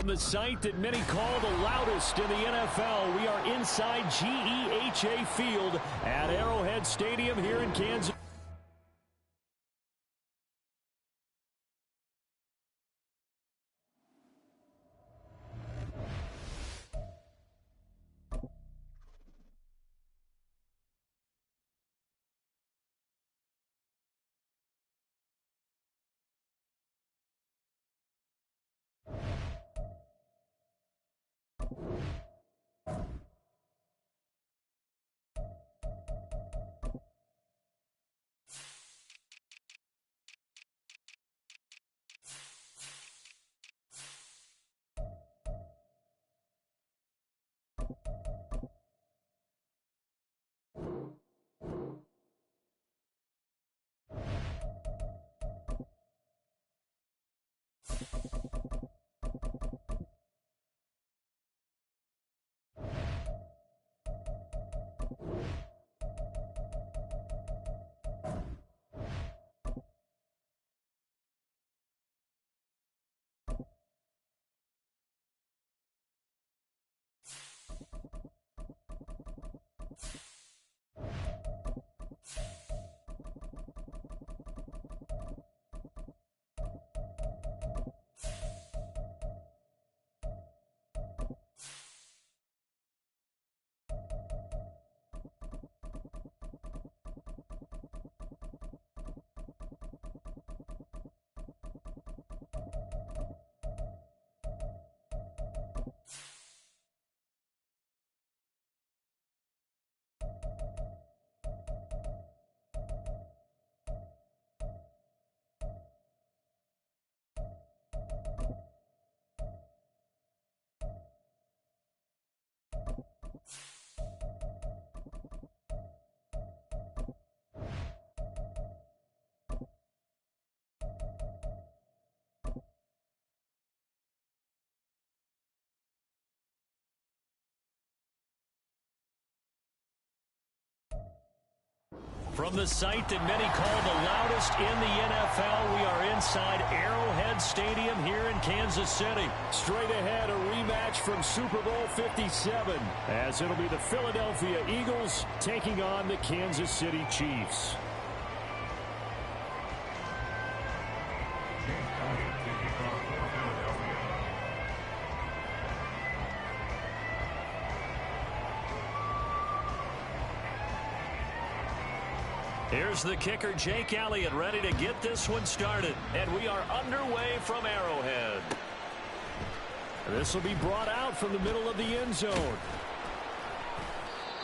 From the site that many call the loudest in the NFL, we are inside GEHA Field at Arrowhead Stadium here in Kansas. From the site that many call the loudest in the NFL, we are inside Arrowhead Stadium here in Kansas City. Straight ahead, a rematch from Super Bowl 57, as it'll be the Philadelphia Eagles taking on the Kansas City Chiefs. Here's the kicker, Jake Elliott, ready to get this one started. And we are underway from Arrowhead. This will be brought out from the middle of the end zone.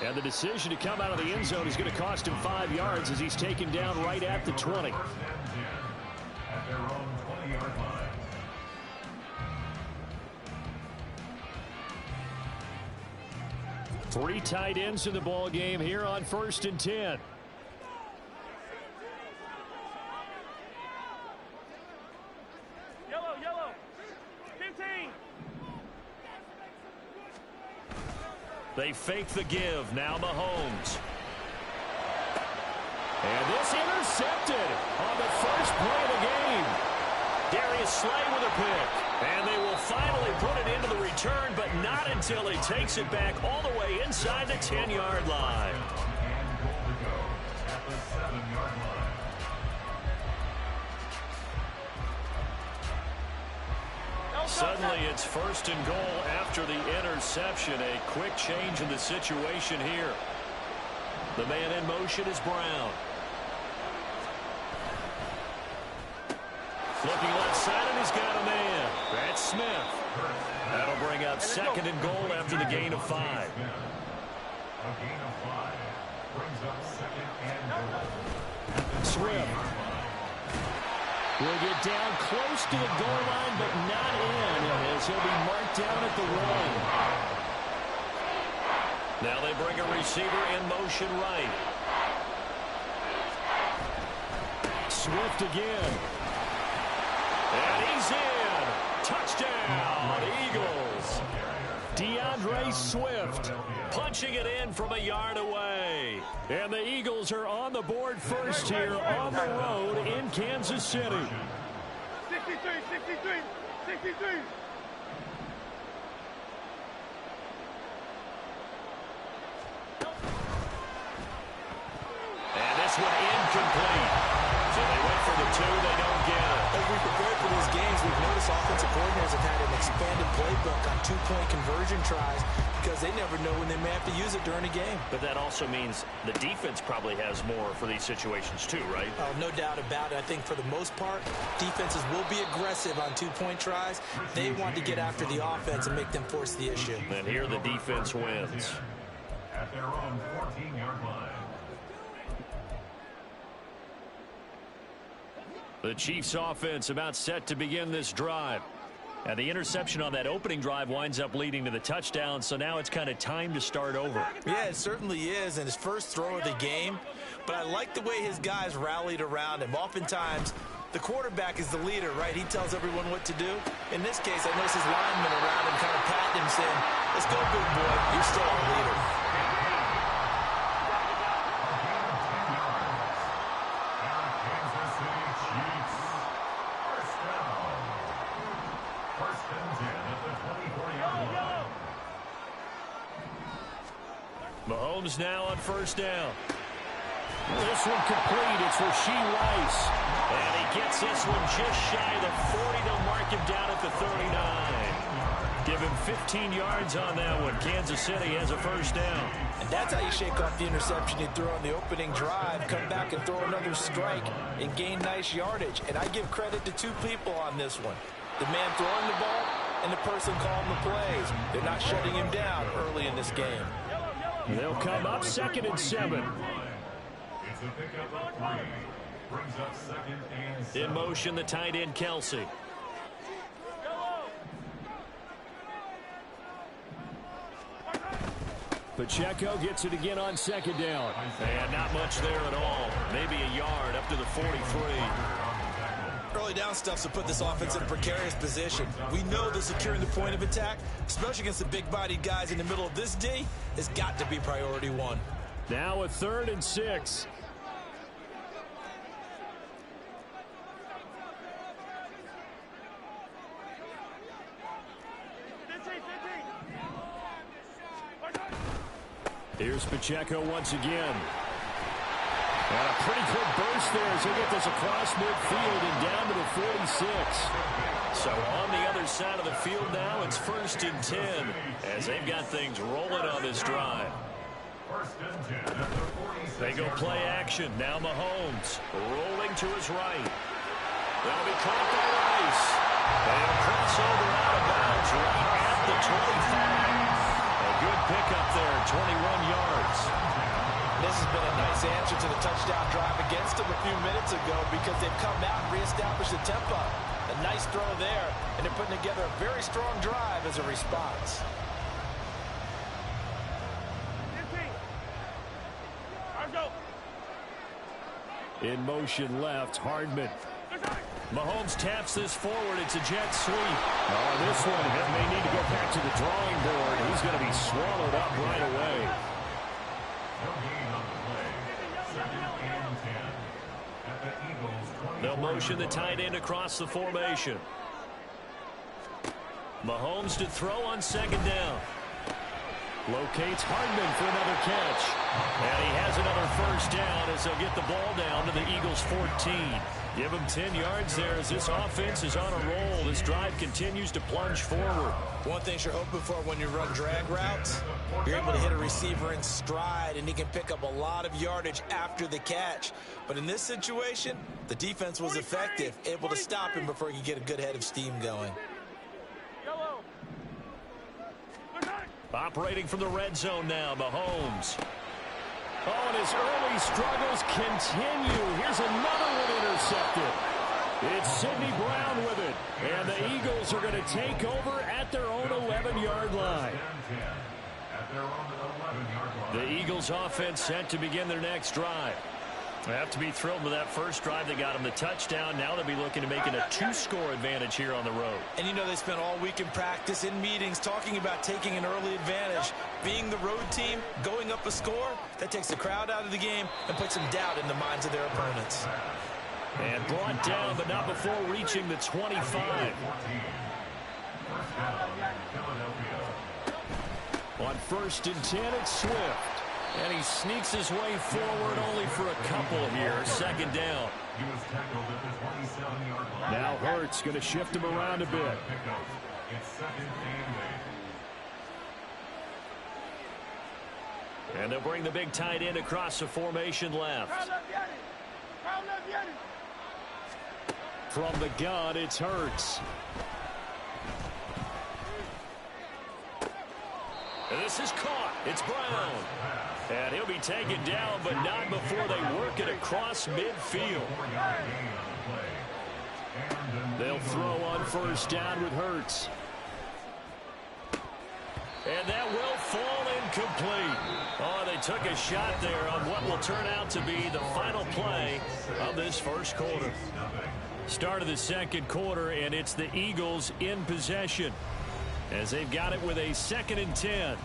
And the decision to come out of the end zone is going to cost him 5 yards as he's taken down right at the 20. At their own 20-yard line. Three tight ends in the ball game here on 1st and 10. They fake the give. Now Mahomes. And this intercepted on the first play of the game. Darius Slay with a pick. And they will finally put it into the return, but not until he takes it back all the way inside the 10-yard line. At the 7-yard line. Suddenly it's 1st and goal after the interception. A quick change in the situation here. The man in motion is Brown. Looking left side, and he's got a man. That's Smith. That'll bring up 2nd and goal after the gain of 5. A gain of 5 brings up 2nd and goal. Swift will get down close to the goal line, but not in, as he'll be marked down at the 1. Now they bring a receiver in motion right. Swift again. And he's in. Touchdown, Eagles. DeAndre Swift punching it in from a yard away. And the Eagles are on the board first here on the road in Kansas City. 63. two. They don't get it. As we prepare for these games, we've noticed offensive coordinators have had an expanded playbook on two-point conversion tries because they never know when they may have to use it during a game. But that also means the defense probably has more for these situations too, right? No doubt about it. I think for the most part, defenses will be aggressive on two-point tries. They want to get after the offense and make them force the issue. And here the defense wins. At their own 14-yard line. The Chiefs offense about set to begin this drive. And the interception on that opening drive winds up leading to the touchdown, so now it's kind of time to start over. Yeah, it certainly is, and his first throw of the game. But I like the way his guys rallied around him. Oftentimes, the quarterback is the leader, right? He tells everyone what to do. In this case, I noticed his linemen around him kind of patting him, saying, "Let's go, big boy. You're still our leader." Mahomes now on first down. This one complete. It's Rashee Rice. And he gets this one just shy of the 40. They'll mark him down at the 39. Give him 15 yards on that one. Kansas City has a first down. And that's how you shake off the interception you threw on the opening drive. Come back and throw another strike and gain nice yardage. And I give credit to two people on this one. The man throwing the ball and the person calling the plays. They're not shutting him down early in this game. They'll come up 2nd and 7. It's a pickup of 3. Brings up 2nd and 7. In motion, the tight end, Kelsey. Pacheco gets it again on 2nd down. And not much there at all. Maybe a yard up to the 43. Early down stuff's to put this offense in a precarious position. We know that securing the point of attack, especially against the big-bodied guys in the middle of this D, has got to be priority one. Now a 3rd and 6. Here's Pacheco once again. And a pretty quick burst there as he'll get this across midfield and down to the 46. So on the other side of the field now, it's 1st and 10 as they've got things rolling on this drive. 1st and 10 at the 46. They go play action. Now Mahomes rolling to his right. That'll be caught by Rice. They'll cross over out of bounds right at the 25. A good pickup there, 21 yards. This has been a nice answer to the touchdown drive against them a few minutes ago because they've come out and reestablished the tempo. A nice throw there, and they're putting together a very strong drive as a response. In motion left, Hardman. Mahomes taps this forward. It's a jet sweep. Oh, this one may need to go back to the drawing board. He's going to be swallowed up right away. No gain on the play. 2nd and 10 at the Eagles' 20. They'll motion the tight end across the formation. Mahomes to throw on 2nd down. Locates Hardman for another catch. And he has another first down as they'll get the ball down to the Eagles' 14. Give him 10 yards there as this offense is on a roll. This drive continues to plunge forward. One thing you're hoping for when you run drag routes, you're able to hit a receiver in stride, and he can pick up a lot of yardage after the catch. But in this situation, the defense was effective, able to stop him before he could get a good head of steam going. Operating from the red zone now, Mahomes. Oh, and his early struggles continue. Here's another one intercepted. It's Sidney Brown with it. And the Eagles are going to take over at their own 11-yard line. The Eagles offense set to begin their next drive. They have to be thrilled with that first drive. They got them the touchdown. Now they'll be looking to make it a 2-score advantage here on the road. And you know they spent all week in practice, in meetings, talking about taking an early advantage. Being the road team, going up a score, that takes the crowd out of the game and puts some doubt in the minds of their opponents. And brought down, but not before reaching the 25. On 1st and 10, it's Swift. And he sneaks his way forward only for a couple here. Second down. He was tackled at the 27-yard line. Now Hurts going to shift him around a bit. It's second and 8. And they'll bring the big tight end across the formation left. From the gun, it's Hurts. And this is caught. It's Brown. And he'll be taken down, but not before they work it across midfield. They'll throw on first down with Hurts. And that will fall incomplete. Oh, they took a shot there on what will turn out to be the final play of this first quarter. Start of the second quarter, and it's the Eagles in possession as they've got it with a 2nd and 10.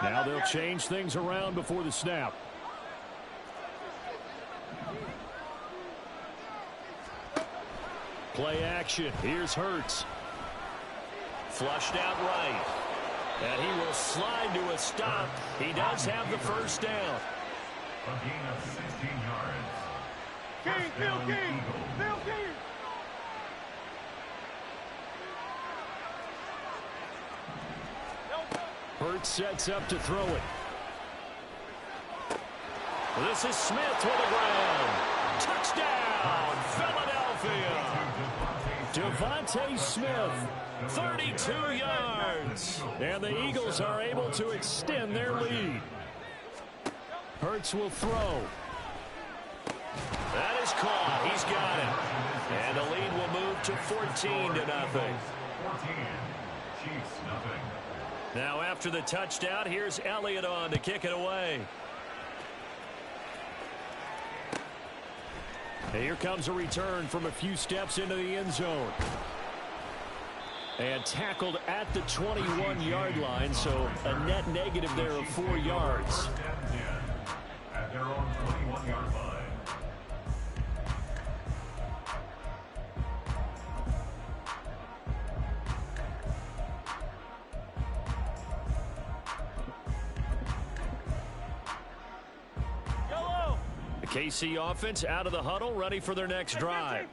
Now they'll change things around before the snap. Play action. Here's Hurts. Flushed out right. And he will slide to a stop. He does have the first down. A gain of 16 yards. Hurts sets up to throw it. This is Smith with the ground. Touchdown, Philadelphia. Devontae Smith, 32 yards. And the Eagles are able to extend their lead. Hurts will throw. That is caught. He's got it. And the lead will move to 14-0. 14. Chiefs, nothing. Now after the touchdown, here's Elliott on to kick it away. And here comes a return from a few steps into the end zone. And tackled at the 21-yard line, so a net negative there of 4 yards. At their own 21-yard line. KC offense out of the huddle, ready for their next drive.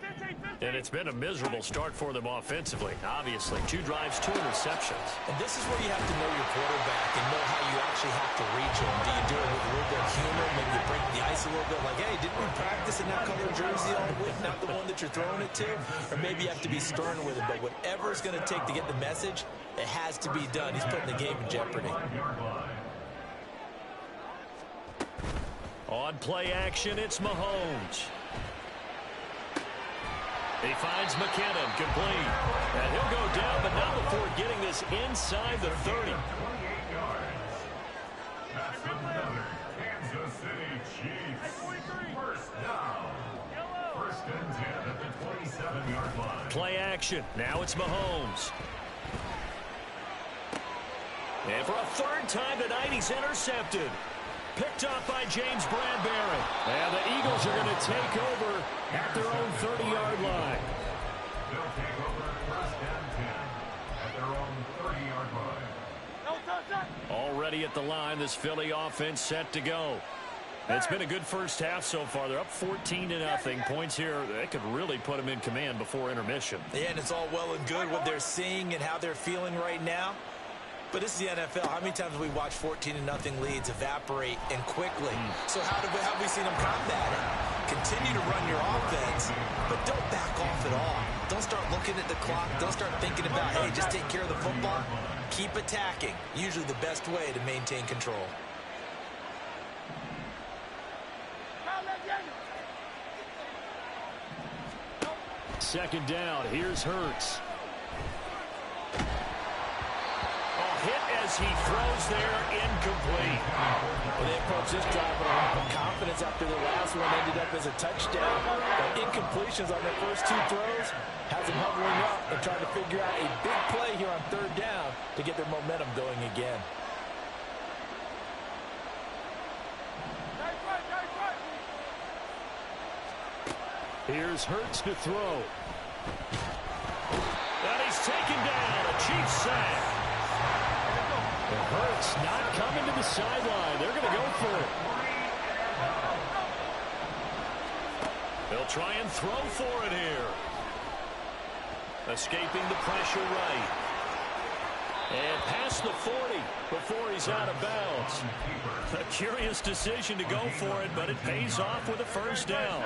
And it's been a miserable start for them offensively, obviously. 2 drives, 2 interceptions. And this is where you have to know your quarterback and know how you actually have to reach him. Do you do it with a little bit of humor? Maybe you break the ice a little bit, like, hey, didn't we practice in that color jersey all week, not the one that you're throwing it to? Or maybe you have to be stern with him. But whatever it's going to take to get the message, it has to be done. He's putting the game in jeopardy. On play action, it's Mahomes. He finds McKinnon, complete. And he'll go down, but not before getting this inside the 30. 28 yards. That's another Kansas City Chiefs. First down. First and 10 at the 27-yard line. Play action. Now it's Mahomes. And for a 3rd time tonight, he's intercepted. Picked off by James Bradbury. And the Eagles are going to take over at their own 30-yard line. They'll take over first and 10 at their own 30-yard line. Already at the line, this Philly offense set to go. It's been a good first half so far. They're up 14-0. Points here, they could really put them in command before intermission. Yeah, and it's all well and good what they're seeing and how they're feeling right now. But this is the NFL. How many times have we watched 14-0 leads evaporate and quickly? So how have we seen them combat it? Continue to run your offense, but don't back off at all. Don't start looking at the clock. Don't start thinking about, hey, just take care of the football. Keep attacking. Usually the best way to maintain control. Second down. Here's Hurts. Hit as he throws there, incomplete. Well, they approach this drive with a lot of confidence after the last one ended up as a touchdown. But incompletions on their first 2 throws has them hovering up and trying to figure out a big play here on 3rd down to get their momentum going again. Here's Hurts to throw. And he's taken down. A Chiefs sack. It hurts not coming to the sideline. They're going to go for it. They'll try and throw for it here. Escaping the pressure right. And past the 40 before he's out of bounds. A curious decision to go for it, but it pays off with a first down.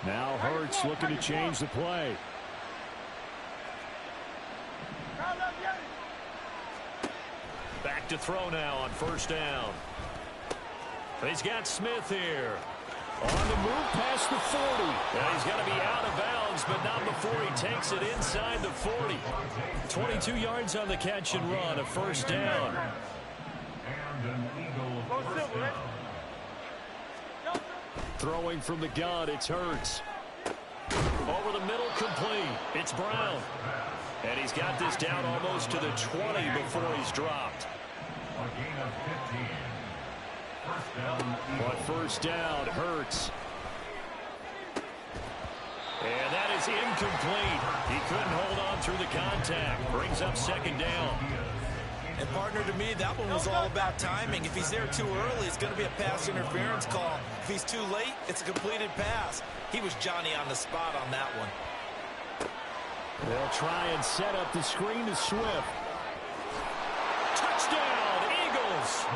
Now Hurts looking to change the play. Back to throw now on first down. He's got Smith here. On the move past the 40. Now he's going to be out of bounds, but not before he takes it inside the 40. 22 yards on the catch and run, a first down. Throwing from the gun, it's Hurts. Over the middle, complete. It's Brown. And he's got this down almost to the 20 before he's dropped. A gain of 15. But first down, Hurts. And that is incomplete. He couldn't hold on through the contact. Brings up second down. And partner, to me, that one was all about timing. If he's there too early, it's going to be a pass interference call. If he's too late, it's a completed pass. He was Johnny on the spot on that one. They'll try and set up the screen to Swift. Touchdown, Eagles!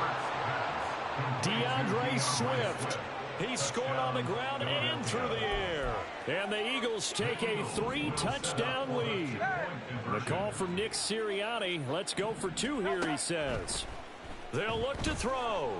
DeAndre Swift. He scored on the ground and through the air. And the Eagles take a 3-touchdown lead. The call from Nick Sirianni. Let's go for 2 here, he says. They'll look to throw.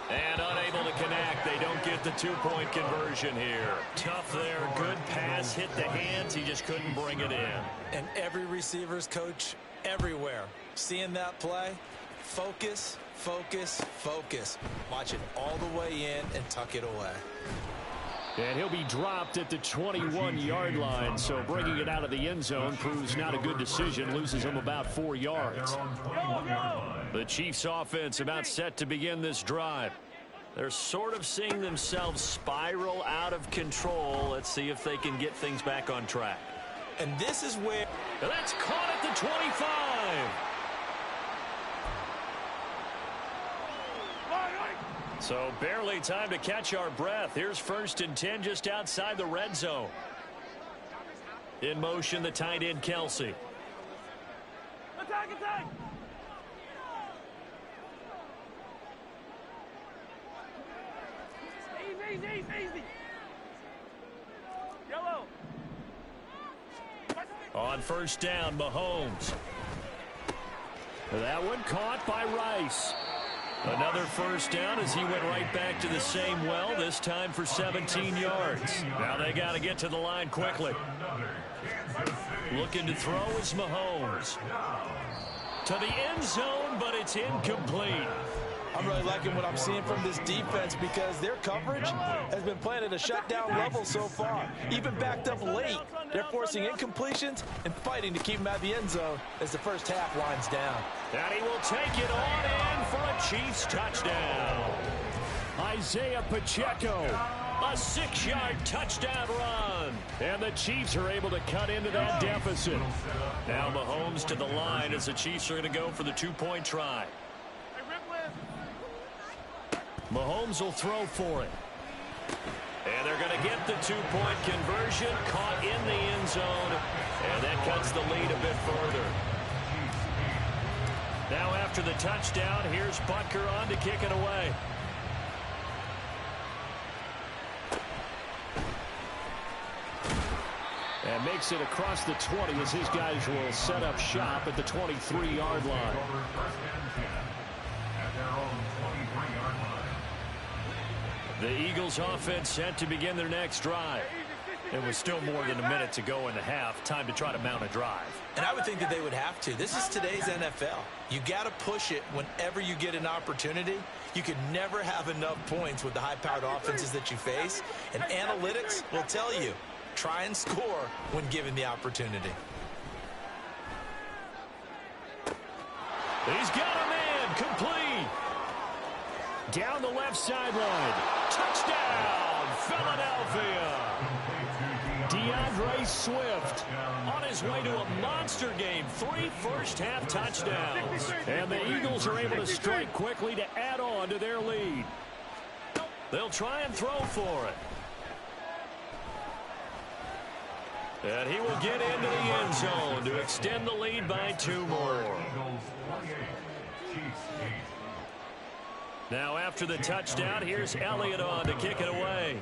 And unable to connect. They don't get the 2-point conversion here. Tough there. Good pass. Hit the hands. He just couldn't bring it in. And every receiver's coach everywhere. Seeing that play, focus, focus, focus. Watch it all the way in and tuck it away. And he'll be dropped at the 21-yard line, so bringing it out of the end zone proves not a good decision. Loses him about 4 yards. The Chiefs offense about set to begin this drive. They're sort of seeing themselves spiral out of control. Let's see if they can get things back on track. And this is where... That's caught at the 25. So barely time to catch our breath. Here's 1st and 10 just outside the red zone. In motion, the tight end, Kelsey. Attack, attack! Easy. Yellow. On first down, Mahomes. That one caught by Rice. Another first down as he went right back to the same well, this time for 17 yards. Now they got to get to the line quickly. Looking to throw is Mahomes. To the end zone, but it's incomplete. I'm really liking what I'm seeing from this defense because their coverage has been playing at a shutdown level so far. Even backed up late, they're forcing incompletions and fighting to keep them out of the end zone as the first half winds down. And he will take it on in for a Chiefs touchdown. Isaiah Pacheco. A 6-yard touchdown run. And the Chiefs are able to cut into that deficit. Now Mahomes to the line as the Chiefs are going to go for the 2-point try. Mahomes will throw for it. And they're going to get the 2-point conversion. Caught in the end zone. And that cuts the lead a bit further. Now after the touchdown, here's Butker on to kick it away. And makes it across the 20 as his guys will set up shop at the 23-yard line. The Eagles offense set to begin their next drive. It was still more than a minute to go in the half. Time to try to mount a drive. And I would think that they would have to. This is today's NFL. You got to push it whenever you get an opportunity. You could never have enough points with the high-powered offenses that you face. And analytics will tell you, try and score when given the opportunity. He's got a man, complete. Down the left sideline. Touchdown, Philadelphia. DeAndre Swift on his way to a monster game. 3 first-half touchdowns. And the Eagles are able to strike quickly to add on to their lead. They'll try and throw for it. And he will get into the end zone to extend the lead by 2 more. Now after the touchdown, here's Elliott on to kick it away.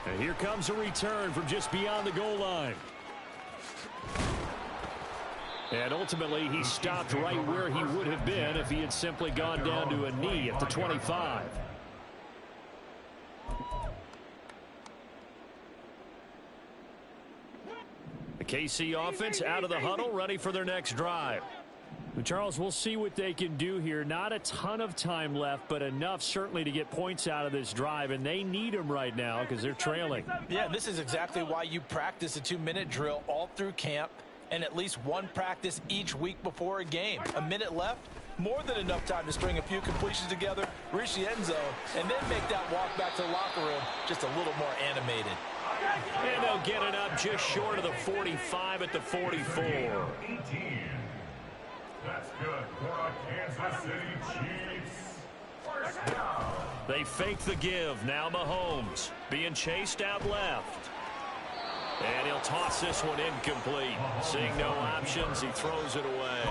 And here comes a return from just beyond the goal line. And ultimately, he stopped right where he would have been if he had simply gone down to a knee at the 25. The KC offense out of the huddle, ready for their next drive. Charles, we'll see what they can do here. Not a ton of time left, but enough certainly to get points out of this drive, and they need them right now because they're trailing. Yeah, this is exactly why you practice a 2-minute drill all through camp and at least one practice each week before a game. A minute left, more than enough time to string a few completions together, reach the end zone, and then make that walk back to the locker room just a little more animated. And they'll get it up just short of the 45 at the 44. 18. That's good for a Kansas City Chiefs. First down. They fake the give. Now Mahomes being chased out left. And he'll toss this one incomplete. Seeing no options, he throws it away.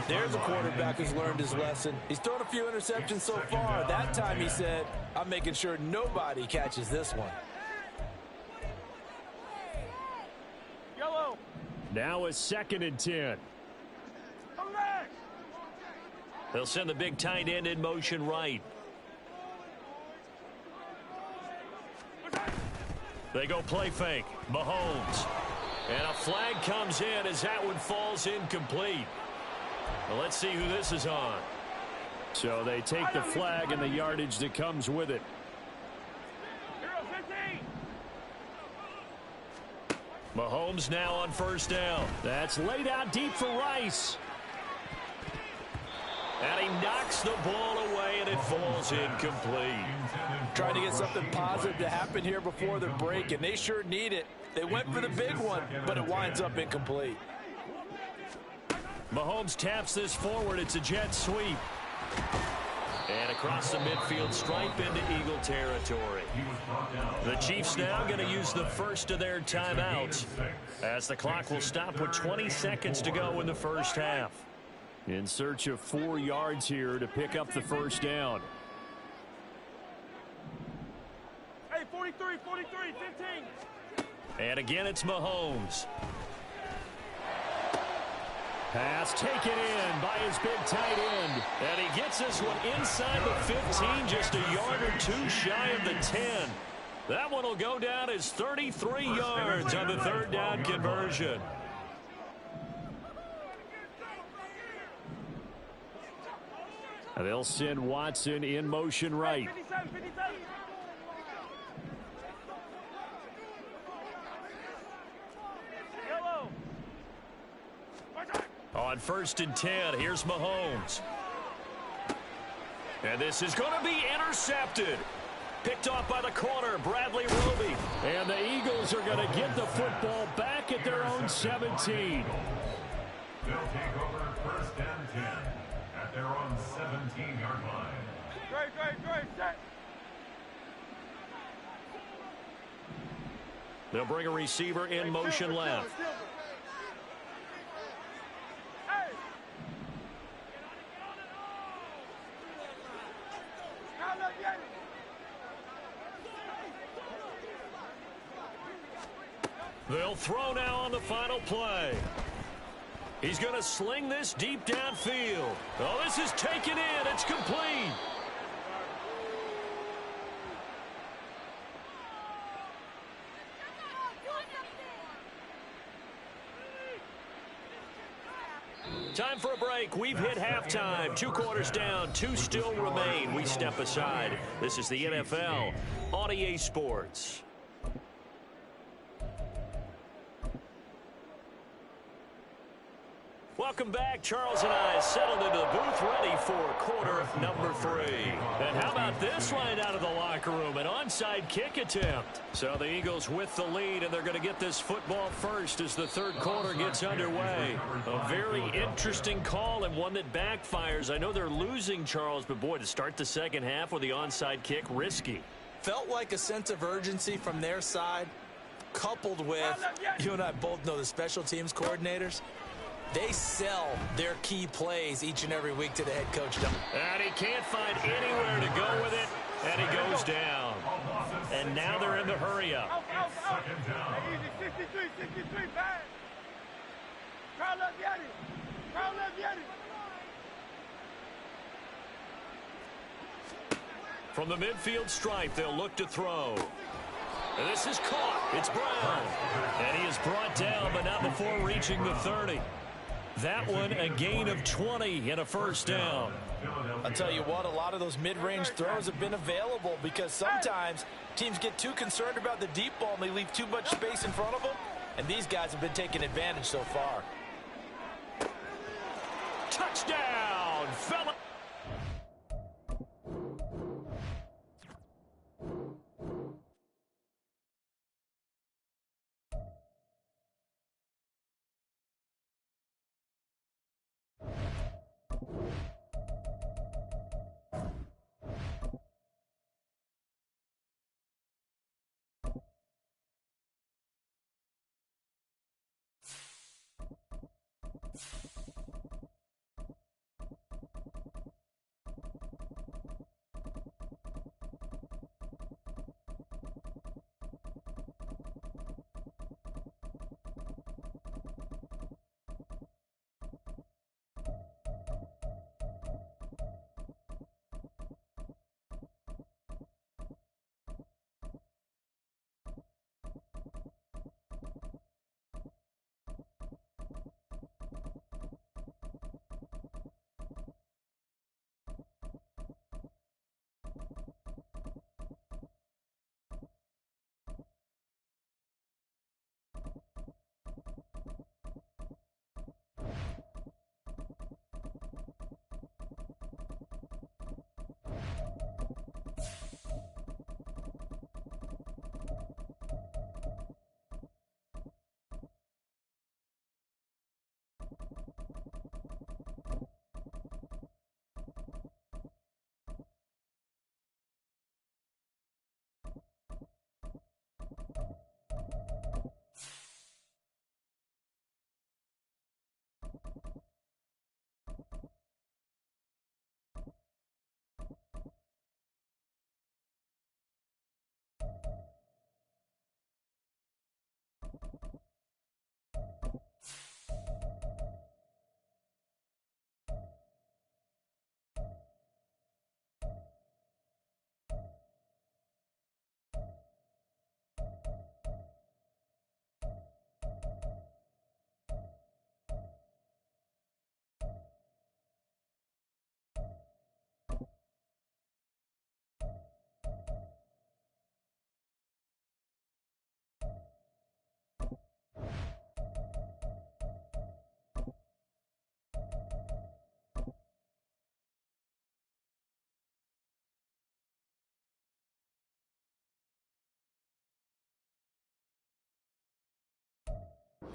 There's a quarterback who's learned his lesson. He's thrown a few interceptions so far. That time he said, I'm making sure nobody catches this one. Yellow. Now a 2nd and 10. They'll send the big tight end in motion right. They go play fake. Mahomes. And a flag comes in as that one falls incomplete. Well, let's see who this is on. So they take the flag and the yardage that comes with it. 15. Mahomes now on first down. That's laid out deep for Rice. And he knocks the ball away, and it falls incomplete. Trying to get something positive to happen here before the break, and they sure need it. They went for the big one, but it winds up incomplete. Mahomes taps this forward. It's a jet sweep. And across the midfield stripe into Eagle territory. The Chiefs now going to use the first of their timeouts as the clock will stop with 20 seconds to go in the first half. In search of 4 yards here to pick up the first down. Hey, 43, 15. And again, it's Mahomes. Pass taken in by his big tight end. And he gets this one inside the 15, just a yard or 2 shy of the 10. That one will go down as 33 yards on the 3rd down conversion. They'll send Watson in motion right. 57, 57. Yellow. On 1st and 10, here's Mahomes. And this is going to be intercepted. Picked off by the corner, Bradley Roby. And the Eagles are going to get the football back at their own 17. They'll take over 1st and 10 at their own 17-yard line. Great, set. They'll bring a receiver in motion left. Hey. They'll throw now on the final play. He's going to sling this deep downfield. Oh, this is taken in. It's complete. Time for a break. We've hit halftime. 2 quarters down. 2 still remain. We step aside. This is the NFL on EA Sports. Welcome back. Charles and I settled into the booth ready for quarter number 3. And how about this line out of the locker room? An onside kick attempt. So the Eagles with the lead, and they're going to get this football first as the third quarter gets underway. A very interesting call and one that backfires. I know they're losing, Charles, but boy, to start the second half with the onside kick, risky. Felt like a sense of urgency from their side, coupled with, you and I both know the special teams coordinators. They sell their key plays each and every week to the head coach. And he can't find anywhere to go with it, and he goes down. And now they're in the hurry-up. Second down. Easy, 63, bang. Crowd left, Yeti. Crowd left, Yeti. From the midfield stripe, they'll look to throw. And this is caught. It's Brown. And he is brought down, but not before reaching the 30. That one, a gain of 20 and a first down. I'll tell you what, a lot of those mid-range throws have been available because sometimes teams get too concerned about the deep ball and they leave too much space in front of them. And these guys have been taking advantage so far. Touchdown, fella.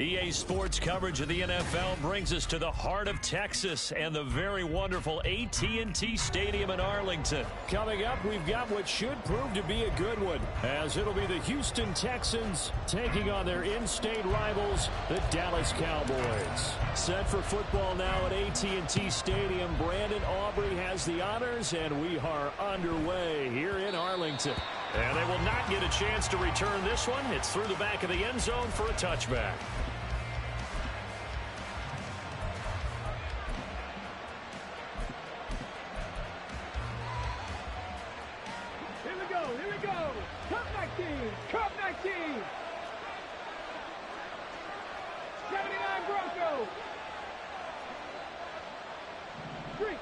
EA Sports coverage of the NFL brings us to the heart of Texas and the very wonderful AT&T Stadium in Arlington. Coming up, we've got what should prove to be a good one, as it'll be the Houston Texans taking on their in-state rivals, the Dallas Cowboys. Set for football now at AT&T Stadium. Brandon Aubrey has the honors, and we are underway here in Arlington. And they will not get a chance to return this one. It's through the back of the end zone for a touchback. Here we go. Cup 19. 79 Broncos. Street.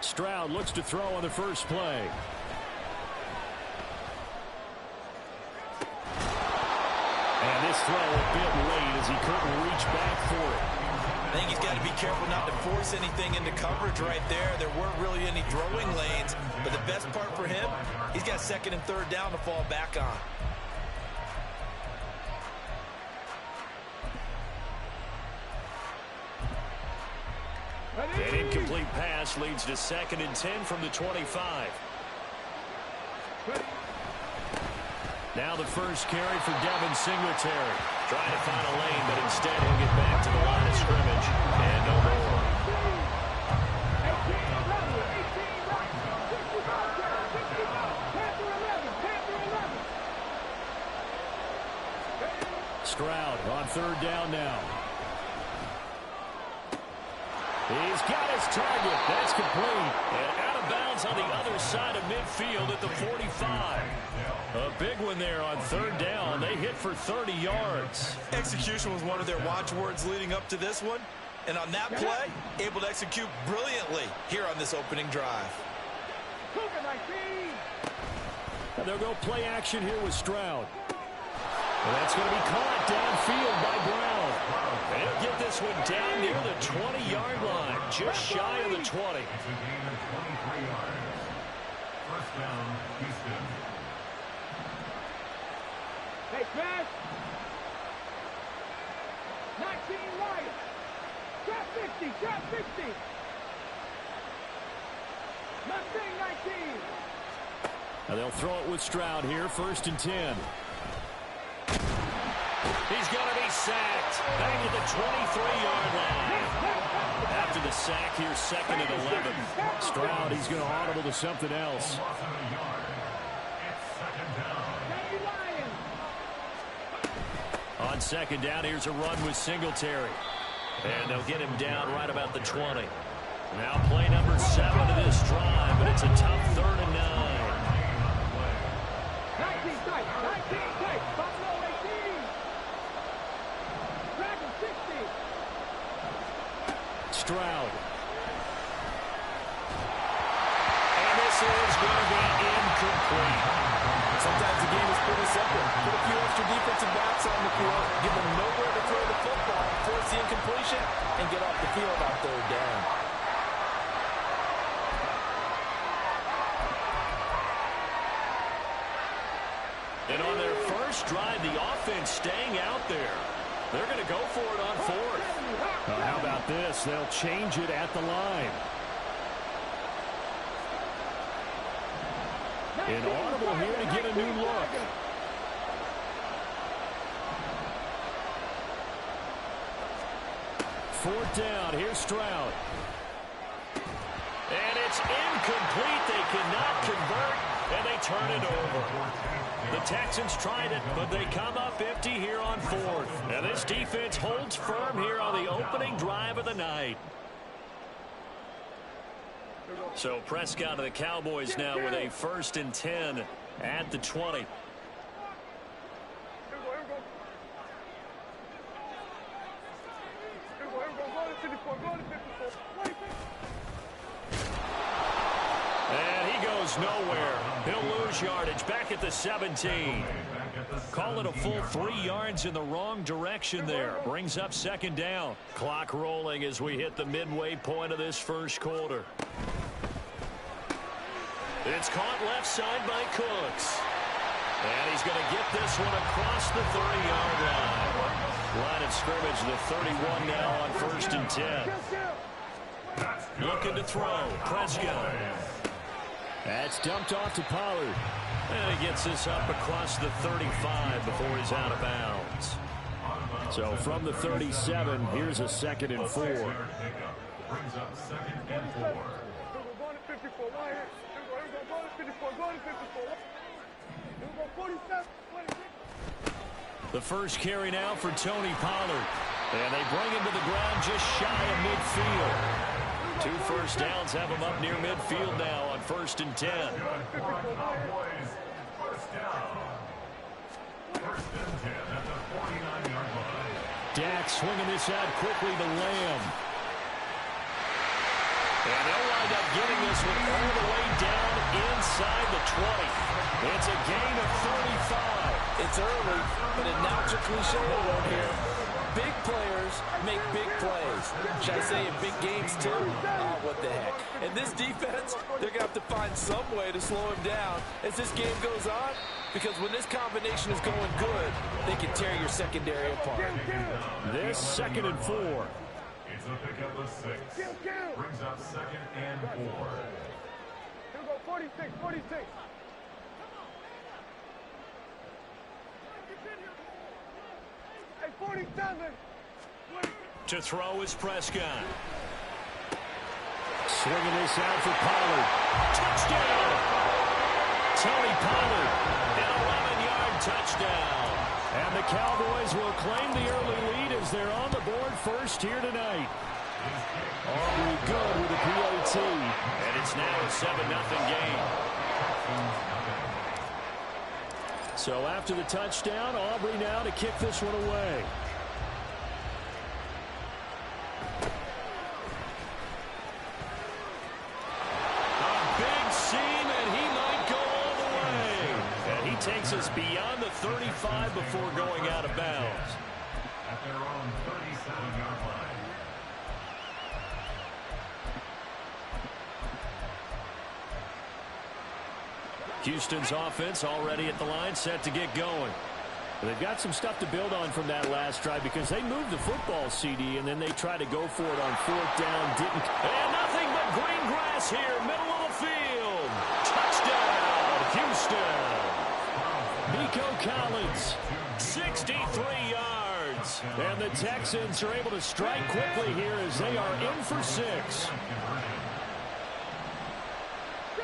Stroud looks to throw on the first play. And this throw a bit late as he couldn't reach back for it. I think he's got to be careful not to force anything into coverage right there. There weren't really any throwing lanes, but the best part for him, he's got second and third down to fall back on. An incomplete pass leads to 2nd and 10 from the 25. Now the first carry for Devin Singletary. Trying to find a lane, but instead he'll get back to the line of scrimmage. And no more. Stroud on 3rd down now. He's got his target. That's complete. And out of bounds on the other side of midfield at the 45. A big one there on 3rd down. They hit for 30 yards. Execution was one of their watchwords leading up to this one. And on that play, able to execute brilliantly here on this opening drive. And they'll go play action here with Stroud. And that's going to be caught downfield by Brown. They'll get this one down near the 20-yard line, just shy of the 20. It's a gain of 23 yards. First down, Houston. Hey, Chris. 19 right. Drop 50, drop 50. Mustang 19. Now they'll throw it with Stroud here, 1st and 10. He's going to be sacked. Back at the 23-yard line. After the sack here, 2nd and 11. Stroud, he's going to audible to something else. On 2nd down, here's a run with Singletary. And they'll get him down right about the 20. Now play number 7 of this drive, but it's a tough 3rd and 9. 19 tight, 19 tight. Buffalo 18. Dragon 60. Stroud. And this is going to be incomplete. Sometimes the game is pretty simple. Put a few extra defensive backs on the field, give them nowhere to throw the football, force the incompletion, and get off the field on 3rd down. And on their first drive, the offense staying out there. They're going to go for it on 4th. How about this? They'll change it at the line. Inaudible here to get a new look. Fourth down. Here's Stroud. And it's incomplete. They cannot convert, and they turn it over. The Texans tried it, but they come up empty here on 4th. And this defense holds firm here on the opening drive of the night. So Prescott of the Cowboys now with a 1st and 10 at the 20. And he goes nowhere. He'll lose yardage back at the 17. Call it a full 3 yards in the wrong direction there. Brings up 2nd down. Clock rolling as we hit the midway point of this first quarter. It's caught left side by Cooks. And he's going to get this one across the 30-yard line. Line of scrimmage, the 31 now on 1st and 10. Looking to throw. Prescott. That's dumped off to Pollard. And he gets this up across the 35 before he's out of bounds. So from the 37, here's a 2nd and 4. Brings up 2nd and 4. The first carry now for Tony Pollard. And they bring him to the ground just shy of midfield. 2 first downs have him up near midfield now on 1st and 10. Cowboys, first down. 1st and 10 at the 49-yard line. Dak swinging this out quickly to Lamb. And they'll wind up getting this one all the way down inside the 20. It's a gain of 35. It's early, but announcer cliche will work here. Big players make big plays. Should I say in big games too? Oh, what the heck. And this defense, they're going to have to find some way to slow him down as this game goes on, because when this combination is going good, they can tear your secondary apart. This 2nd and 4. It's a pickup of 6. Brings up 2nd and 4. Here we go, 46, 46. Hey, 47. To throw is Prescott. Swinging this out for Pollard. Touchdown! Tony Pollard, an 11-yard touchdown. And the Cowboys will claim the early lead as they're on the board first here tonight. Aubrey good with a PAT. And it's now a 7-0 game. So after the touchdown, Aubrey now to kick this one away. A big seam, and he might go all the way. And he takes us beyond the 35 before going out of bounds. At their own 37-yard line. Houston's offense already at the line, set to get going. They've got some stuff to build on from that last drive because they moved the football, CD, and then they tried to go for it on 4th down, didn't. And nothing but green grass here, middle of the field. Touchdown, Houston. Nico Collins. 63 yards. And the Texans are able to strike quickly here as they are in for 6.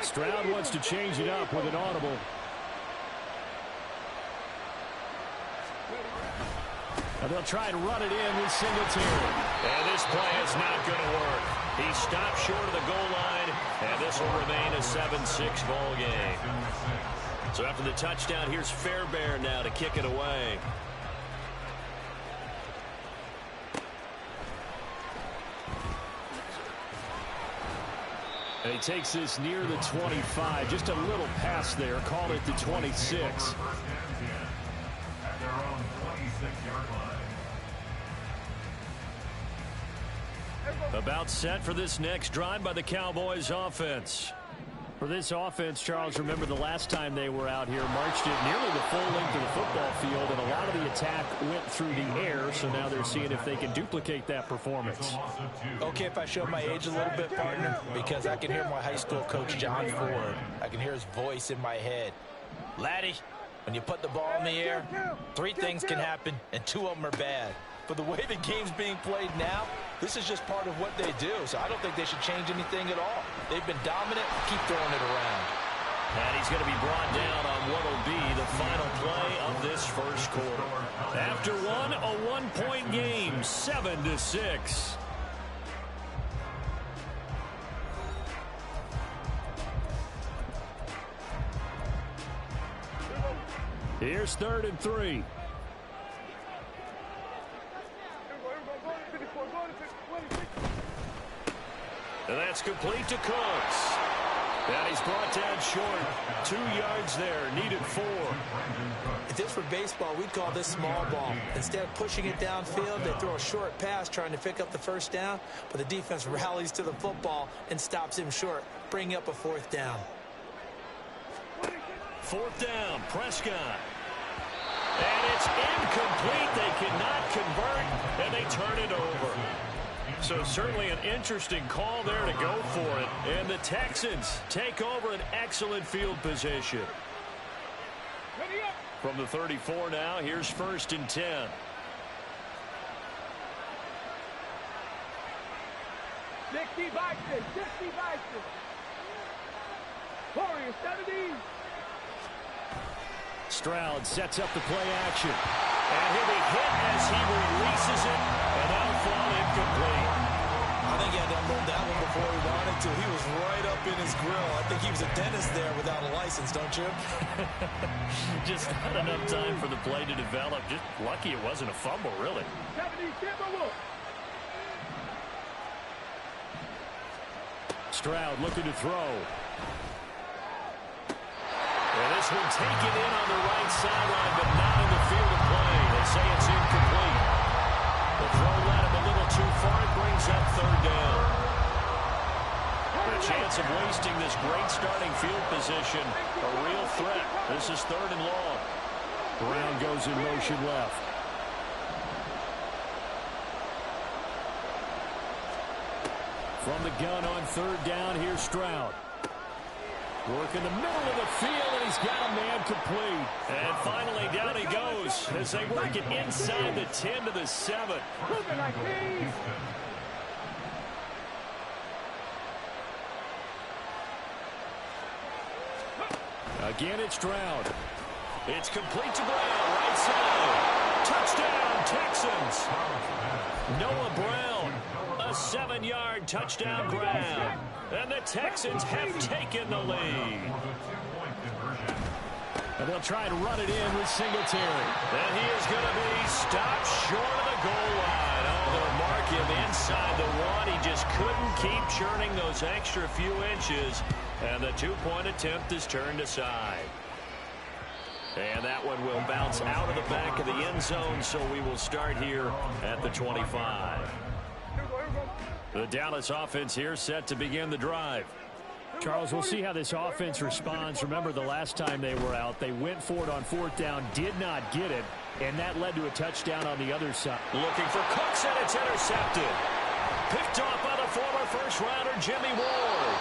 Stroud wants to change it up with an audible. And they'll try and run it in with Singletary. And this play is not going to work. He stopped short of the goal line, and this will remain a 7-6 ball game. So after the touchdown, here's Fairbairn now to kick it away. And he takes this near the 25. Just a little pass there. Call it the 26. At their own 26-yard line. About set for this next drive by the Cowboys offense. For this offense, Charles, remember the last time they were out here, marched it nearly the full length of the football field, and a lot of the attack went through the air, so now they're seeing if they can duplicate that performance. Okay, if I show my age a little bit, partner, because I can hear my high school coach, John Ford. I can hear his voice in my head. Laddie, when you put the ball in the air, 3 things can happen, and 2 of them are bad. But the way the game's being played now, this is just part of what they do, so I don't think they should change anything at all. They've been dominant. Keep throwing it around. And he's going to be brought down on what will be the final play of this first quarter. After one, a 1-point game, 7-6. Here's 3rd and 3. And that's complete to Cooks. And he's brought down short. 2 yards there, needed 4. If this were baseball, we'd call this small ball. Instead of pushing it downfield, they throw a short pass trying to pick up the 1st down, but the defense rallies to the football and stops him short, bringing up a 4th down. 4th down, Prescott. And it's incomplete. They cannot convert, and they turn it over. So certainly an interesting call there to go for it. And the Texans take over an excellent field position. From the 34 now, here's 1st and 10. Dixie Baxter, Dixie Baxter. Warriors, 70. Stroud sets up the play action. And he'll be hit as he releases it, and that'll fall incomplete. I think he had to unload that one before he wanted to. He was right up in his grill. I think he was a dentist there without a license, don't you? Just not enough time for the play to develop. Just lucky it wasn't a fumble, really. 70, Timberwolves. Stroud looking to throw. And this one taken in on the right sideline, but not in the field of play. They say it's incomplete. The throw led him a little too far. It brings up third down. The chance of wasting this great starting field position, a real threat. This is third and long. Brown goes in motion left. From the gun on third down, here's Stroud. Work in the middle of the field, and he's got a man complete. And finally, down he goes as they work it inside the 10 to the 7. Again, it's Stroud. It's complete to Brown, right side. Touchdown, Texans. Noah Brown, a 7-yard touchdown grab. And the Texans have taken the lead. And they'll try and run it in with Singletary. And he is going to be stopped short of the goal line. Oh, they'll mark him inside the 1. He just couldn't keep churning those extra few inches. And the two-point attempt is turned aside. And that one will bounce out of the back of the end zone, so we will start here at the 25. The Dallas offense here set to begin the drive. Charles, we'll see how this offense responds. Remember the last time they were out, they went for it on fourth down, did not get it, and that led to a touchdown on the other side. Looking for Cooks, and it's intercepted. Picked off by the former first-rounder Jimmy Ward.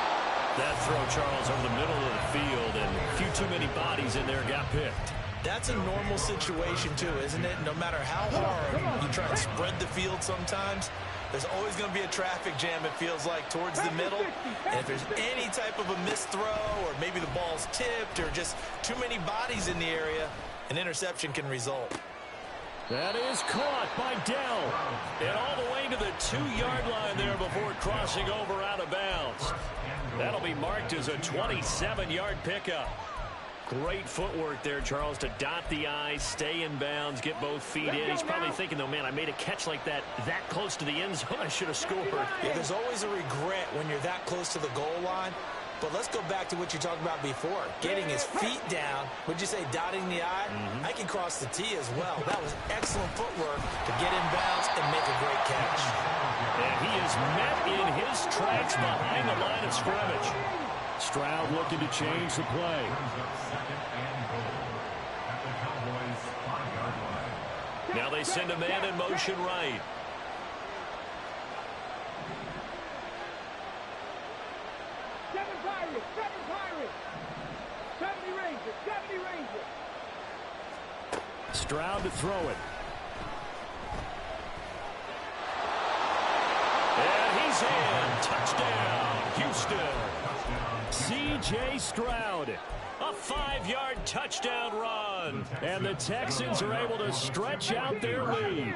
That throw, Charles, over the middle of the field, and a few too many bodies in there got picked. That's a normal situation, too, isn't it? No matter how hard you try and spread the field sometimes, there's always going to be a traffic jam, it feels like, towards the middle. And if there's any type of a missed throw or maybe the ball's tipped or just too many bodies in the area, an interception can result. That is caught by Dell. And all the way to the 2-yard line there before crossing over out of bounds. That'll be marked as a 27-yard pickup. Great footwork there, Charles, to dot the I's, stay in bounds, get both feet in. He's probably thinking, though, man, I made a catch like that close to the end zone. I should have scored. Yeah, there's always a regret when you're that close to the goal line. But let's go back to what you talked about before. Getting his feet down. Would you say dotting the I? I can cross the T as well. That was excellent footwork to get in bounds and make a great catch. And he is met in his tracks behind the line of scrimmage. Stroud looking to change the play. Now they send a man in motion right. Stroud to throw it. And he's in. Touchdown, Houston. C.J. Stroud. A 5-yard touchdown run. And the Texans are able to stretch out their lead.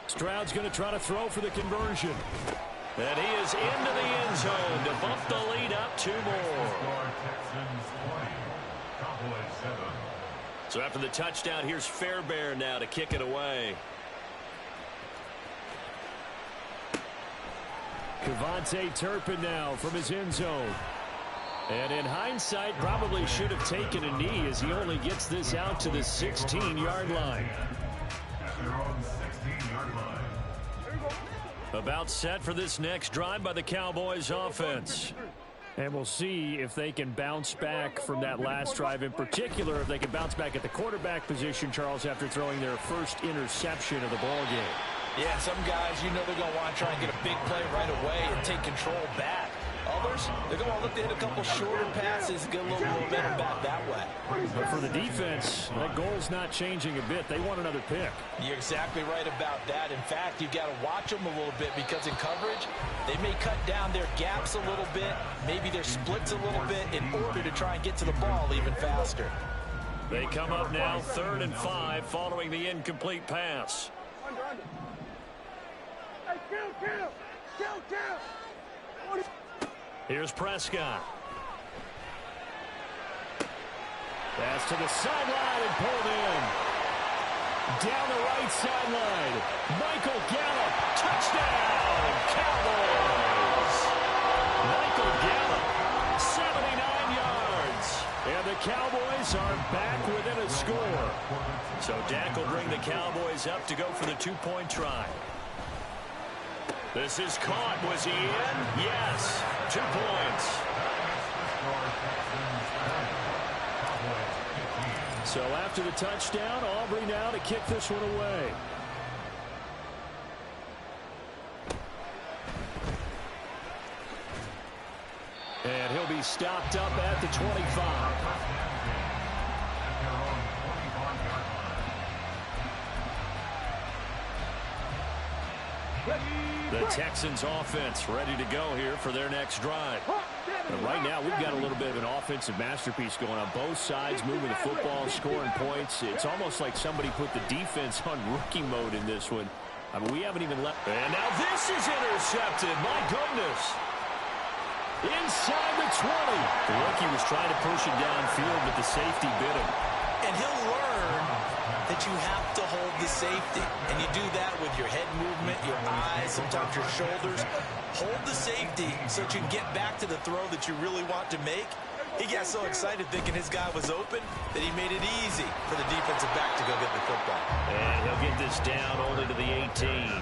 Stroud's going to try to throw for the conversion. And he is into the end zone to bump the lead up 2 more. So after the touchdown, here's Fairbairn now to kick it away. Kevontae Turpin now from his end zone. And in hindsight, probably should have taken a knee as he only gets this out to the 16-yard line. About set for this next drive by the Cowboys offense. And we'll see if they can bounce back from that last drive, in particular if they can bounce back at the quarterback position, Charles, after throwing their first interception of the ball game. Yeah, some guys, you know they're going to want to try and get a big play right away and take control back. Others, they're going to look to hit a couple shorter passes, get a little momentum back that way. But for the defense, that goal's not changing a bit. They want another pick. You're exactly right about that. In fact, you've got to watch them a little bit because in coverage, they may cut down their gaps a little bit, maybe their splits a little bit in order to try and get to the ball even faster. They come up now 3rd and 5 following the incomplete pass. Here's Prescott. Pass to the sideline and pulled in. Down the right sideline. Michael Gallup. Touchdown, Cowboys. Michael Gallup, 79 yards. Chiefs are back within a score. So Dak will bring the Cowboys up to go for the two-point try. This is caught. Was he in? Yes. 2 points. So after the touchdown, Aubrey now to kick this one away. And he'll be stopped up at the 25. The Texans offense ready to go here for their next drive. But right now, we've got a little bit of an offensive masterpiece going on both sides, moving the football, scoring points. It's almost like somebody put the defense on rookie mode in this one. I mean, we haven't even left. And now this is intercepted. My goodness. Inside the 20. The rookie was trying to push it downfield, but the safety bit him. And he'll learn that you have to hold the safety. And you do that with your head movement, your eyes, sometimes your shoulders. Hold the safety so that you can get back to the throw that you really want to make. He got so excited thinking his guy was open that he made it easy for the defensive back to go get the football. And he'll get this down only to the 18.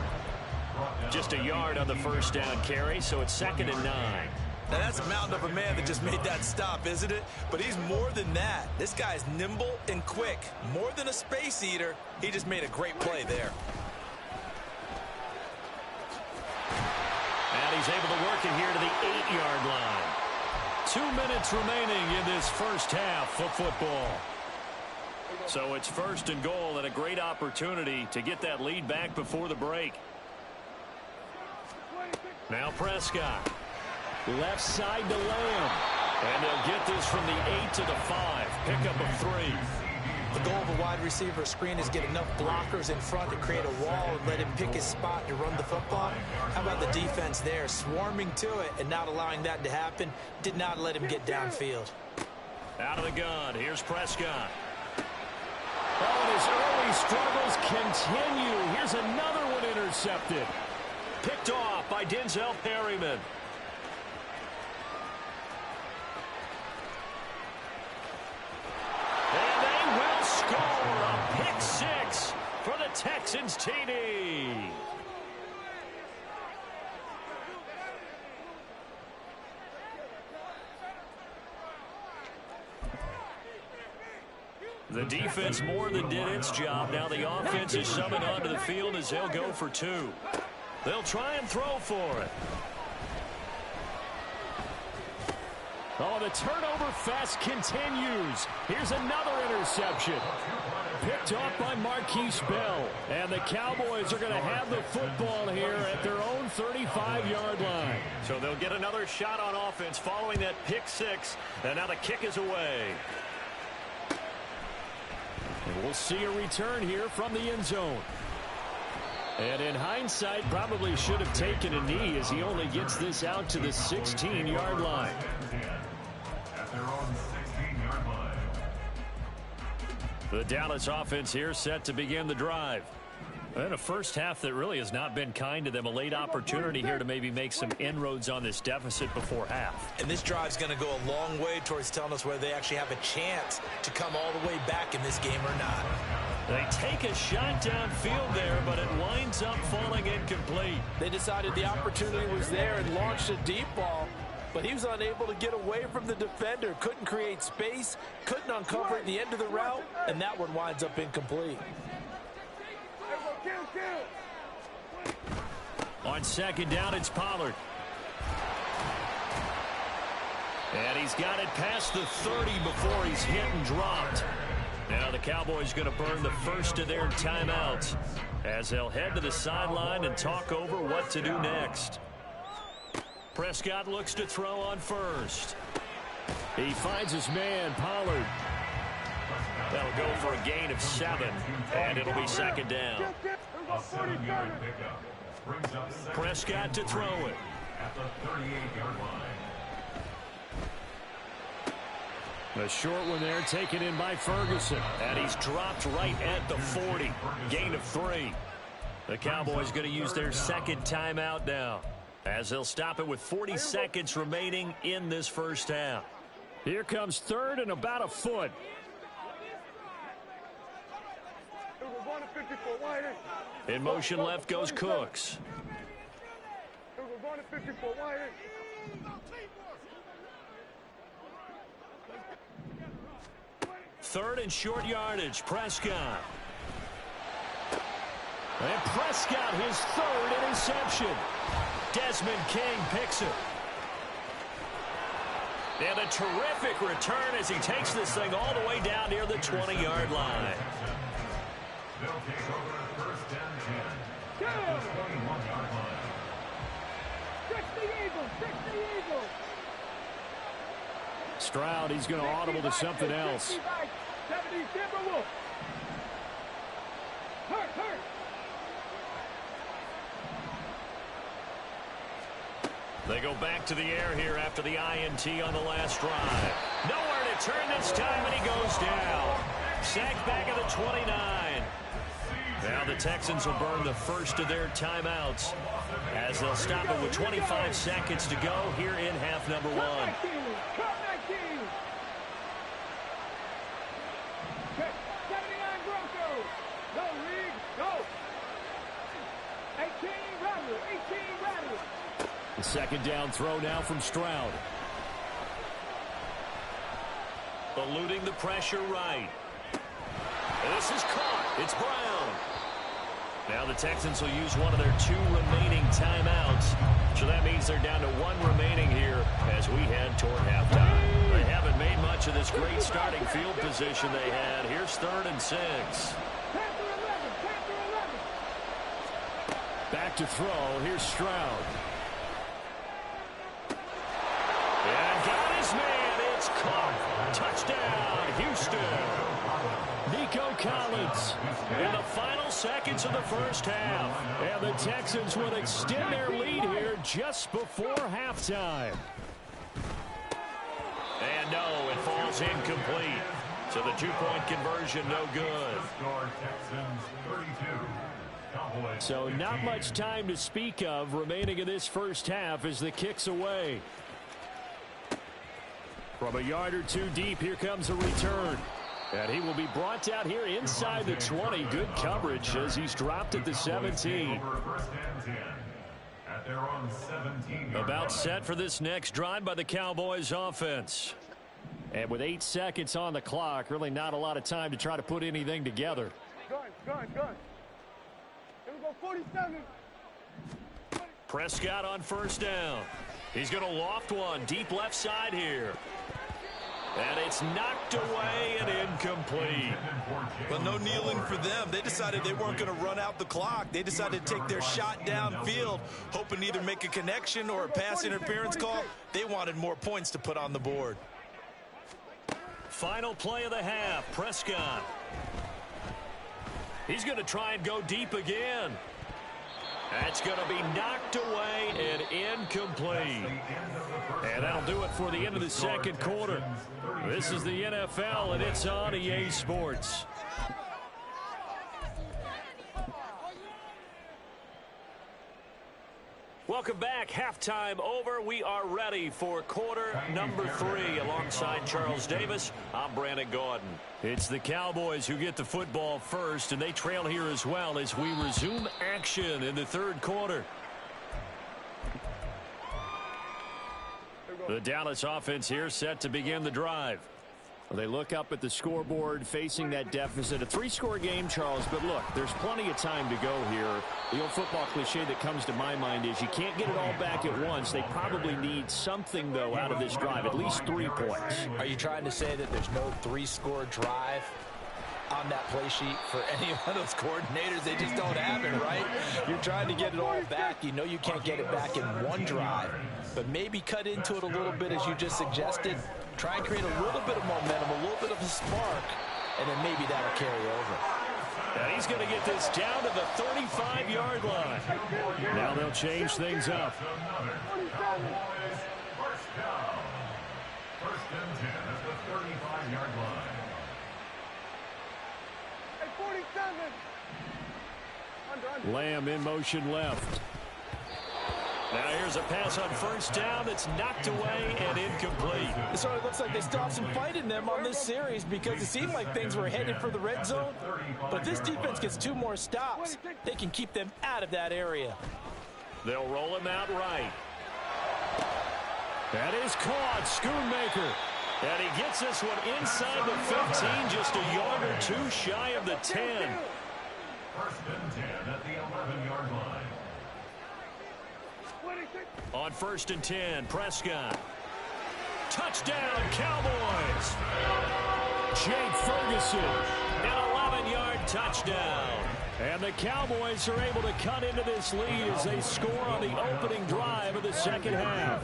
Just a yard on the first down carry, so it's 2nd and 9. Now, that's a mountain of a man that just made that stop, isn't it? But he's more than that. This guy's nimble and quick. More than a space eater, he just made a great play there. And he's able to work it here to the 8-yard line. 2 minutes remaining in this first half of football. So it's 1st and goal, and a great opportunity to get that lead back before the break. Now Prescott. Left side to Lamb. And they'll get this from the 8 to the 5. Pickup of 3. The goal of a wide receiver screen is get enough blockers in front to create a wall and let him pick his spot to run the football. How about the defense there, swarming to it and not allowing that to happen? Did not let him get downfield. Out of the gun, here's Prescott. Oh, and his early struggles continue. Here's another one intercepted. Picked off by Denzel Perryman. A pick 6 for the Texans TD. The defense more than did its job. Now the offense is summoned onto the field as they'll go for 2. They'll try and throw for it. Oh, the turnover fest continues. Here's another interception. Picked off by Marquise Bell. And the Cowboys are going to have the football here at their own 35-yard line. So they'll get another shot on offense following that pick 6. And now the kick is away. And we'll see a return here from the end zone. And in hindsight, probably should have taken a knee as he only gets this out to the 16-yard line. At their own 16-yard line. The Dallas offense here set to begin the drive. And a first half that really has not been kind to them. A late opportunity here to maybe make some inroads on this deficit before half. And this drive's going to go a long way towards telling us whether they actually have a chance to come all the way back in this game or not. They take a shot downfield there, but it winds up falling incomplete. They decided the opportunity was there and launched a deep ball, but he was unable to get away from the defender. Couldn't create space, couldn't uncover at the end of the route, and that one winds up incomplete. On 2nd down, it's Pollard. And he's got it past the 30 before he's hit and dropped. Now the Cowboys going to burn the first of their timeouts as they'll head to the sideline and talk over what to do next. Prescott looks to throw on first. He finds his man, Pollard. That'll go for a gain of 7, and it'll be 2nd down. A 7-yard pickup brings up Prescott to throw it. At the 38-yard line. A short one there taken in by Ferguson. And he's dropped right at the 40. Gain of 3. The Cowboys going to use their 2nd timeout now, as they'll stop it with 40 seconds remaining in this first half. Here comes 3rd and about a foot. 54 wider. In motion left goes Cooks. We're going to 54 wider. Third and short yardage, Prescott. And Prescott, his third interception. Desmond King picks it. And a terrific return as he takes this thing all the way down near the 20-yard line. They'll take over at first and 10. At the 21-yard line. Fix the Eagles! Fix the Eagles! Stroud, he's going to audible to something else. 70 Timberwolves. Hurt, hurt. They go back to the air here after the INT on the last drive. Nowhere to turn this time, and he goes down. Sacked back at the 29. Now the Texans will burn the first of their timeouts as they'll stop it with 25 seconds to go here in half number one. Cut 19. 79 Broncos. Go, Reed. Go. 18 Rattle. 18 Rattle. The second down throw now from Stroud. Eluding the pressure right. This is caught. It's Brown. Now the Texans will use one of their 2 remaining timeouts. So that means they're down to 1 remaining here as we head toward halftime. They haven't made much of this great starting field position they had. Here's 3rd and 6. Panther 11. Panther 11. Back to throw. Here's Stroud. And got his man. It's caught. Touchdown, Houston. Nico Collins in the final seconds of the first half. And the Texans would extend their lead here just before halftime. And no, it falls incomplete. So the 2-point conversion no good. Score Texans 32. Cowboys So not much time to speak of remaining in this first half as the kick's away. From a yard or 2 deep, here comes a return. And he will be brought down here inside the 20. Good coverage as he's dropped at the 17. About set for this next drive by the Cowboys offense. And with 8 seconds on the clock, really not a lot of time to try to put anything together. Gun. Here we go, 47. Prescott on first down. He's going to loft one deep left side here. And it's knocked away and incomplete. Well, no kneeling for them. They decided they weren't going to run out the clock. They decided to take their shot downfield, hoping to either make a connection or a pass interference call. They wanted more points to put on the board. Final play of the half, Prescott. He's going to try and go deep again. That's going to be knocked away and incomplete. And that'll do it for the end of the second quarter. This is the NFL, and it's on EA Sports. Welcome back. Halftime over. We are ready for quarter number 3. Alongside Charles Davis, I'm Brandon Gordon. It's the Cowboys who get the football first, and they trail here as well as we resume action in the third quarter. The Dallas offense here set to begin the drive. Well, they look up at the scoreboard facing that deficit. A 3-score game, Charles, but look, there's plenty of time to go here. The old football cliche that comes to my mind is you can't get it all back at once. They probably need something, though, out of this drive, at least 3 points. Are you trying to say that there's no 3-score drive on that play sheet for any of those coordinators? They just don't have it, right? You're trying to get it all back. You know you can't get it back in one drive, but maybe cut into it a little bit as you just suggested. Try and create a little bit of momentum, a little bit of a spark, and then maybe that'll carry over. And he's going to get this down to the 35-yard line. Now they'll change things up. First down. First and 10 at the 35-yard line. Hey, 47. Under. Lamb in motion left. Now here's a pass on first down that's knocked away and incomplete. It sort of looks like they still have some fight in them on this series because it seemed like things were headed for the red zone. But if this defense gets 2 more stops, they can keep them out of that area. They'll roll him out right. That is caught. Schoonmaker. And he gets this one inside the 15, just a yard or 2 shy of the 10. First and 10 at the 11-yard line. On first and 10, Prescott. Touchdown, Cowboys. Jake Ferguson, an 11-yard touchdown. And the Cowboys are able to cut into this lead as they score on the opening drive of the second half.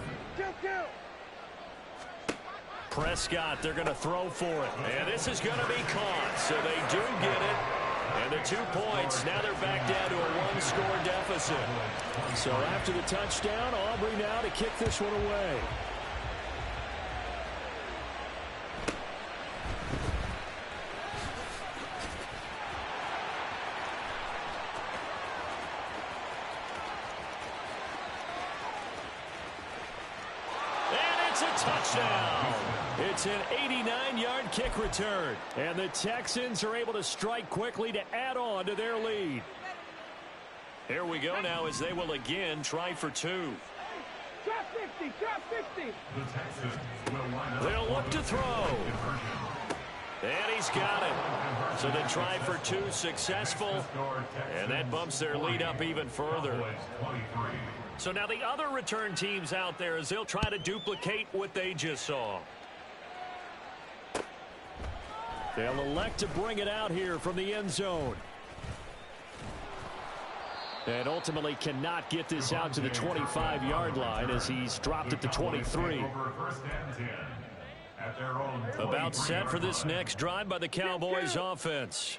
Prescott, they're going to throw for it. And this is going to be caught, so they do get it. And the 2 points, now they're back down to a 1-score deficit. So after the touchdown, Aubrey now to kick this one away. And it's a touchdown. It's an 89-yard kick return. And the Texans are able to strike quickly to add on to their lead. Here we go now as they will again try for 2. Drop 50, drop 50. The Texans will line up. They'll look to throw. And he's got it. So they try for 2 successful. And that bumps their lead up even further. So now the other return teams out there as they'll try to duplicate what they just saw. They'll elect to bring it out here from the end zone. And ultimately cannot get this out to the 25-yard line as he's dropped at the 23. About set for this next drive by the Cowboys offense.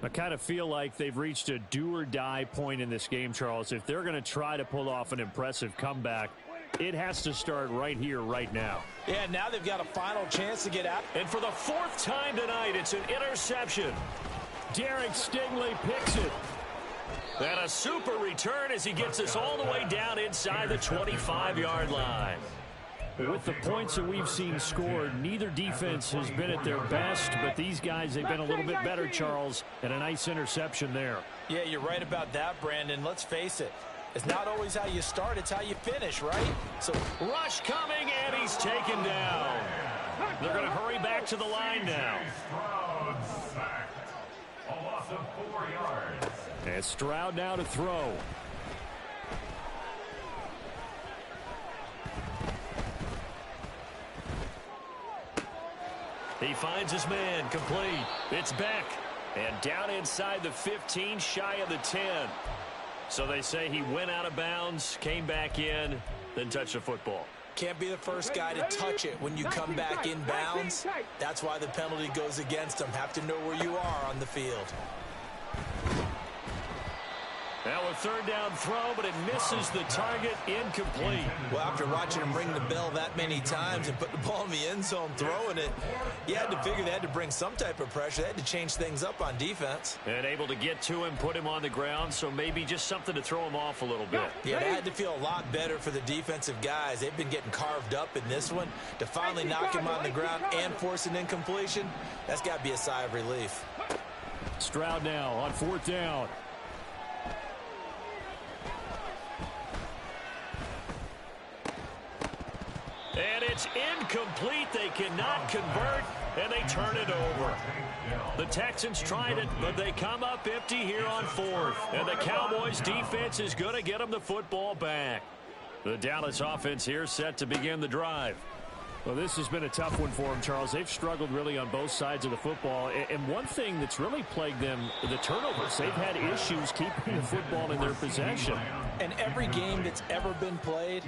I kind of feel like they've reached a do-or-die point in this game, Charles. If they're going to try to pull off an impressive comeback, it has to start right here, right now. Yeah, now they've got a final chance to get out. And for the 4th time tonight, it's an interception. Derek Stingley picks it. And a super return as he gets us all the way down inside the 25-yard line. With the points that we've seen scored, neither defense has been at their best, but these guys, they've been a little bit better, Charles, and a nice interception there. Yeah, you're right about that, Brandon. Let's face it. It's not always how you start, it's how you finish, right? So rush coming, and he's taken down. They're going to hurry back to the line now. A loss of 4 yards. And Stroud now to throw. He finds his man, complete. It's Beck. And down inside the 15, shy of the 10. So they say he went out of bounds, came back in, then touched the football. Can't be the first guy to touch it when you come back in bounds. That's why the penalty goes against him. Have to know where you are on the field. Now a 3rd down throw, but it misses the target, incomplete. Well, after watching him ring the bell that many times and put the ball in the end zone throwing it, you had to figure they had to bring some type of pressure. They had to change things up on defense. And able to get to him, put him on the ground, so maybe just something to throw him off a little bit. Yeah, that had to feel a lot better for the defensive guys. They've been getting carved up in this one. To finally knock him on the ground and force an incompletion, that's got to be a sigh of relief. Stroud now on 4th down. And it's incomplete. They cannot convert, and they turn it over. The Texans tried it, but they come up empty here on 4th. And the Cowboys defense is going to get them the football back. The Dallas offense here set to begin the drive. Well, this has been a tough one for them, Charles. They've struggled really on both sides of the football. And one thing that's really plagued them, the turnovers. They've had issues keeping the football in their possession. And every game that's ever been played,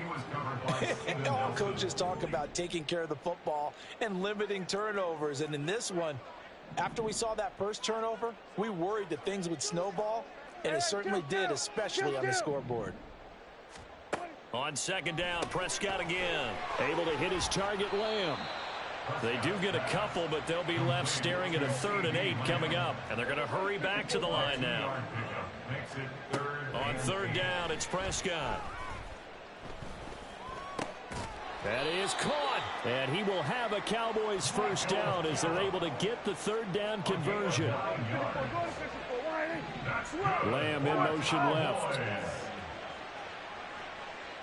all coaches talk about taking care of the football and limiting turnovers. And in this one, after we saw that first turnover, we worried that things would snowball, and it certainly did, especially on the scoreboard. On 2nd down, Prescott again. Able to hit his target, Lamb. They do get a couple, but they'll be left staring at a 3rd and 8 coming up. And they're going to hurry back to the line now. On 3rd down, it's Prescott. That is caught. And he will have a Cowboys first down as they're able to get the third down conversion. Lamb in motion left.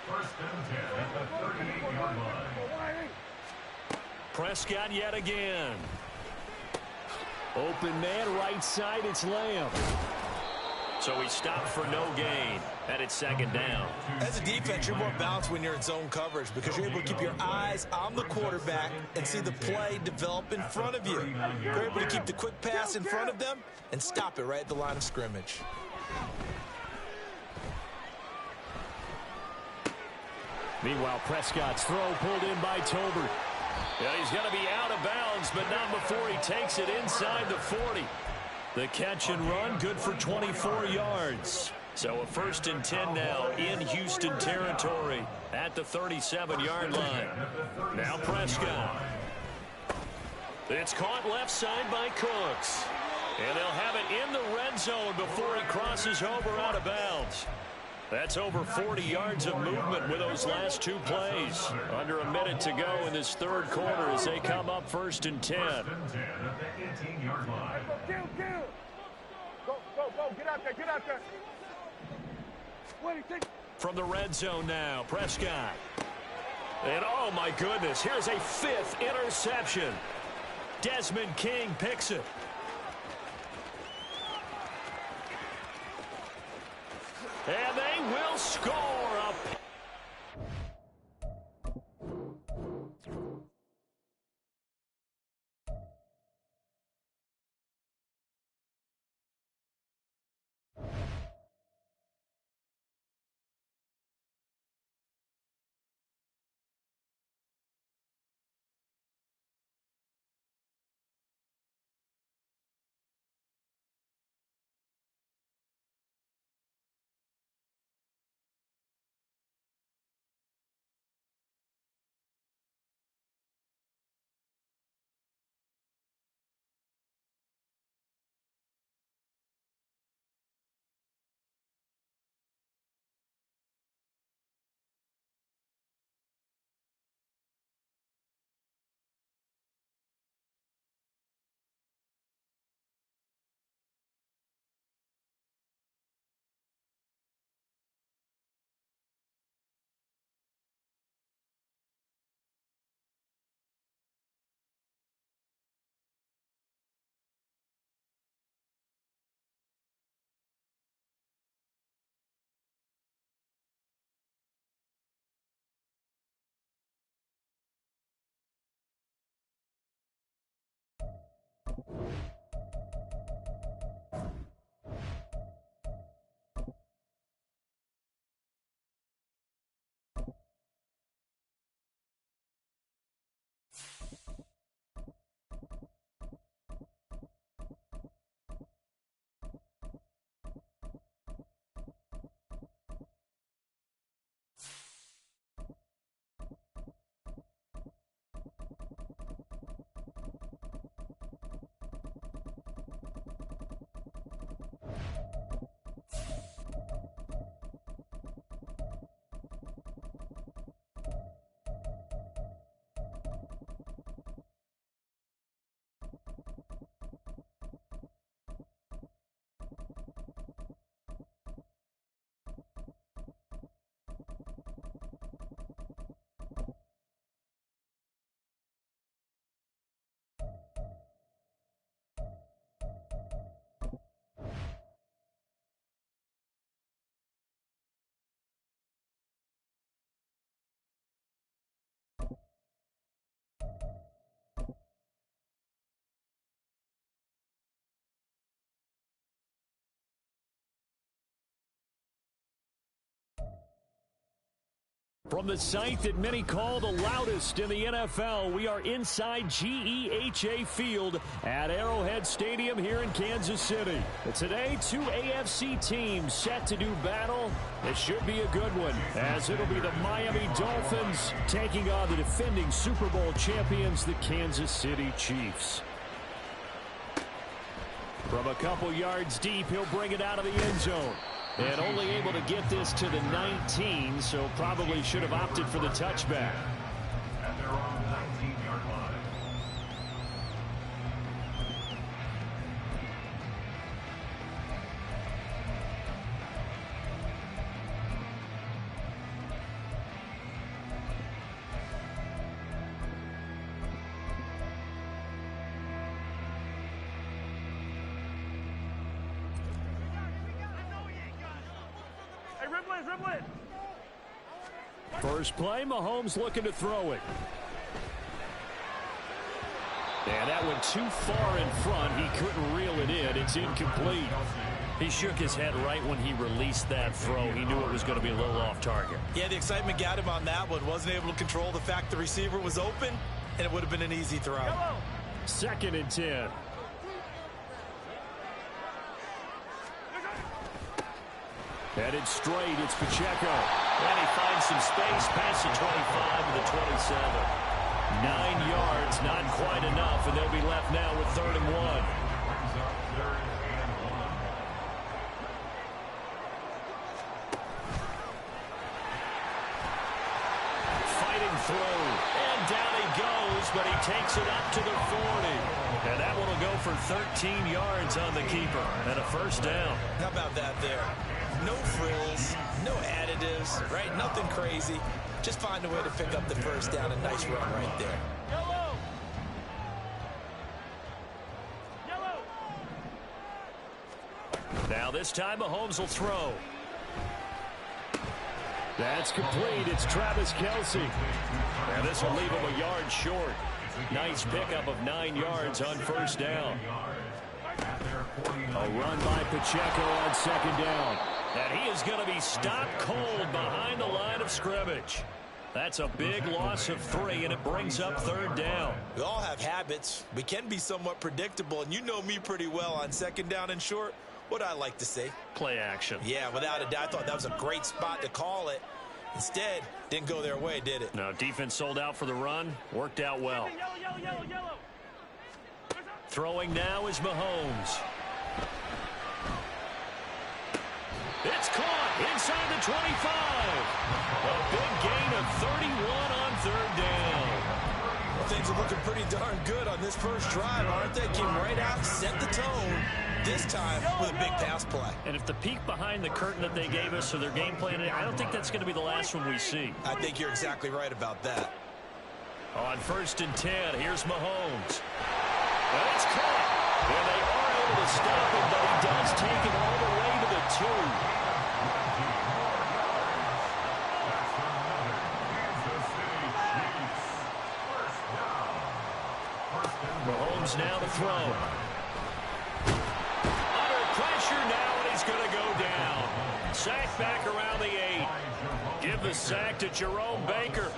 First and 10 at the 38-yard line. Prescott yet again. Open man right side, it's Lamb. So he stopped for no gain, and it's second down. As a defense, you're more balanced when you're in zone coverage because you're able to keep your eyes on the quarterback and see the play develop in front of you. You're able to keep the quick pass in front of them and stop it right at the line of scrimmage. Meanwhile, Prescott's throw pulled in by Tolbert. Yeah, he's going to be out of bounds, but not before he takes it inside the 40. The catch and run, good for 24 yards. So a first and 10 now in Houston territory at the 37-yard line. Now Prescott. It's caught left side by Cooks. And they'll have it in the red zone before he crosses over out of bounds. That's over 40 yards of movement with those last two plays. Under a minute to go in this third quarter as they come up first and 10. First and 10 at the 18-yard line. Go, get out there, get out there. From the red zone now, Prescott. And oh my goodness, here's a fifth interception. Desmond King picks it. And they will score a From the site that many call the loudest in the NFL, we are inside GEHA Field at Arrowhead Stadium here in Kansas City. Today, two AFC teams set to do battle. It should be a good one, as it'll be the Miami Dolphins taking on the defending Super Bowl champions, the Kansas City Chiefs. From a couple yards deep, he'll bring it out of the end zone. And only able to get this to the 19, so probably should have opted for the touchback. own 19-yard line. Dribble it. First play, Mahomes looking to throw it. And that went too far in front. He couldn't reel it in. It's incomplete. He shook his head right when he released that throw. He knew it was going to be a little off target. Yeah, the excitement got him on that one. Wasn't able to control the fact the receiver was open, and it would have been an easy throw. Second and 10. Headed straight, it's Pacheco. And he finds some space past the 25 to the 27. 9 yards, not quite enough, and they'll be left now with 3rd and 1. Brings up 3rd and 1. Fighting through, and down he goes, but he takes it up to the 40. And that one will go for 13 yards on the keeper and a 1st down. How about that there? No frills, no additives, right? Nothing crazy. Just find a way to pick up the 1st down. A nice run right there. Now this time Mahomes will throw. That's complete. It's Travis Kelce. And this will leave him a yard short. Nice pickup of 9 yards on 1st down. A run by Pacheco on 2nd down. And he is going to be stopped cold behind the line of scrimmage. That's a big loss of 3, and it brings up 3rd down. We all have habits. We can be somewhat predictable, and you know me pretty well on 2nd down and short. What I like to say? Play action. Yeah, without a doubt. I thought that was a great spot to call it. Instead, didn't go their way, did it? No, defense sold out for the run. Worked out well. Yellow. Throwing now is Mahomes. It's caught inside the 25. A big gain of 31 on 3rd down. Well, things are looking pretty darn good on this first drive, aren't they? Came right out, set the tone, this time with a big pass play. And if the peek behind the curtain that they gave us or their game plan, I don't think that's going to be the last one we see. I think you're exactly right about that. On 1st and 10, here's Mahomes. And it's caught. And they are able to stop him, but he does take it all the way to the 2. Mahomes now to throw. Under pressure now, and he's going to go down. Sack back around the 8. Give the sack to Jerome Baker.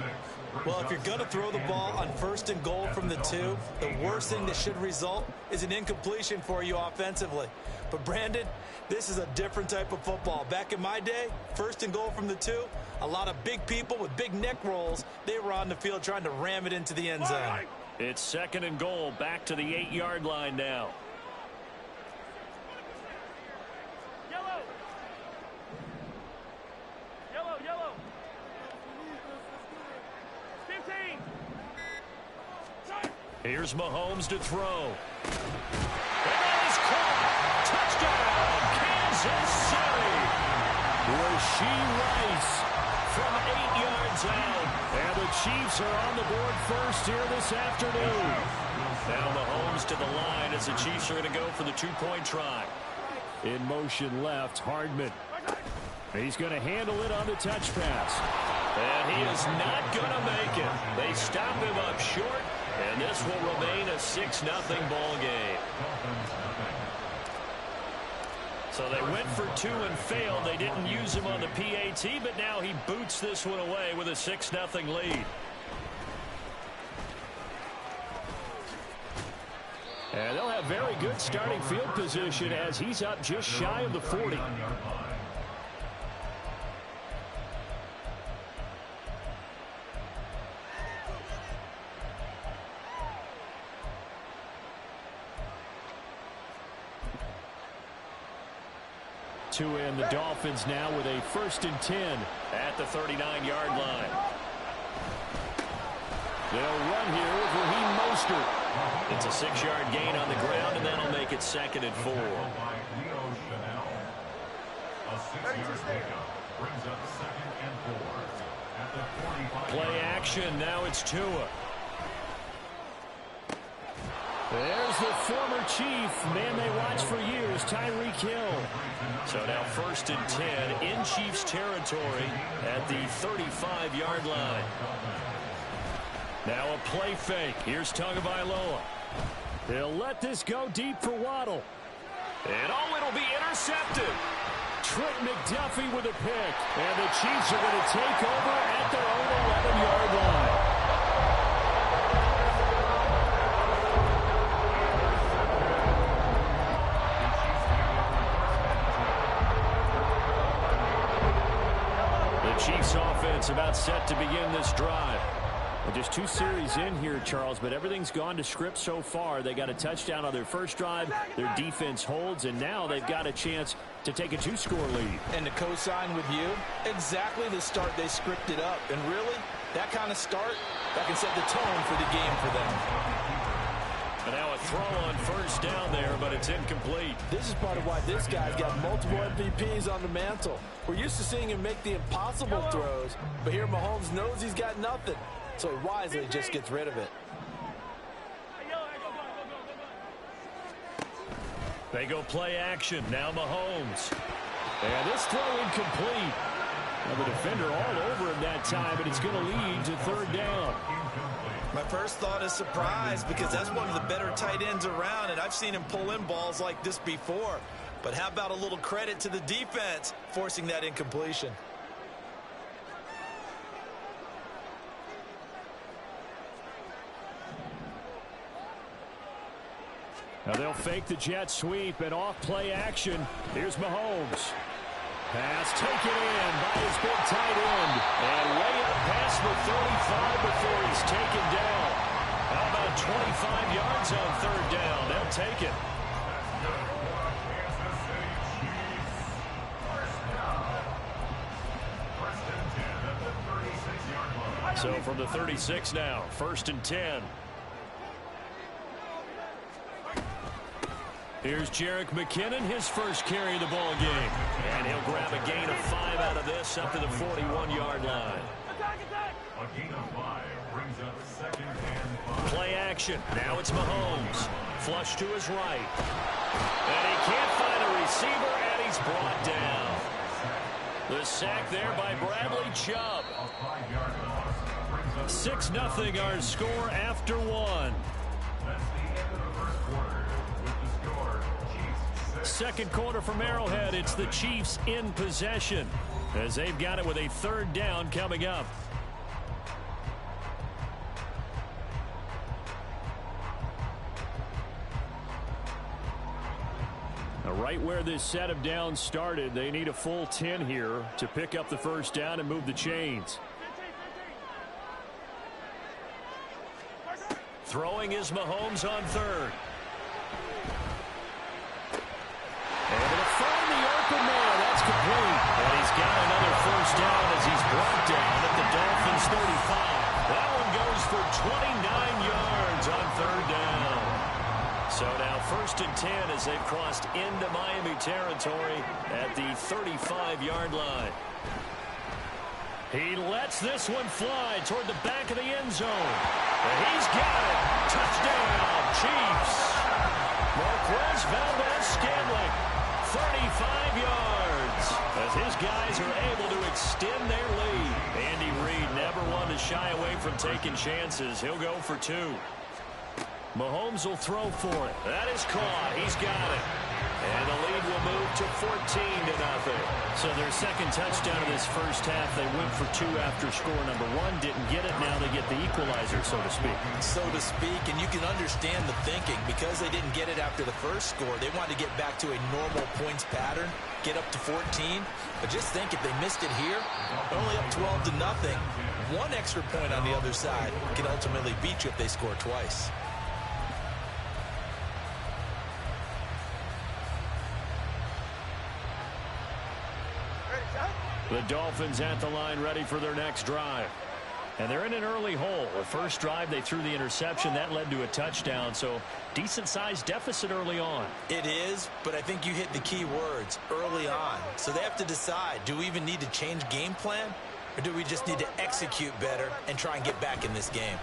Well, if you're going to throw the ball on 1st and goal from the 2, the worst thing that should result is an incompletion for you offensively. But, Brandon, this is a different type of football. Back in my day, 1st and goal from the 2, a lot of big people with big neck rolls, they were on the field trying to ram it into the end zone. It's 2nd and goal, back to the 8-yard line now. Yellow. 15. Here's Mahomes to throw. And that is caught. Touchdown, Kansas City. Rashee Rice From 8 yards out. And the Chiefs are on the board first here this afternoon. Now Mahomes to the line as the Chiefs are going to go for the 2-point try. In motion left, Hardman. He's going to handle it on the touch pass. And he is not going to make it. They stop him up short, and this will remain a 6-0 ball game. So they went for 2 and failed. They didn't use him on the PAT, but now he boots this one away with a 6-0 lead. And they'll have very good starting field position as he's up just shy of the 40. To end the Dolphins now with a 1st and 10 at the 39-yard line. They'll run here with Raheem Mostert. It's a 6-yard gain on the ground, and that'll make it 2nd and 4. A 6-yard pickup brings up 2nd and 4 at the 45. Play action. Now it's Tua. There's the former Chief, man they watched for years, Tyreek Hill. So now 1st and 10 in Chiefs territory at the 35-yard line. Now a play fake. Here's Tagovailoa. They'll let this go deep for Waddle. And it'll be intercepted. Trent McDuffie with a pick. And the Chiefs are going to take over at their own 11-yard line. The Chiefs offense about set to begin this drive. Well, just 2 series in here, Charles, but everything's gone to script so far. They got a touchdown on their first drive. Their defense holds, and now they've got a chance to take a 2-score lead. And to co-sign with you, exactly the start they scripted up. And really, that kind of start, that can set the tone for the game for them. And now a throw on 1st down there, but it's incomplete. This is part of why this guy's got multiple MVPs on the mantle. We're used to seeing him make the impossible throws, but here Mahomes knows he's got nothing. So he wisely just gets rid of it. They go play action. Now Mahomes. And this throw incomplete. Now the defender all over him that time, but it's going to lead to 3rd down. My first thought is surprise because that's one of the better tight ends around, and I've seen him pull in balls like this before. But how about a little credit to the defense forcing that incompletion? Now they'll fake the jet sweep and off play action. Here's Mahomes. Pass taken in by his big tight end. And way up past the 35 before he's taken down. How about 25 yards on 3rd down? They'll take it. So from the 36 now, 1st and 10. Here's Jerick McKinnon, his first carry of the ball game. And he'll grab a gain of 5 out of this up to the 41-yard line. A gain of 5 brings up 2nd and 5. Play action. Now it's Mahomes. Flush to his right. And he can't find a receiver, and he's brought down. The sack there by Bradley Chubb. 6-0 our score after 1. That's the end of the first quarter. With the score, Chiefs 6. 2nd quarter from Arrowhead. It's the Chiefs in possession as they've got it with a 3rd down coming up. Now, right where this set of downs started, they need a full 10 here to pick up the 1st down and move the chains. Throwing is Mahomes on 3rd. Able to find the open man. That's complete. And he's got another 1st down as he's brought down at the Dolphins' 35. That one goes for 29 yards on 3rd down. So now 1st and 10 as they've crossed into Miami territory at the 35-yard line. He lets this one fly toward the back of the end zone. And he's got it. Touchdown, Chiefs. Marquez Valdez-Scantling, 35 yards. As his guys are able to extend their lead. Andy Reid never one to shy away from taking chances. He'll go for 2. Mahomes will throw for it. That is caught. He's got it. And the lead will move to 14-0. So their 2nd touchdown of this first half, they went for 2 after score number 1. Didn't get it. Now they get the equalizer, so to speak. So to speak, and you can understand the thinking. Because they didn't get it after the first score, they wanted to get back to a normal points pattern, get up to 14. But just think, if they missed it here, only up 12-0. 1 extra point on the other side can ultimately beat you if they score twice. The Dolphins at the line ready for their next drive. And they're in an early hole. The first drive, they threw the interception. That led to a touchdown. So decent-sized deficit early on. It is, but I think you hit the key words, early on. So they have to decide, do we even need to change game plan? Or do we just need to execute better and try and get back in this game?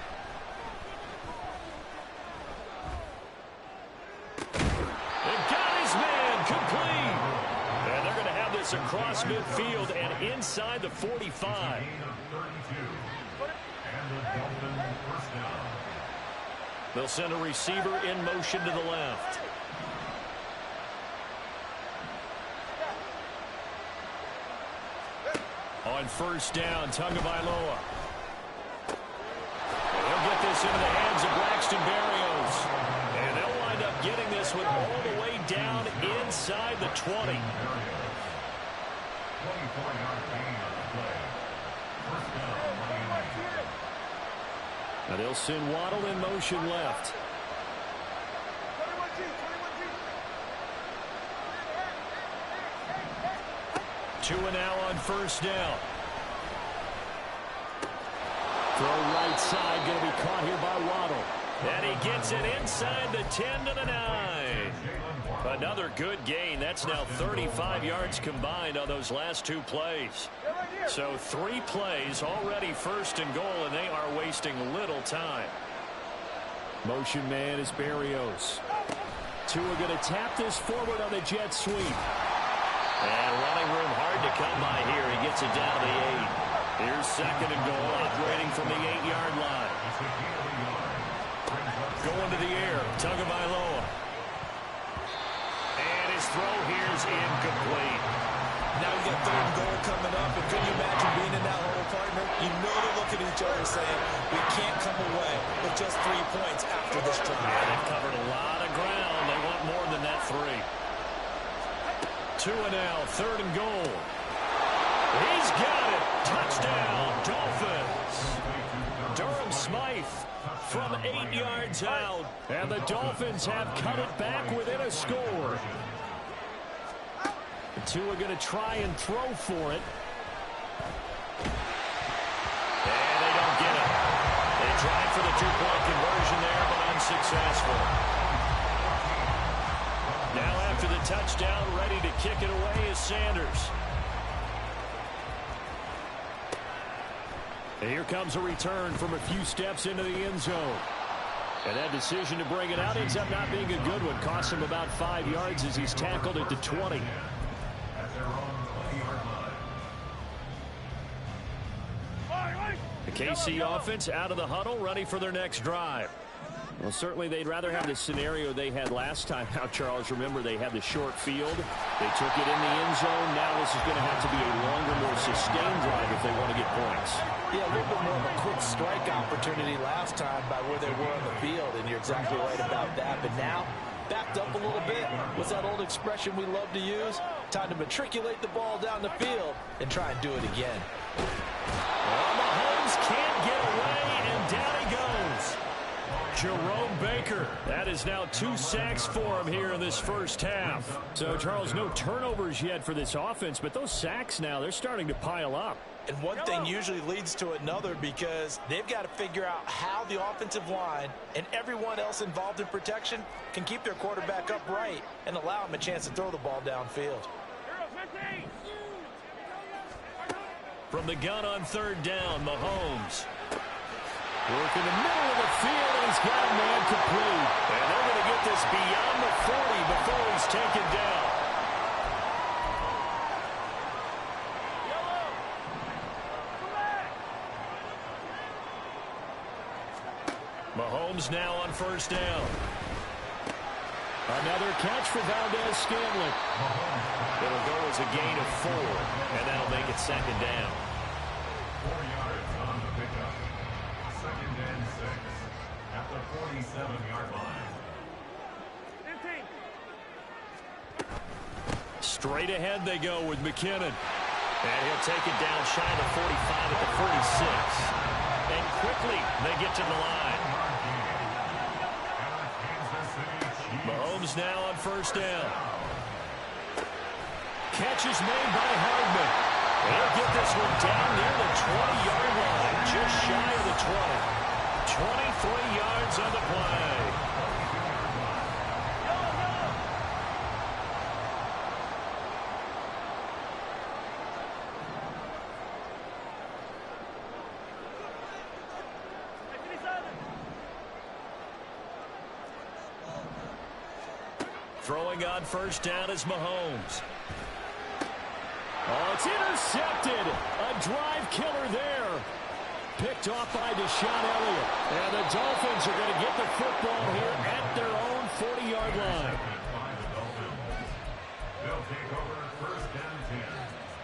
It got his man complete. And they're going to have this across midfield and inside the 45. They'll send a receiver in motion to the left. On first down, Tagovailoa. They'll get this into the hands of Braxton Berrios. And they'll wind up getting this one all the way down inside the 20. 24-yard gain on the play. First down, Miami. Now they'll send Waddle in motion left. 2 and now on first down. Throw right side, going to be caught here by Waddle. And he gets it inside the 10 to the 9. Another good gain. That's now 35 yards combined on those last 2 plays. So 3 plays, already first and goal, and they are wasting little time. Motion man is Berrios. Tua going to tap this forward on the jet sweep. And running room hard to come by here. He gets it down to the 8. Here's second and goal, operating from the 8-yard line. Going to the air, Tagovailoa. And his throw here's incomplete. Now you got third and goal coming up, and can you imagine being in that hole, partner? You know they're looking at each other saying, we can't come away with just 3 points after this drive. Yeah, they've covered a lot of ground. They want more than that 3. 2 and now, third and goal. He's got it. Touchdown, Dolphins. Durham Smythe from 8 yards out. And the Dolphins have cut it back within a score. The two are going to try and throw for it. And they don't get it. They tried for the 2-point conversion there, but unsuccessful. Now after the touchdown, ready to kick it away is Sanders. And here comes a return from a few steps into the end zone. And that decision to bring it out ends up not being a good one. Costs him about 5 yards as he's tackled at the 20. The KC offense out of the huddle, ready for their next drive. Well, certainly they'd rather have the scenario they had last time out, Charles. Remember, they had the short field. They took it in the end zone. Now this is going to have to be a longer, more sustained drive if they want to get points. Yeah, a little bit more of a quick strike opportunity last time by where they were on the field, and you're exactly right about that. But now, backed up a little bit. What's that old expression we love to use? Time to matriculate the ball down the field and try and do it again. Well, Mahomes can't get away, and down he goes. Jerome Baker. That is now 2 sacks for him here in this first half. So, Charles, no turnovers yet for this offense, but those sacks now, they're starting to pile up. And one thing usually leads to another because they've got to figure out how the offensive line and everyone else involved in protection can keep their quarterback upright and allow him a chance to throw the ball downfield. From the gun on third down, Mahomes. Work in the middle of the field, and he's got a man complete. And they're going to get this beyond the 40 before he's taken down. Mahomes now on first down. Another catch for Valdez-Scantling. It'll go as a gain of 4, and that'll make it second down. 4 yards on the pickup. Second and 6 at the 47-yard line. Straight ahead they go with McKinnon. And he'll take it down shy of the 45 at the 46. And quickly they get to the line. Mahomes now on first down. Catch is made by Hardman. He'll get this one down near the 20-yard line, just shy Throwing on first down is Mahomes. Oh, it's intercepted. A drive killer there. Picked off by Deshaun Elliott. And the Dolphins are going to get the football here at their own 40-yard line. They'll take over first and 10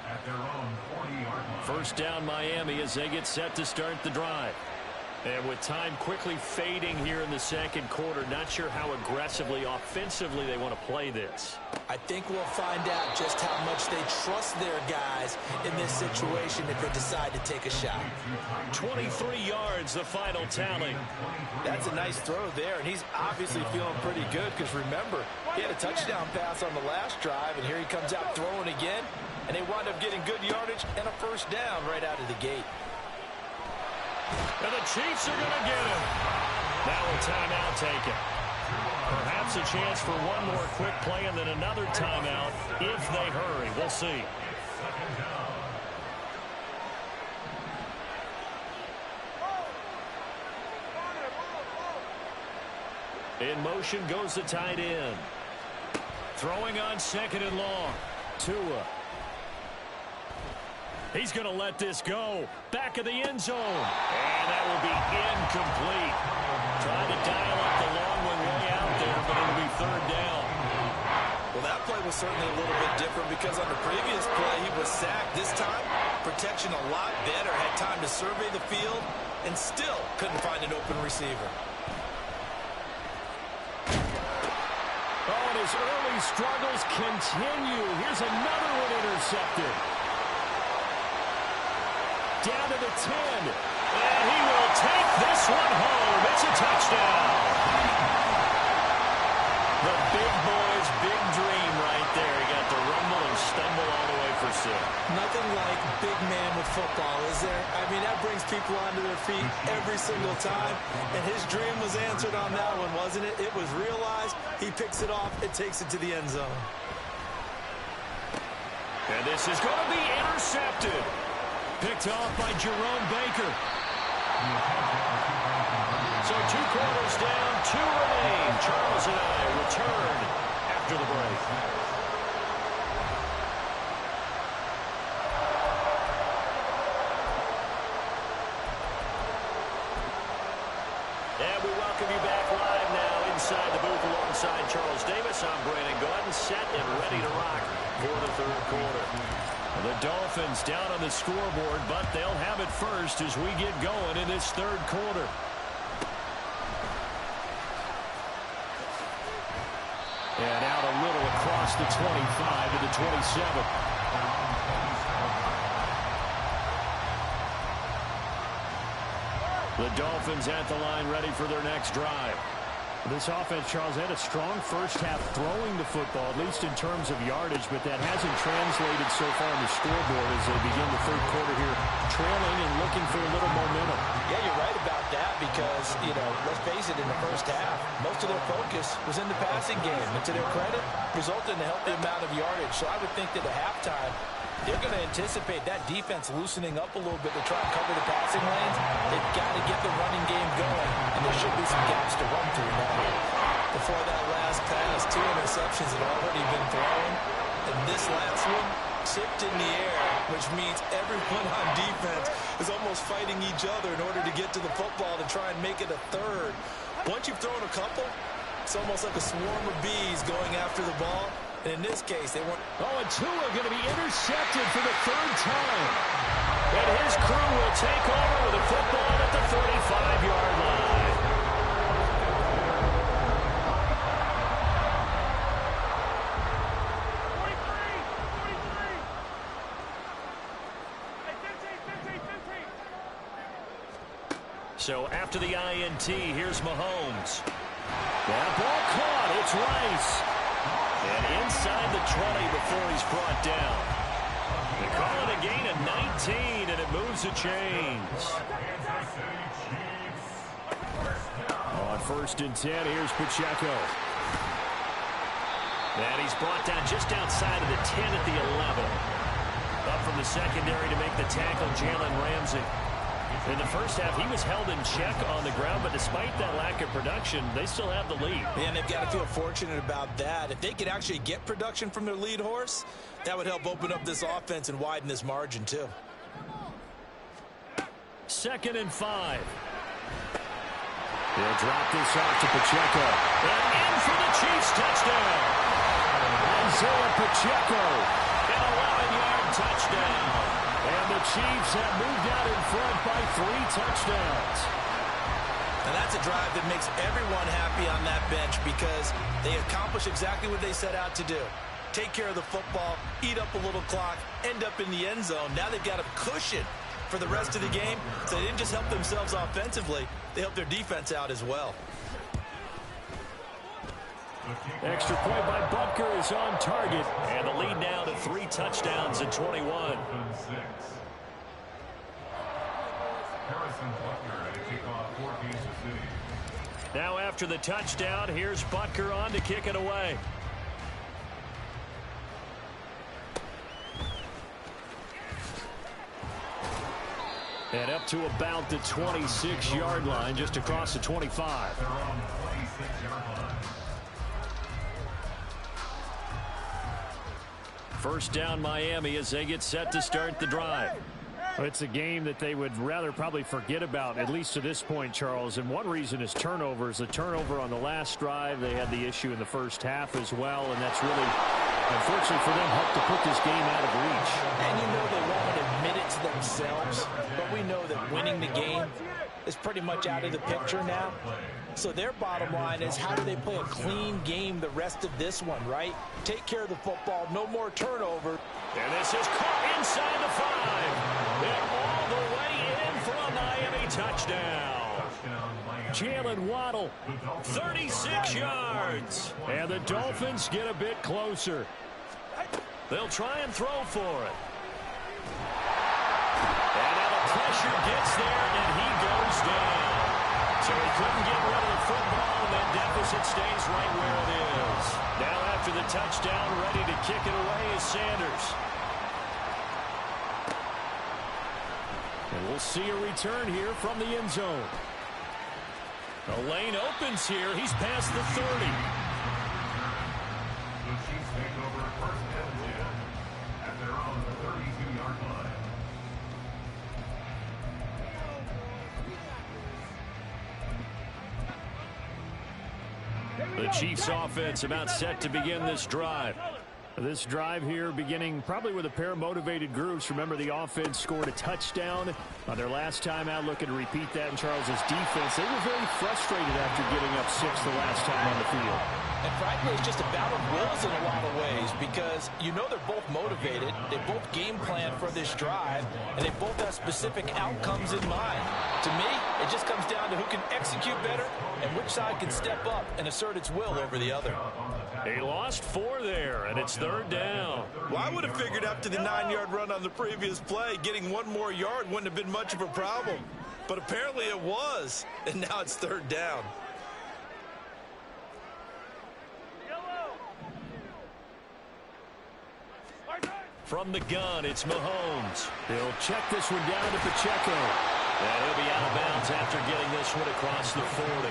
at their own 40-yard line. First down Miami as they get set to start the drive. And with time quickly fading here in the second quarter, not sure how aggressively, offensively they want to play this. I think we'll find out just how much they trust their guys in this situation if they decide to take a shot. 23 yards, the final tally. That's a nice throw there, and he's obviously feeling pretty good because, remember, he had a touchdown pass on the last drive, and here he comes out throwing again, and they wind up getting good yardage and a first down right out of the gate. And the Chiefs are going to get him. Now a timeout taken. Perhaps a chance for one more quick play and then another timeout if they hurry. We'll see. In motion goes the tight end. Throwing on second and long. Tua. He's going to let this go. Back of the end zone. And that will be incomplete. Trying to dial up the long one way out there, but it'll be third down. Well, that play was certainly a little bit different because on the previous play, he was sacked. This time, protection a lot better. Had time to survey the field and still couldn't find an open receiver. Oh, and his early struggles continue. Here's another one intercepted. Down to the 10. And he will take this one home. It's a touchdown. The big boy's big dream right there. He got to rumble and stumble all the way for 6. Nothing like big man with football, is there? I mean, that brings people onto their feet every single time. And his dream was answered on that one, wasn't it? It was realized. He picks it off. It takes it to the end zone. And this is going to be intercepted. Picked off by Jerome Baker. So 2 quarters down, 2 remain. Charles and I return after the break. And we welcome you back live now inside the booth alongside Charles Davis. I'm Brandon Gordon, set and ready to rock for the third quarter. The Dolphins down on the scoreboard, but they'll have it first as we get going in this third quarter. And out a little across the 25 to the 27. The Dolphins at the line ready for their next drive. This offense, Charles, had a strong first half throwing the football, at least in terms of yardage, but that hasn't translated so far on the scoreboard as they begin the third quarter here, trailing and looking for a little momentum. Yeah, you're right about that because, let's face it, in the first half, most of their focus was in the passing game. And to their credit, resulted in a healthy amount of yardage. So I would think that at halftime, they're going to anticipate that defense loosening up a little bit to try and cover the passing lanes. They've got to get the running game going, and there should be some gaps to run through now. Before that last pass, 2 interceptions had already been thrown, and this last one tipped in the air, which means everyone on defense is almost fighting each other in order to get to the football to try and make it a third. Once you've thrown a couple, it's almost like a swarm of bees going after the ball. And in this case, they weren't. Oh, and Tua going to be intercepted for the third time. And his crew will take over with the football at the 45-yard line. So after the INT, here's Mahomes. That ball caught. It's Rice. And inside the 20 before he's brought down. They call it a gain of 19, and it moves the chains. On first and 10, here's Pacheco. And he's brought down just outside of the 10 at the 11. Up from the secondary to make the tackle, Jalen Ramsey. In the first half, he was held in check on the ground, but despite that lack of production, they still have the lead. And they've got to feel fortunate about that. If they could actually get production from their lead horse, that would help open up this offense and widen this margin too. 2nd and 5. They'll drop this off to Pacheco. And in for the Chiefs touchdown. Isaiah Pacheco, an 11-yard touchdown. And the Chiefs have moved out in front by 3 touchdowns. And that's a drive that makes everyone happy on that bench because they accomplish exactly what they set out to do. Take care of the football, eat up a little clock, end up in the end zone. Now they've got a cushion for the rest of the game. So they didn't just help themselves offensively, they helped their defense out as well. Extra point by Butker is on target. And the lead now to 3 touchdowns at 21. Now after the touchdown, here's Butker on to kick it away. And up to about the 26-yard line, just across the 25. First down Miami as they get set to start the drive. It's a game that they would rather probably forget about, at least to this point, Charles. And one reason is turnovers. The turnover on the last drive, they had the issue in the first half as well. And that's really, unfortunately for them, helped to put this game out of reach. And you know they won't admit it to themselves, but we know that winning the game is pretty much out of the picture now. So their bottom line is, how do they play a clean game the rest of this one, right? Take care of the football, no more turnover. And this is caught inside the 5. And all the way in for a Miami touchdown. Jalen Waddle, 36 yards. And the Dolphins get a bit closer. They'll try and throw for it. And now the pressure gets there, and he goes down. So he couldn't get rid of the football, and that deficit stays right where it is. Now after the touchdown, ready to kick it away is Sanders. And we'll see a return here from the end zone. The lane opens here. He's past the 30. The Chiefs take over 1st and 10 at their own 32-yard line. The Chiefs offense about set to begin this drive. This drive here beginning probably with a pair of motivated groups. Remember, the offense scored a touchdown on their last time out. Looking to repeat that in Charles's defense. They were very frustrated after giving up 6 the last time on the field. And frankly, it's just a battle of wills in a lot of ways because you know they're both motivated. They both game plan for this drive, and they both have specific outcomes in mind. To me, it just comes down to who can execute better and which side can step up and assert its will over the other. They lost 4 there, and it's 3rd down. Well, I would have figured after the 9-yard run on the previous play, getting 1 more yard wouldn't have been much of a problem. But apparently it was, and now it's 3rd down. From the gun, it's Mahomes. They'll check this one down to Pacheco. And he'll be out of bounds after getting this one across the 40.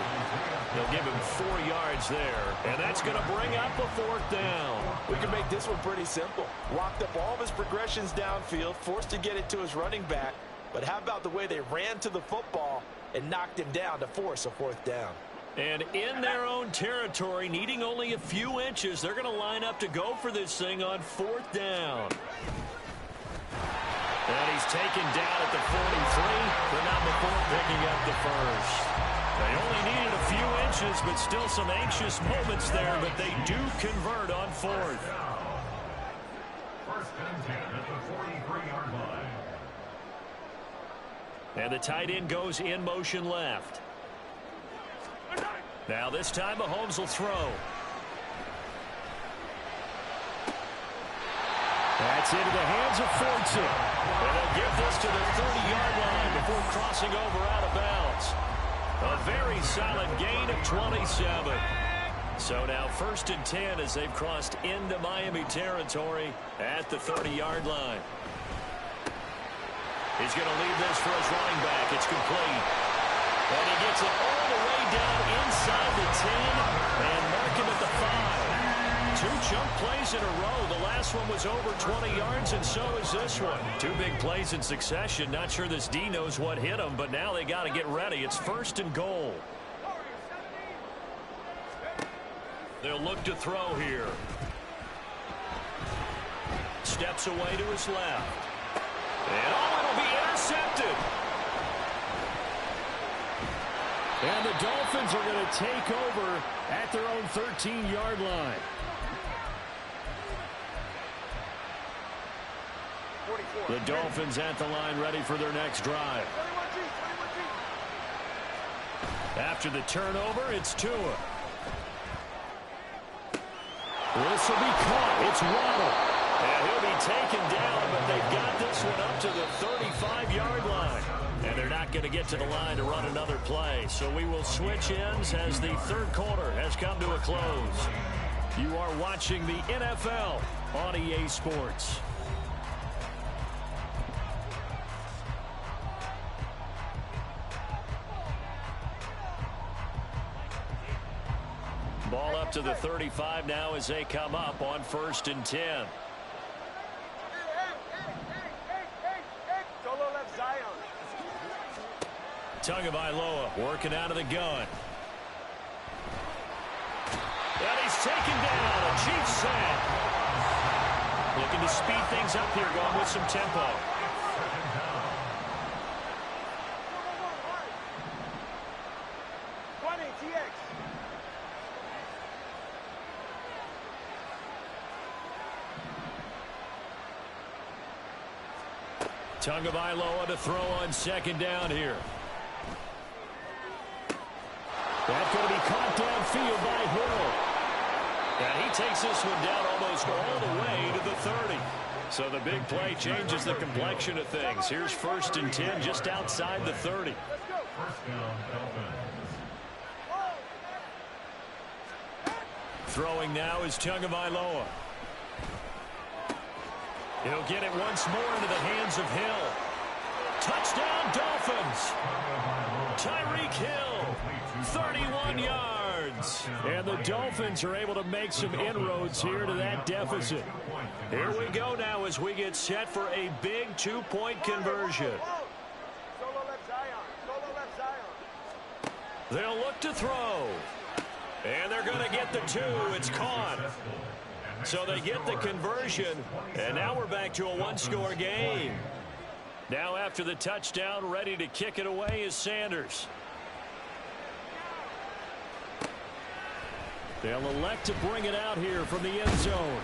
They'll give him 4 yards there. And that's going to bring up a 4th down. We can make this one pretty simple. Locked up all of his progressions downfield, forced to get it to his running back. But how about the way they ran to the football and knocked him down to force a 4th down? And in their own territory, needing only a few inches, they're going to line up to go for this thing on 4th down. And he's taken down at the 43, but not before picking up the first. They only needed a few inches, but still some anxious moments there, but they do convert on 4th. 1st and 10 at the 43-yard line. And the tight end goes in motion left. Now this time Mahomes will throw. That's into the hands of Fortson. And they'll give this to the 30-yard line before crossing over out of bounds. A very solid gain of 27. So now 1st and 10 as they've crossed into Miami territory at the 30-yard line. He's going to leave this for his running back. It's gets it all the way down inside the 10 and mark him at the 5. 2 chunk plays in a row. The last one was over 20 yards, and so is this one. 2 big plays in succession. Not sure this D knows what hit him, but now they got to get ready. It's 1st and goal. They'll look to throw here. Steps away to his left. And it'll be intercepted. And the Dolphins are going to take over at their own 13-yard line. 44. The Dolphins at the line ready for their next drive. 21G. After the turnover, it's Tua. This will be caught. It's Waddle. And he'll be taken down, but they've got this one up to the 35-yard line. And they're not going to get to the line to run another play. So we will switch ends as the 3rd quarter has come to a close. You are watching the NFL on EA Sports. Ball up to the 35 now as they come up on 1st and 10. Solo left Zion. Tagovailoa working out of the gun. And he's taken down. A Chiefs sack. Looking to speed things up here, going with some tempo. Tagovailoa to throw on 2nd down here. That's going to be caught downfield by Hill. And he takes this one down almost all the way to the 30. So the big play changes the complexion of things. Here's 1st and 10 just outside the 30. Throwing now is Tagovailoa. He'll get it once more into the hands of Hill. Touchdown, Dolphins. Tyreek Hill, 31 yards. And the Dolphins are able to make some inroads here to that deficit. Here we go now as we get set for a big 2-point conversion. Solo left Zion. Solo left Zion. They'll look to throw. And they're going to get the 2. It's caught. So they get the conversion, and now we're back to a 1-score game. Now after the touchdown, ready to kick it away is Sanders. They'll elect to bring it out here from the end zone.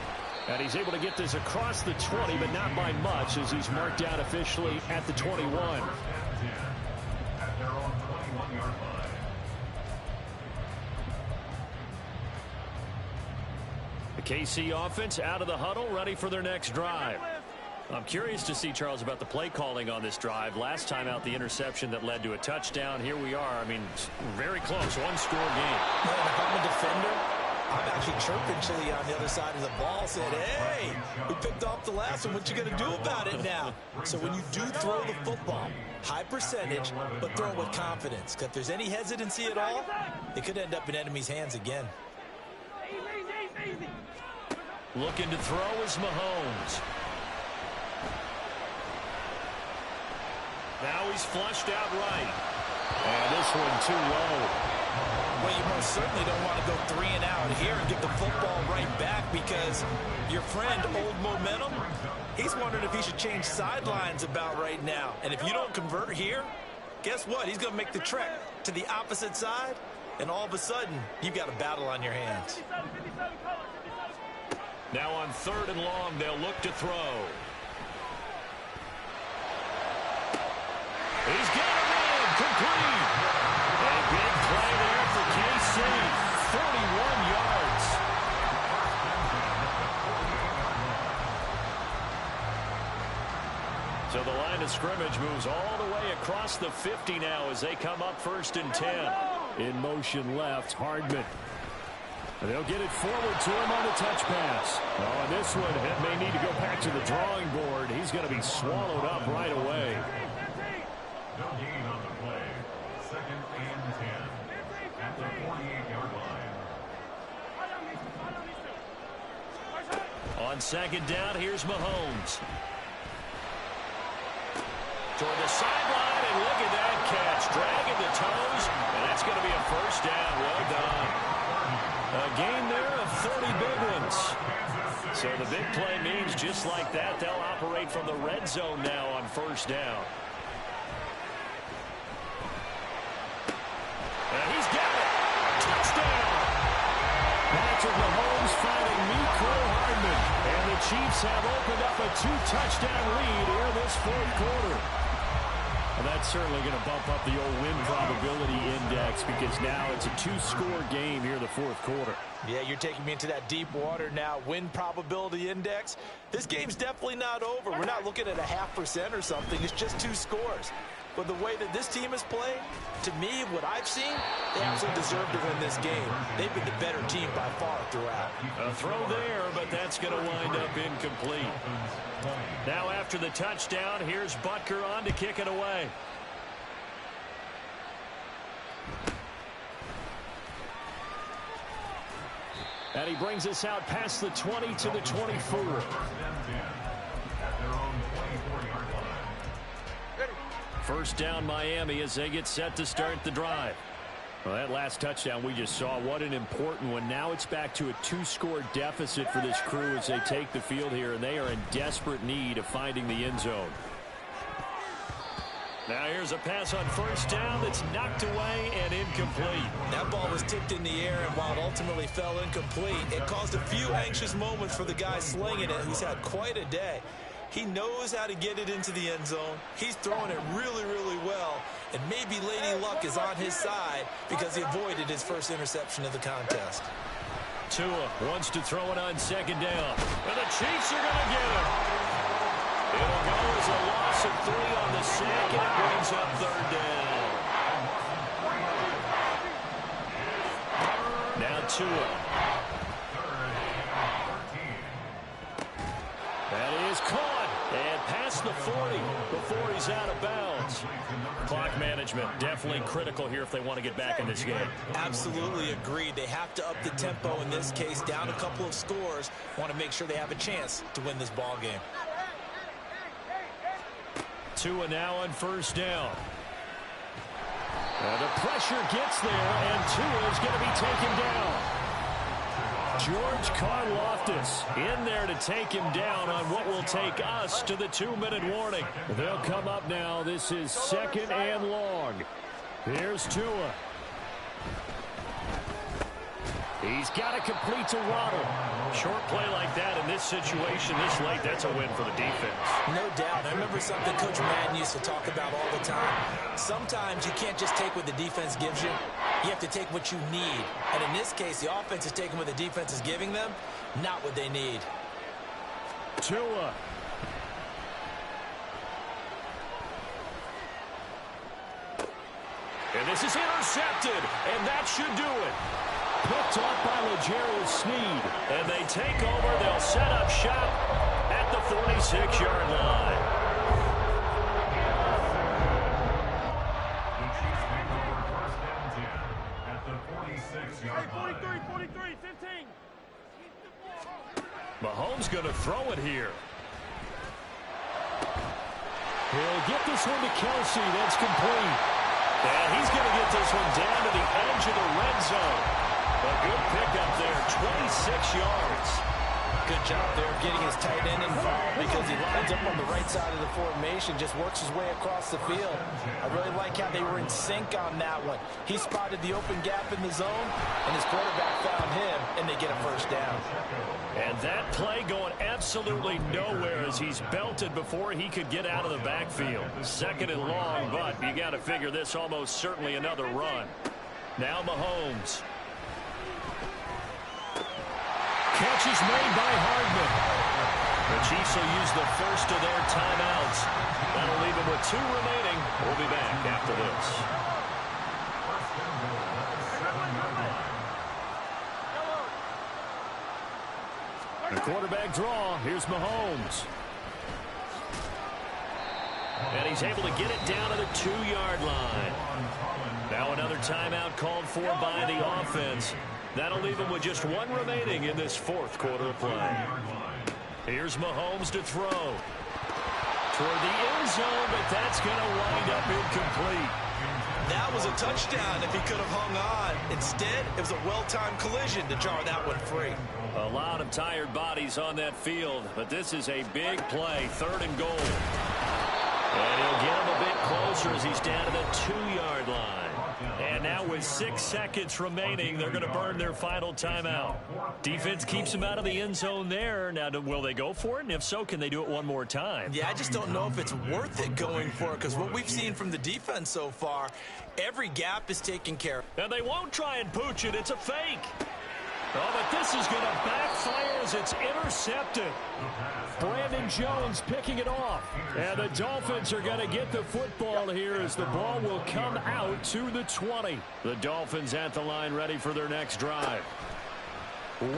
And he's able to get this across the 20, but not by much, as he's marked down officially at the 21. At their own 21-yard line. The KC offense out of the huddle, ready for their next drive. I'm curious to see, Charles, about the play calling on this drive. Last time out, the interception that led to a touchdown. Here we are. I mean, very close, 1-score game. Man, if I'm a defender, I'm actually chirping Chili on the other side of the ball, said, hey, we picked off the last one. What you going to do about it now? So when you do throw the football, high percentage, but throw it with confidence. Because if there's any hesitancy at all, it could end up in enemy's hands again. Looking to throw is Mahomes. Now he's flushed out right. And this one too low. Well, you most certainly don't want to go 3 and out here and get the football right back, because your friend, Old Momentum, he's wondering if he should change sidelines about right now. And if you don't convert here, guess what? He's going to make the trek to the opposite side, and all of a sudden, you've got a battle on your hands. Now on 3rd and long, they'll look to throw. He's got it in, complete. A big play there for KC, 41 yards. So the line of scrimmage moves all the way across the 50 now as they come up 1st and 10. In motion left, Hardman. They'll get it forward to him on the touch pass. Oh, and this one may need to go back to the drawing board. He's going to be swallowed up right away. No gain on the play. 2nd and 10. second down, here's Mahomes. Toward the sideline, and look at that catch. Dragging the toes, and that's going to be a first down. Well done. A gain there of 30 big ones. So the big play means just like that, they'll operate from the red zone now on first down. And he's got it. Touchdown. Patrick Mahomes finding Mecole Hardman. And the Chiefs have opened up a 2-touchdown lead here in this fourth quarter. And that's certainly going to bump up the old win probability index because now it's a 2-score game here in the fourth quarter. Yeah, you're taking me into that deep water now. Win probability index. This game's definitely not over. We're not looking at a 0.5% or something. It's just 2 scores. But the way that this team has played, to me, what I've seen, they absolutely deserve to win this game. They've been the better team by far throughout. A throw there, but that's going to wind up incomplete. Now after the touchdown, here's Butker on to kick it away. And he brings us out past the 20 to the 24. First down Miami as they get set to start the drive. Well, that last touchdown we just saw, what an important one. Now it's back to a 2-score deficit for this crew as they take the field here, and they are in desperate need of finding the end zone. Now here's a pass on first down that's knocked away and incomplete. That ball was tipped in the air, and while it ultimately fell incomplete, it caused a few anxious moments for the guy slinging it, who's had quite a day. He knows how to get it into the end zone. He's throwing it really, really well. And maybe Lady Luck is on his side because he avoided his first interception of the contest. Tua wants to throw it on second down. And the Chiefs are going to get him. It'll go as a loss of 3 on the sack, and it brings up third down. Now Tua. That is caught. And past the 40 before he's out of bounds. Clock management definitely critical here if they want to get back in this game. Absolutely agreed. They have to up the tempo in this case, down a couple of scores. Want to make sure they have a chance to win this ball game. Tua now on first down. The pressure gets there, and Tua is going to be taken down. George Karlaftis in there to take him down on what will take us to the 2-minute warning. They'll come up now. This is second and long. Here's Tua. He's got to complete to Waddle. Short play like that in this situation this late, that's a win for the defense. No doubt. I remember something Coach Madden used to talk about all the time. Sometimes you can't just take what the defense gives you. You have to take what you need. And in this case, the offense is taking what the defense is giving them, not what they need. Tua. And this is intercepted, and that should do it. Picked off by L'Jarius Sneed. And they take over. They'll set up shop at the 46-yard line. The Chiefs take over first and 10 at the 46-yard line. 43, 15. Mahomes going to throw it here. He'll get this one to Kelsey. That's complete. And he's going to get this one down to the edge of the red zone. A good pickup there, 26 yards. Good job there of getting his tight end involved because he lines up on the right side of the formation, just works his way across the field. I really like how they were in sync on that one. He spotted the open gap in the zone, and his quarterback found him, and they get a first down. And that play going absolutely nowhere as he's belted before he could get out of the backfield. Second and long, but you got to figure this almost certainly another run. Now Mahomes. Catch is made by Hardman. The Chiefs will use the first of their timeouts. That'll leave them with 2 remaining. We'll be back after this. The quarterback draw. Here's Mahomes. And he's able to get it down to the 2-yard line. Now another timeout called for by the offense. That'll leave him with just 1 remaining in this fourth quarter of play. Here's Mahomes to throw. Toward the end zone, but that's going to wind up incomplete. That was a touchdown if he could have hung on. Instead, it was a well-timed collision to jar that one free. A lot of tired bodies on that field, but this is a big play, 3rd and goal. And he'll get him a bit closer as he's down to the 2-yard line. And now with 6 seconds remaining, they're going to burn their final timeout. Defense keeps him out of the end zone there. Now, will they go for it? And if so, can they do it one more time? Yeah, I just don't know if it's worth it going for it, because what we've seen from the defense so far, every gap is taken care of. And they won't try and pooch it. It's a fake. Oh, but this is going to backfire as it's intercepted. Brandon Jones picking it off. And the Dolphins are going to get the football here as the ball will come out to the 20. The Dolphins at the line ready for their next drive.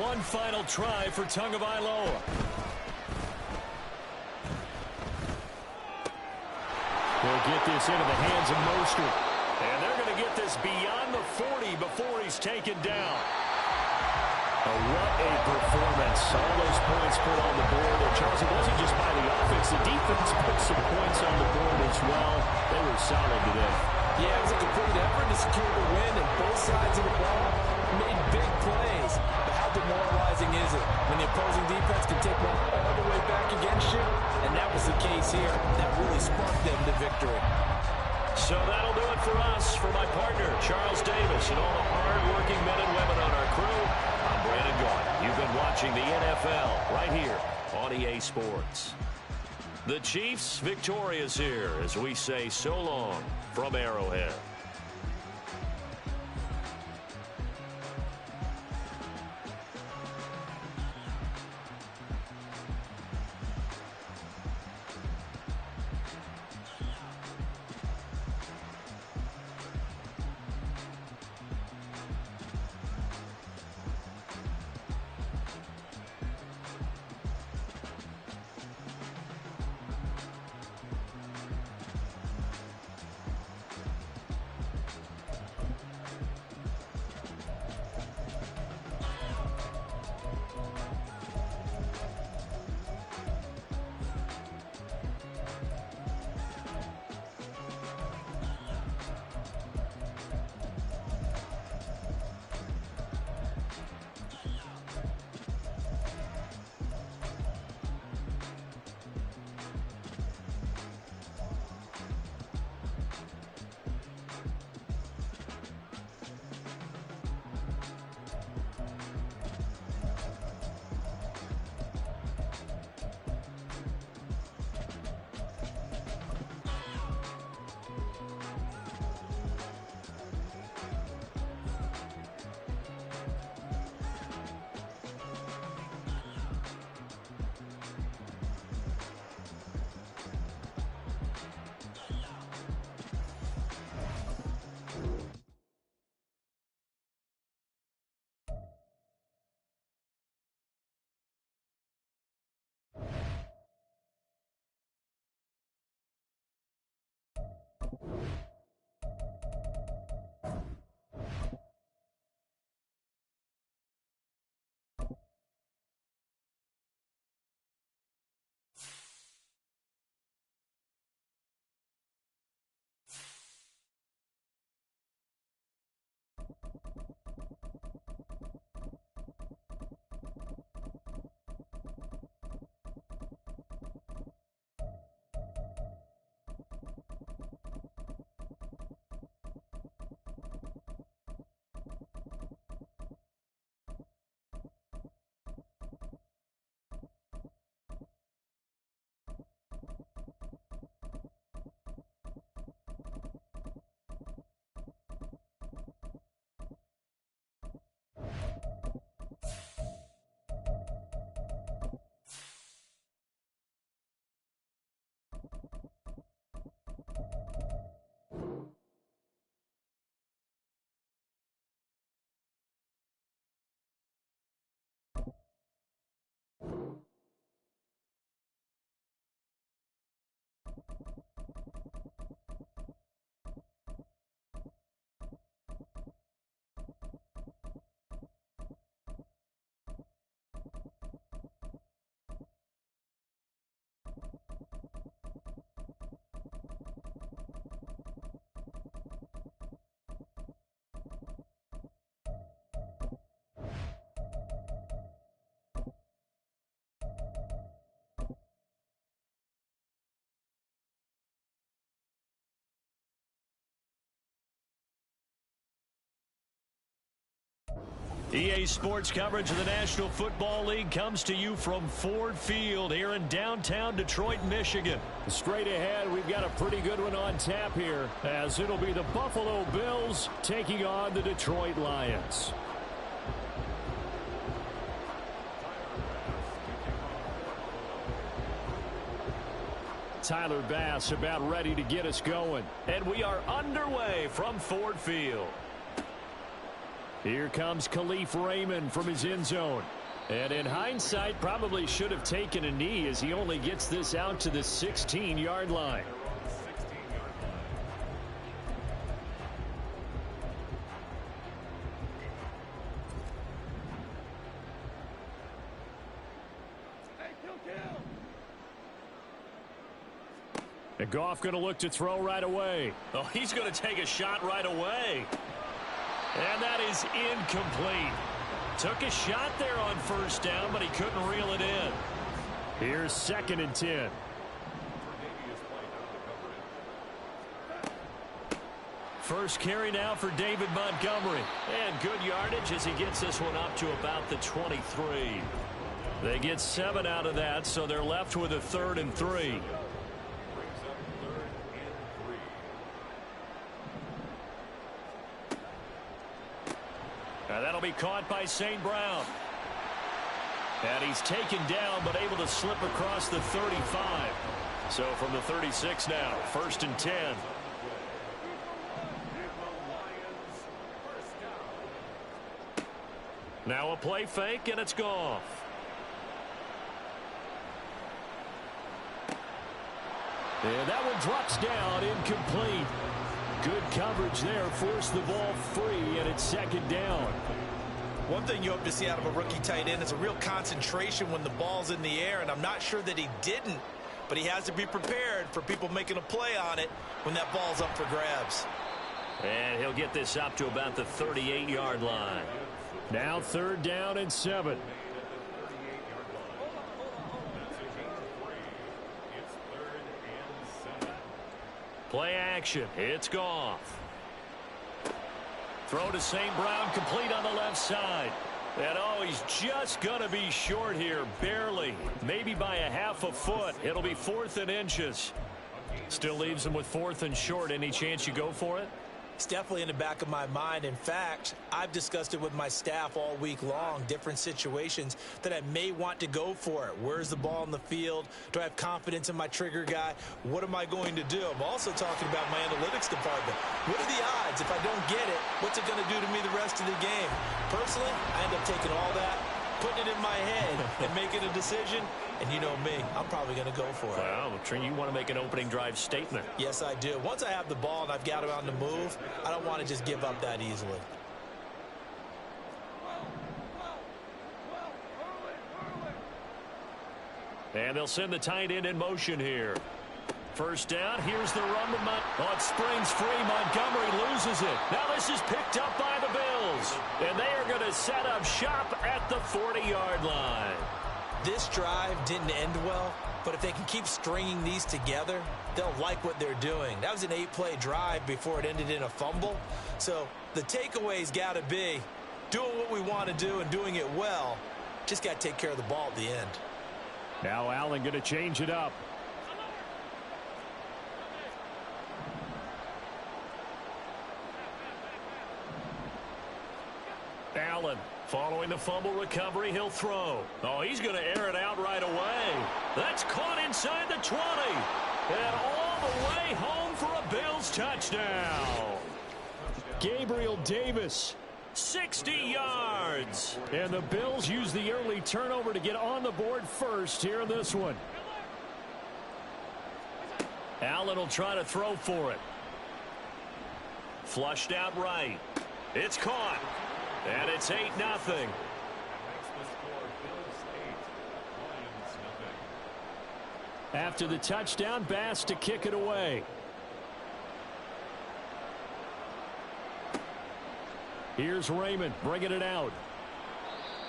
One final try for Tagovailoa. They'll get this into the hands of Mostert. And they're going to get this beyond the 40 before he's taken down. Oh, what a performance. All those points put on the board. And Charles, it wasn't just by the offense. The defense put some points on the board as well. They were solid today. Yeah, it was a complete effort to secure the win, and both sides of the ball made big plays. But how demoralizing is it when the opposing defense can take one all the way back against you? And that was the case here. That really sparked them to victory. So that'll do it for us. For my partner, Charles Davis, and all the hard-working men and women on our crew, I'm Brandon Gaudin. You've been watching the NFL right here on EA Sports. The Chiefs victorious here as we say so long from Arrowhead. EA Sports coverage of the National Football League comes to you from Ford Field here in downtown Detroit, Michigan. Straight ahead, we've got a pretty good one on tap here, as it'll be the Buffalo Bills taking on the Detroit Lions. Tyler Bass about ready to get us going. And we are underway from Ford Field. Here comes Khalif Raymond from his end zone. And in hindsight, probably should have taken a knee as he only gets this out to the 16-yard line. And Goff going to look to throw right away. Oh, he's going to take a shot right away. And that is incomplete. Took a shot there on first down, but he couldn't reel it in. Here's 2nd and 10. First carry now for David Montgomery. And good yardage as he gets this one up to about the 23. They get 7 out of that, so they're left with a 3rd and 3. That'll be caught by St. Brown. And he's taken down, but able to slip across the 35. So from the 36 now, 1st and 10. Now a play fake, and it's Goff. And that one drops down, incomplete. Good coverage there, forced the ball free, and it's 2nd down. One thing you hope to see out of a rookie tight end is a real concentration when the ball's in the air, and I'm not sure that he didn't, but he has to be prepared for people making a play on it when that ball's up for grabs. And he'll get this up to about the 38-yard line. Now 3rd down and 7. Play action. It's Goff. Throw to St. Brown, complete on the left side. And oh, he's just going to be short here, barely. Maybe by a half a foot. It'll be 4th and inches. Still leaves him with 4th and short. Any chance you go for it? It's definitely in the back of my mind. In fact, I've discussed it with my staff all week long, different situations that I may want to go for it. Where's the ball in the field? Do I have confidence in my trigger guy? What am I going to do? I'm also talking about my analytics department. What are the odds? If I don't get it, what's it going to do to me the rest of the game? Personally, I end up taking all that, putting it in my head, and making a decision. And you know me, I'm probably going to go for it. Well, Trent, you want to make an opening drive statement. Yes, I do. Once I have the ball and I've got it on the move, I don't want to just give up that easily. And they'll send the tight end in motion here. First down, here's the run. Oh, it springs free. Montgomery loses it. Now this is picked up by the Bills. And they are going to set up shop at the 40-yard line. This drive didn't end well, but if they can keep stringing these together, they'll like what they're doing. That was an 8-play drive before it ended in a fumble. So the takeaway's got to be doing what we want to do and doing it well. Just got to take care of the ball at the end. Now Allen going to change it up. Allen following the fumble recovery, he'll throw. Oh, he's going to air it out right away. That's caught inside the 20. And all the way home for a Bills touchdown. Gabriel Davis. 60 yards. And the Bills use the early turnover to get on the board first here in this one. Allen will try to throw for it. Flushed out right. It's caught. And it's 8-0. After the touchdown, Bass to kick it away. Here's Raymond bringing it out.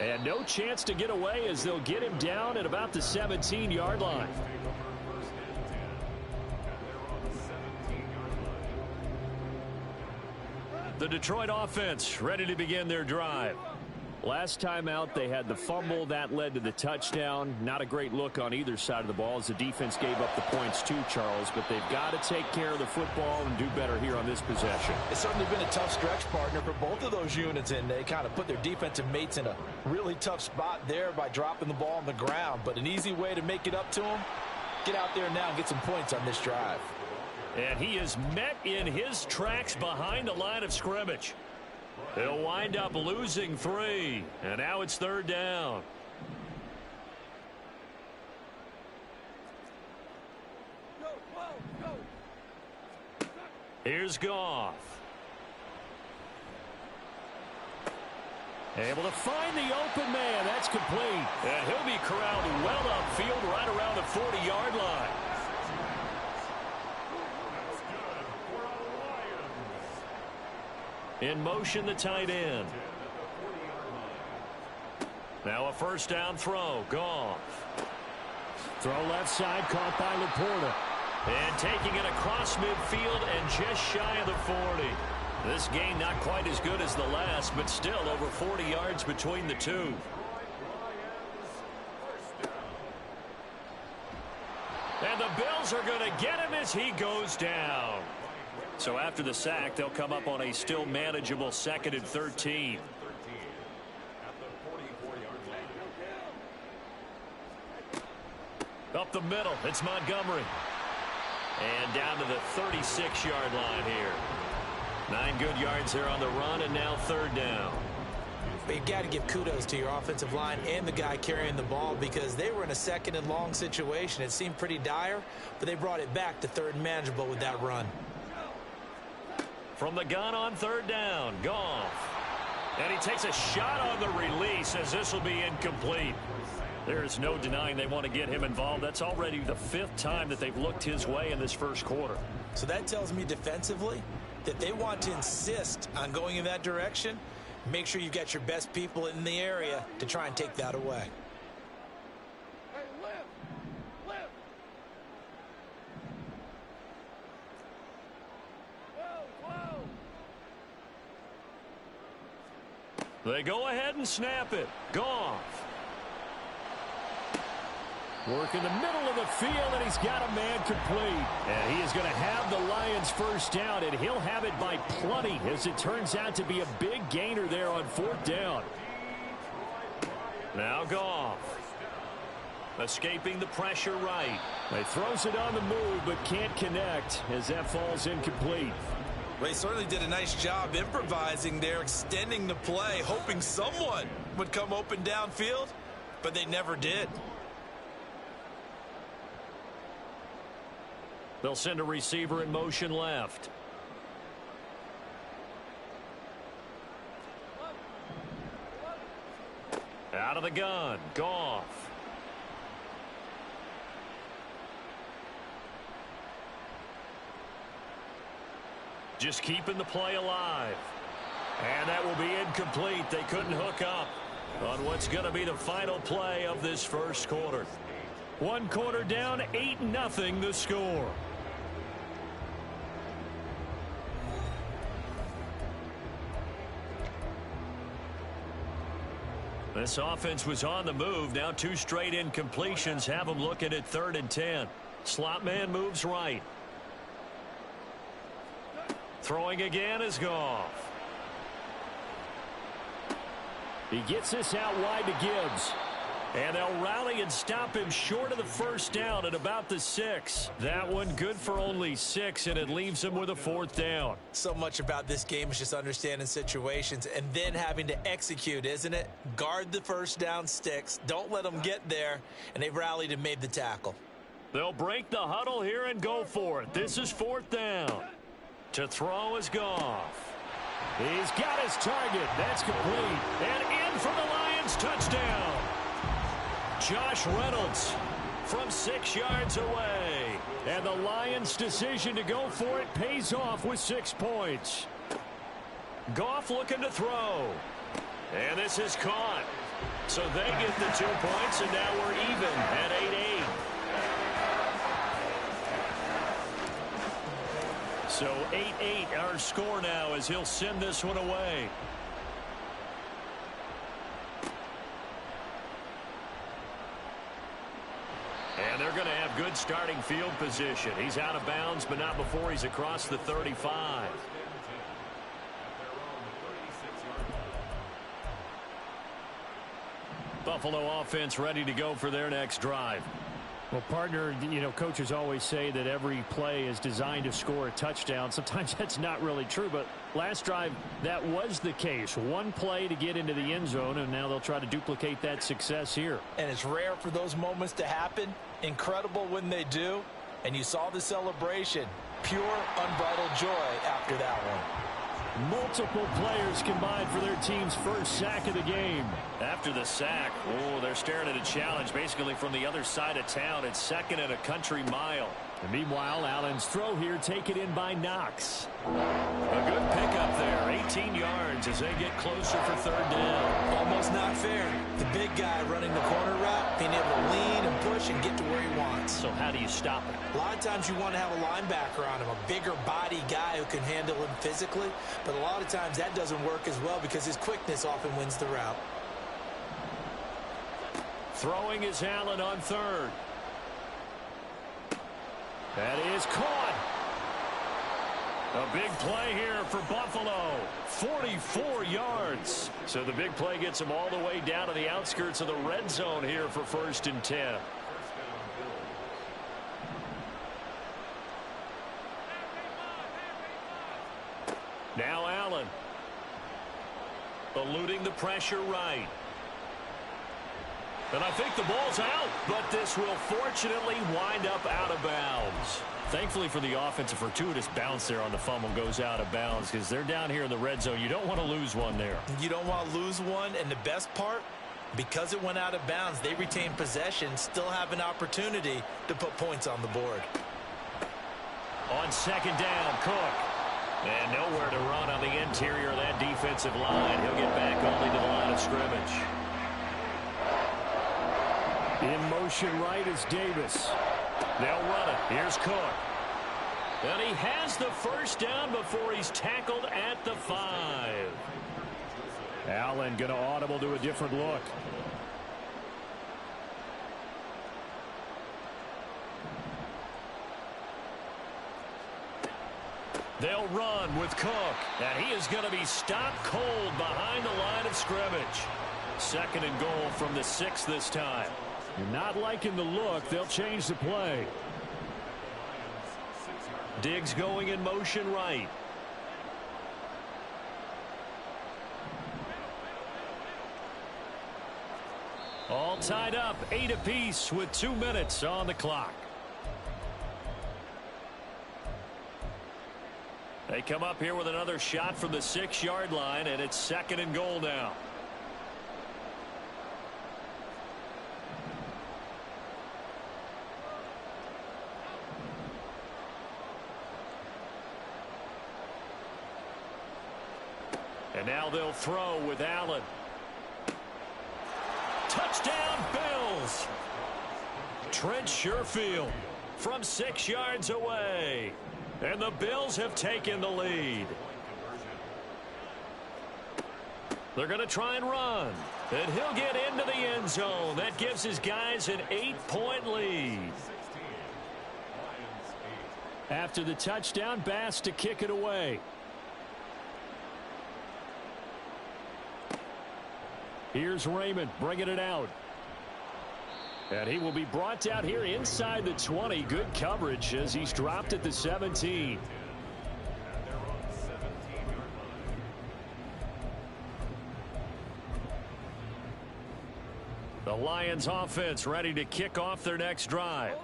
And no chance to get away as they'll get him down at about the 17-yard line. The Detroit offense ready to begin their drive. Last time out, they had the fumble. That led to the touchdown. Not a great look on either side of the ball as the defense gave up the points too, Charles. But they've got to take care of the football and do better here on this possession. It's certainly been a tough stretch, partner, for both of those units, and they kind of put their defensive mates in a really tough spot there by dropping the ball on the ground. But an easy way to make it up to them, get out there now and get some points on this drive. And he is met in his tracks behind the line of scrimmage. He'll wind up losing 3, and now it's 3rd down. Here's Goff. Able to find the open man. That's complete. And he'll be corralled well upfield right around the 40-yard line. In motion, the tight end. Now a 1st down throw. Goff. Throw left side, caught by Laporta. And taking it across midfield and just shy of the 40. This game not quite as good as the last, but still over 40 yards between the two. And the Bills are going to get him as he goes down. So after the sack, they'll come up on a still manageable 2nd and 13. Up the middle, it's Montgomery. And down to the 36-yard line here. 9 good yards there on the run, and now 3rd down. But you've got to give kudos to your offensive line and the guy carrying the ball because they were in a 2nd and long situation. It seemed pretty dire, but they brought it back to 3rd and manageable with that run. From the gun on 3rd down, Goff. And he takes a shot on the release as this will be incomplete. There is no denying they want to get him involved. That's already the 5th time that they've looked his way in this first quarter. So that tells me defensively that they want to insist on going in that direction. Make sure you've got your best people in the area to try and take that away. They go ahead and snap it. Goff. Work in the middle of the field, and he's got a man complete. And he is going to have the Lions 1st down, and he'll have it by plenty as it turns out to be a big gainer there on 4th down. Now Goff. Escaping the pressure right. He throws it on the move, but can't connect as that falls incomplete. Well, he certainly did a nice job improvising there, extending the play, hoping someone would come open downfield, but they never did. They'll send a receiver in motion left. Out of the gun, Goff. Just keeping the play alive. And that will be incomplete. They couldn't hook up on what's going to be the final play of this first quarter. 1 quarter down, 8-0 the score. This offense was on the move. Now 2 straight incompletions have them looking at 3rd and 10. Slot man moves right. Throwing again is Goff. He gets this out wide to Gibbs. And they'll rally and stop him short of the 1st down at about the 6. That one good for only 6, and it leaves him with a 4th down. So much about this game is just understanding situations and then having to execute, isn't it? Guard the 1st down sticks. Don't let them get there, and they've rallied and made the tackle. They'll break the huddle here and go for it. This is 4th down. To throw is Goff. He's got his target. That's complete. And in for the Lions touchdown. Josh Reynolds from 6 yards away. And the Lions' decision to go for it pays off with 6 points. Goff looking to throw. And this is caught. So they get the 2 points, and now we're even at 8-8. So 8-8 our score now as he'll send this one away. And they're going to have good starting field position. He's out of bounds, but not before he's across the 35. Buffalo offense ready to go for their next drive. Well, partner, you know, coaches always say that every play is designed to score a touchdown. Sometimes that's not really true, but last drive, that was the case. One play to get into the end zone, and now they'll try to duplicate that success here. And it's rare for those moments to happen. Incredible when they do. And you saw the celebration. Pure, unbridled joy after that one. Multiple players combined for their team's first sack of the game. After the sack, they're staring at a challenge basically from the other side of town. It's second and a country mile. And meanwhile, Allen's throw here taken in by Knox. A good pickup there, 18 yards as they get closer for third down. Almost not fair. The big guy running the corner route, being able to lean and push and get to where he wants. So how do you stop it? A lot of times you want to have a linebacker on him, a bigger body guy who can handle him physically, but a lot of times that doesn't work as well because his quickness often wins the route. Throwing is Allen on third. That is caught. A big play here for Buffalo. 44 yards. So the big play gets them all the way down to the outskirts of the red zone here for 1st and 10. Now Allen. Eluding the pressure right. And I think the ball's out, but this will fortunately wind up out of bounds. Thankfully for the offense, a fortuitous bounce there on the fumble goes out of bounds because they're down here in the red zone. You don't want to lose one there. You don't want to lose one, and the best part, because it went out of bounds, they retain possession, still have an opportunity to put points on the board. On second down, Cook. And nowhere to run on the interior of that defensive line. He'll get back only to the line of scrimmage. In motion right is Davis. They'll run it. Here's Cook. And he has the first down before he's tackled at the 5. Allen going to audible to a different look. They'll run with Cook. And he is going to be stopped cold behind the line of scrimmage. Second and goal from the 6 this time. You're not liking the look. They'll change the play. Diggs going in motion right. All tied up, 8 apiece with 2 minutes on the clock. They come up here with another shot from the 6-yard line, and it's second and goal now. And now they'll throw with Allen. Touchdown, Bills. Trent Sherfield from 6 yards away. And the Bills have taken the lead. They're going to try and run. And he'll get into the end zone. That gives his guys an 8-point lead. After the touchdown, Bass to kick it away. Here's Raymond bringing it out. And he will be brought out here inside the 20. Good coverage as he's dropped at the 17. The Lions offense ready to kick off their next drive.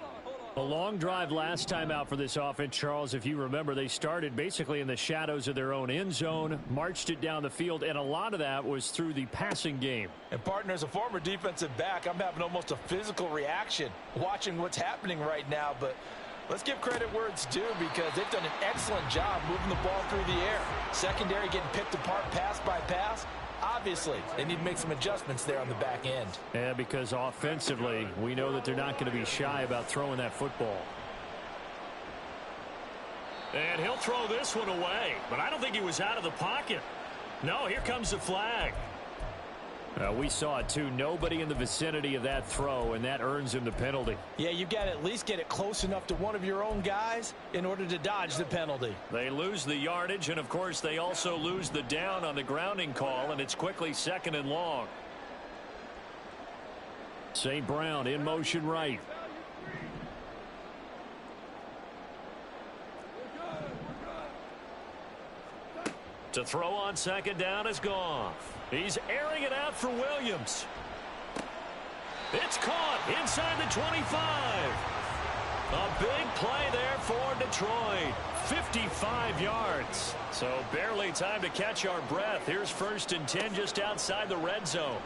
A long drive last time out for this offense, Charles. If you remember, they started basically in the shadows of their own end zone, marched it down the field, and a lot of that was through the passing game. And, partner, as a former defensive back, I'm having almost a physical reaction watching what's happening right now. But let's give credit where it's due because they've done an excellent job moving the ball through the air. Secondary getting picked apart pass by pass. Obviously, they need to make some adjustments there on the back end. Yeah, because offensively, we know that they're not going to be shy about throwing that football. And he'll throw this one away, but I don't think he was out of the pocket. No, here comes the flag. We saw it too. Nobody in the vicinity of that throw, and that earns him the penalty. Yeah, you've got to at least get it close enough to one of your own guys in order to dodge the penalty. They lose the yardage, and of course they also lose the down on the grounding call, and it's quickly 2nd and long. St. Brown in motion right. To throw on 2nd down is Goff. He's airing it out for Williams. It's caught inside the 25. A big play there for Detroit. 55 yards. So barely time to catch our breath. Here's 1st and 10 just outside the red zone.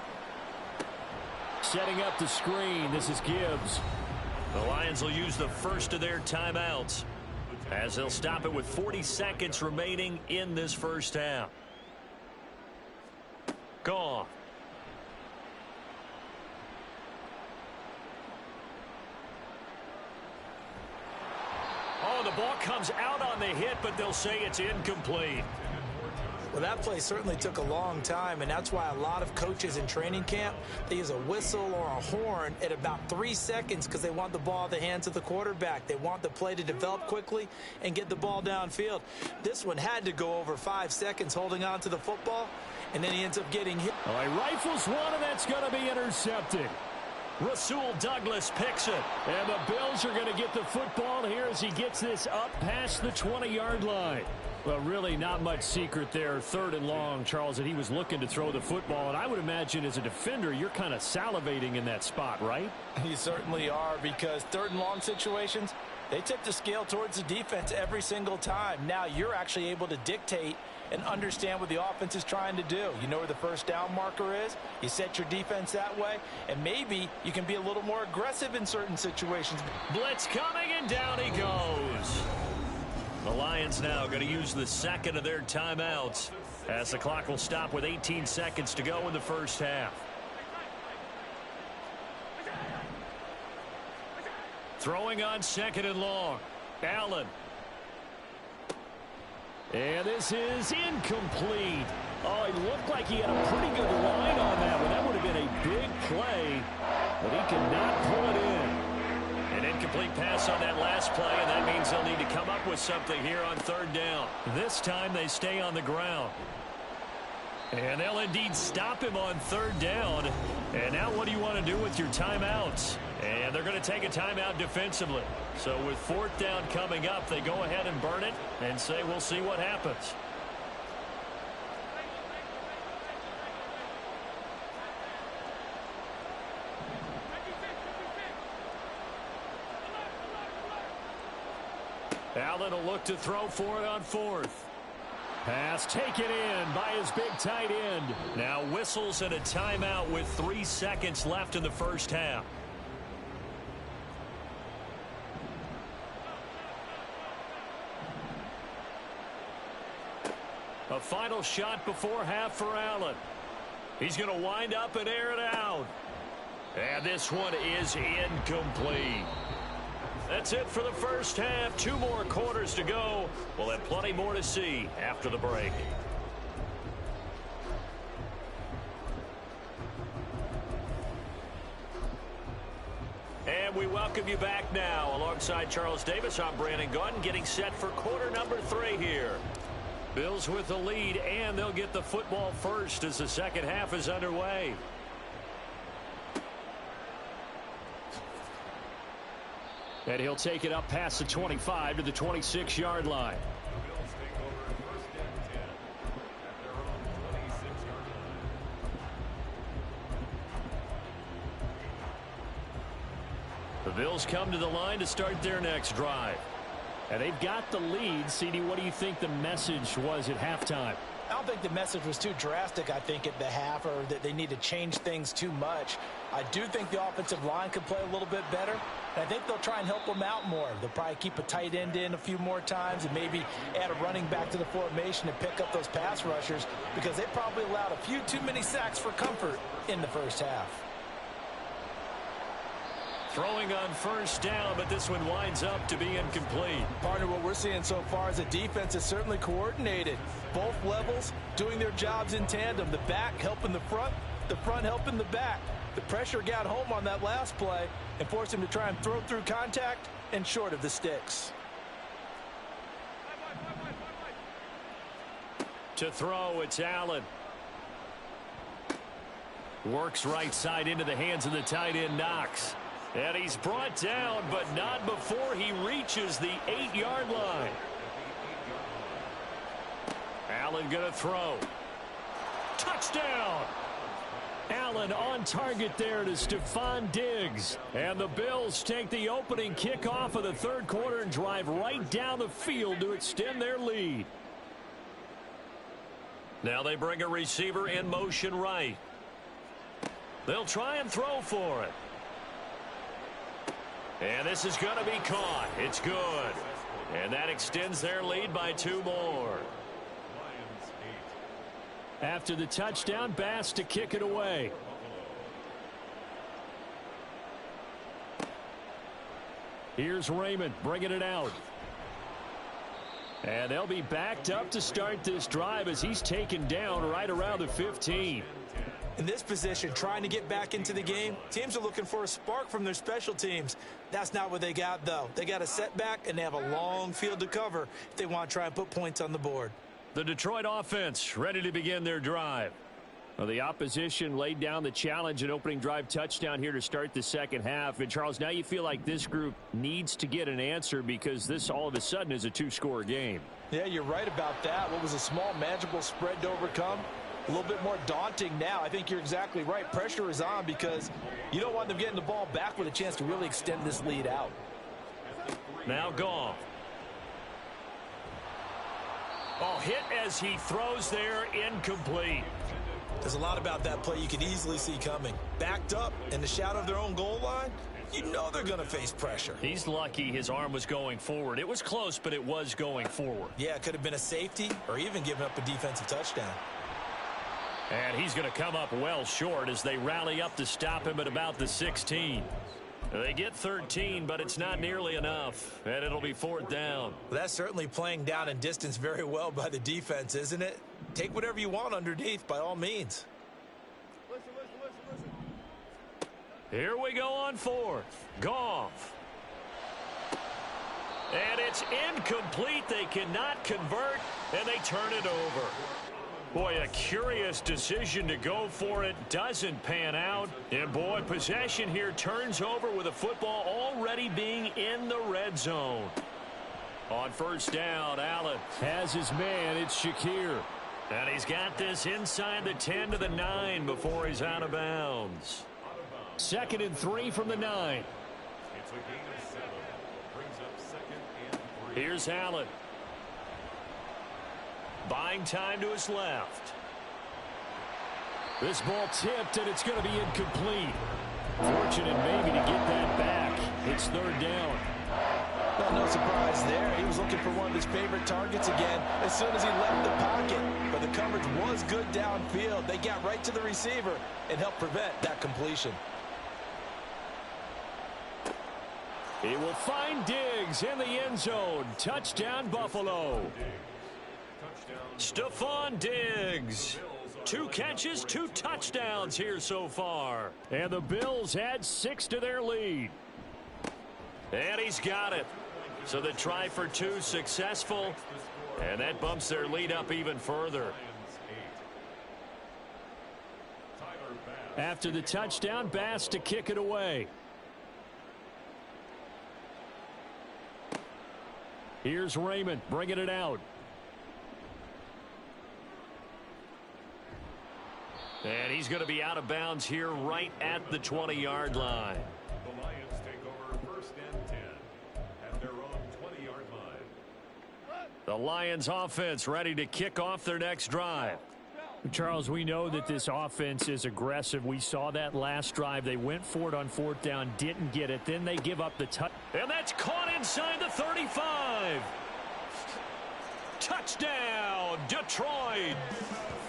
Setting up the screen. This is Gibbs. The Lions will use the first of their timeouts, as they'll stop it with 40 seconds remaining in this first half. Gone. Oh, the ball comes out on the hit, but they'll say it's incomplete. Well, that play certainly took a long time, and that's why a lot of coaches in training camp, they use a whistle or a horn at about 3 seconds because they want the ball in the hands of the quarterback. They want the play to develop quickly and get the ball downfield. This one had to go over 5 seconds holding on to the football, and then he ends up getting hit. All right, rifles one, and that's going to be intercepted. Rasul Douglas picks it. And the Bills are going to get the football here as he gets this up past the 20-yard line. Well, really not much secret there. 3rd and long, Charles, that he was looking to throw the football. And I would imagine as a defender, you're kind of salivating in that spot, right? You certainly are, because 3rd and long situations, they tip the scale towards the defense every single time. Now you're actually able to dictate and understand what the offense is trying to do. You know where the first down marker is. You set your defense that way, and maybe you can be a little more aggressive in certain situations. Blitz coming, and down he goes. The Lions now going to use the 2nd of their timeouts, as the clock will stop with 18 seconds to go in the first half. Throwing on 2nd and long. Allen. And this is incomplete. Oh, it looked like he had a pretty good line on that one. That would have been a big play, but he could not pull it in. An incomplete pass on that last play, and that means they'll need to come up with something here on 3rd down. This time they stay on the ground. And they'll indeed stop him on 3rd down. And now what do you want to do with your timeouts? And they're going to take a timeout defensively. So with 4th down coming up, they go ahead and burn it and say we'll see what happens. Allen will look to throw for it on 4th. Pass taken in by his big tight end. Now whistles and a timeout with 3 seconds left in the first half. A final shot before half for Allen. He's going to wind up and air it out. And this one is incomplete. That's it for the first half. 2 more quarters to go. We'll have plenty more to see after the break. And we welcome you back now. Alongside Charles Davis, I'm Brandon Gunn, getting set for quarter number 3 here. Bills with the lead, and they'll get the football first as the second half is underway. And he'll take it up past the 25 to the 26-yard line. The Bills come to the line to start their next drive. And they've got the lead. CD, what do you think the message was at halftime? I don't think the message was too drastic, I think, at the half, or that they need to change things too much. I do think the offensive line could play a little bit better, and I think they'll try and help them out more. They'll probably keep a tight end in a few more times and maybe add a running back to the formation and pick up those pass rushers, because they probably allowed a few too many sacks for comfort in the first half. Throwing on first down, but this one winds up to be incomplete. Partner, what we're seeing so far is the defense is certainly coordinated. Both levels doing their jobs in tandem. The back helping the front, the front helping the back. The pressure got home on that last play and forced him to try and throw through contact and short of the sticks. To throw, it's Allen. Works right side into the hands of the tight end, Knox. And he's brought down, but not before he reaches the 8-yard line. Allen going to throw. Touchdown! Allen on target there to Stephon Diggs. And the Bills take the opening kickoff of the third quarter and drive right down the field to extend their lead. Now they bring a receiver in motion right. They'll try and throw for it. And this is going to be caught. It's good. And that extends their lead by 2 more. After the touchdown, Bass to kick it away. Here's Raymond bringing it out. And they'll be backed up to start this drive as he's taken down right around the 15. In this position, trying to get back into the game, teams are looking for a spark from their special teams. That's not what they got, though. They got a setback, and they have a long field to cover if they want to try and put points on the board. The Detroit offense ready to begin their drive. Well, the opposition laid down the challenge and opening drive touchdown here to start the second half. And, Charles, now you feel like this group needs to get an answer because this all of a sudden is a 2-score game. Yeah, you're right about that. What was a small, manageable spread to overcome, a little bit more daunting now. I think you're exactly right. Pressure is on because you don't want them getting the ball back with a chance to really extend this lead out. Now Goff. Oh, hit as he throws there, incomplete. There's a lot about that play you could easily see coming. Backed up in the shadow of their own goal line, you know they're going to face pressure. He's lucky his arm was going forward. It was close, but it was going forward. Yeah, it could have been a safety or even given up a defensive touchdown. And he's going to come up well short as they rally up to stop him at about the 16. They get 13, but it's not nearly enough, and it'll be 4th down. Well, that's certainly playing down in distance very well by the defense, isn't it? Take whatever you want underneath by all means. Listen. Here we go on 4th. Goff. And it's incomplete. They cannot convert, and they turn it over. Boy, a curious decision to go for it. Doesn't pan out. And, boy, possession here turns over with the football already being in the red zone. On 1st down, Allen has his man. It's Shakir. And he's got this inside the 10 to the 9 before he's out of bounds. 2nd and 3 from the 9. It's a gain of 7. Brings up 2nd and 3. Here's Allen. Buying time to his left. This ball tipped, and it's going to be incomplete. Fortunate maybe to get that back. It's 3rd down. Well, no surprise there. He was looking for one of his favorite targets again as soon as he left the pocket. But the coverage was good downfield. They got right to the receiver and helped prevent that completion. He will find Diggs in the end zone. Touchdown, Buffalo. Stephon Diggs. 2 catches, 2 touchdowns here so far. And the Bills add 6 to their lead. And he's got it. So the try for 2 successful. And that bumps their lead up even further. After the touchdown, Bass to kick it away. Here's Raymond bringing it out. And he's going to be out of bounds here right at the 20-yard line. The Lions take over 1st and 10 at their own 20-yard line. The Lions offense ready to kick off their next drive. Charles, we know that this offense is aggressive. We saw that last drive. They went for it on 4th down, didn't get it. Then they give up the touch. And that's caught inside the 35. Touchdown, Detroit.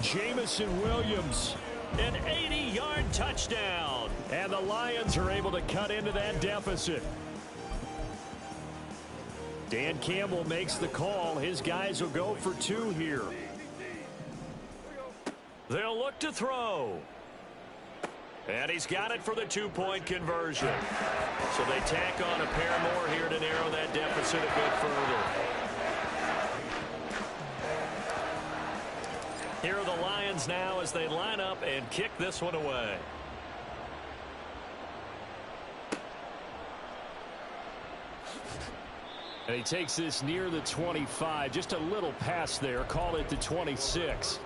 Jamison Williams. An 80-yard touchdown. And the Lions are able to cut into that deficit. Dan Campbell makes the call. His guys will go for 2 here. They'll look to throw. And he's got it for the two-point conversion. So they tack on a pair more here to narrow that deficit a bit further. Here are the Lions now as they line up and kick this one away. And he takes this near the 25. Just a little pass there. Call it the 26.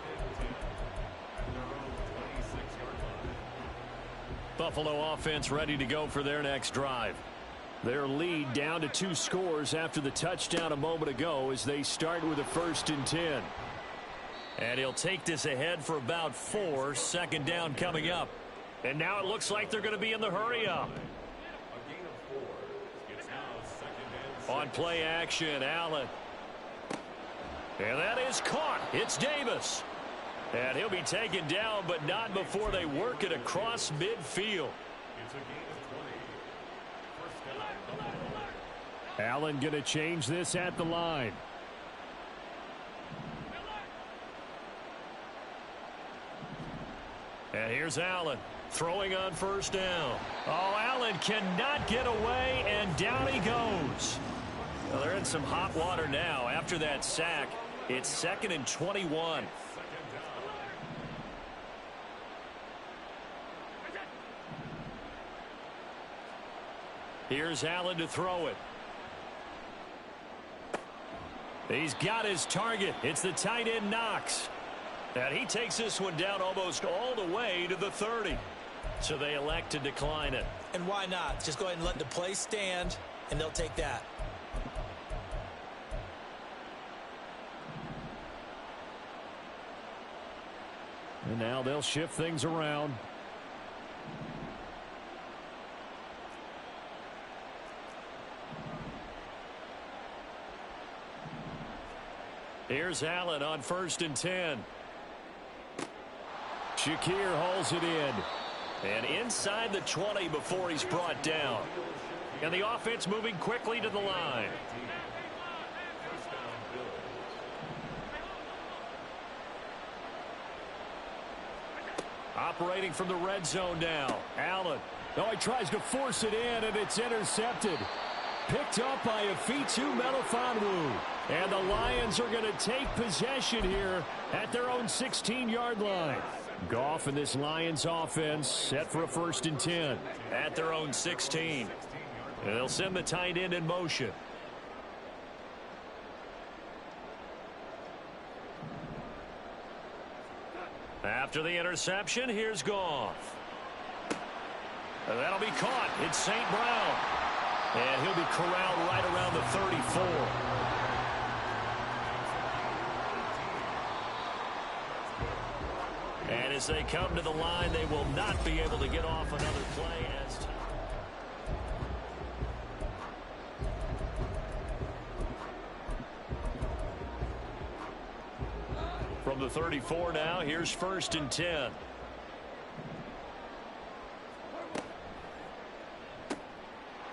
Buffalo offense ready to go for their next drive. Their lead down to 2 scores after the touchdown a moment ago as they start with a 1st and 10. And he'll take this ahead for about 4. Second down coming up. And now it looks like they're going to be in the hurry up. On play action, Allen. And that is caught. It's Davis. And he'll be taken down, but not before they work it across midfield. Allen going to change this at the line. And here's Allen throwing on 1st down. Oh, Allen cannot get away, and down he goes. Well, they're in some hot water now. After that sack, it's 2nd and 21. Here's Allen to throw it. He's got his target. It's the tight end Knox. And he takes this one down almost all the way to the 30. So they elect to decline it. And why not? Just go ahead and let the play stand, and they'll take that. And now they'll shift things around. Here's Allen on 1st and 10. Shakir hauls it in. And inside the 20 before he's brought down. And the offense moving quickly to the line. Operating from the red zone now. Allen. Oh, he tries to force it in, and it's intercepted. Picked up by Afitu Melifonwu. And the Lions are going to take possession here at their own 16-yard line. Goff and this Lions offense set for a 1st and 10. At their own 16. And they'll send the tight end in motion. After the interception, here's Goff. And that'll be caught. It's St. Brown. And he'll be corralled right around the 34. And as they come to the line, they will not be able to get off another play. From the 34 now, here's 1st and 10.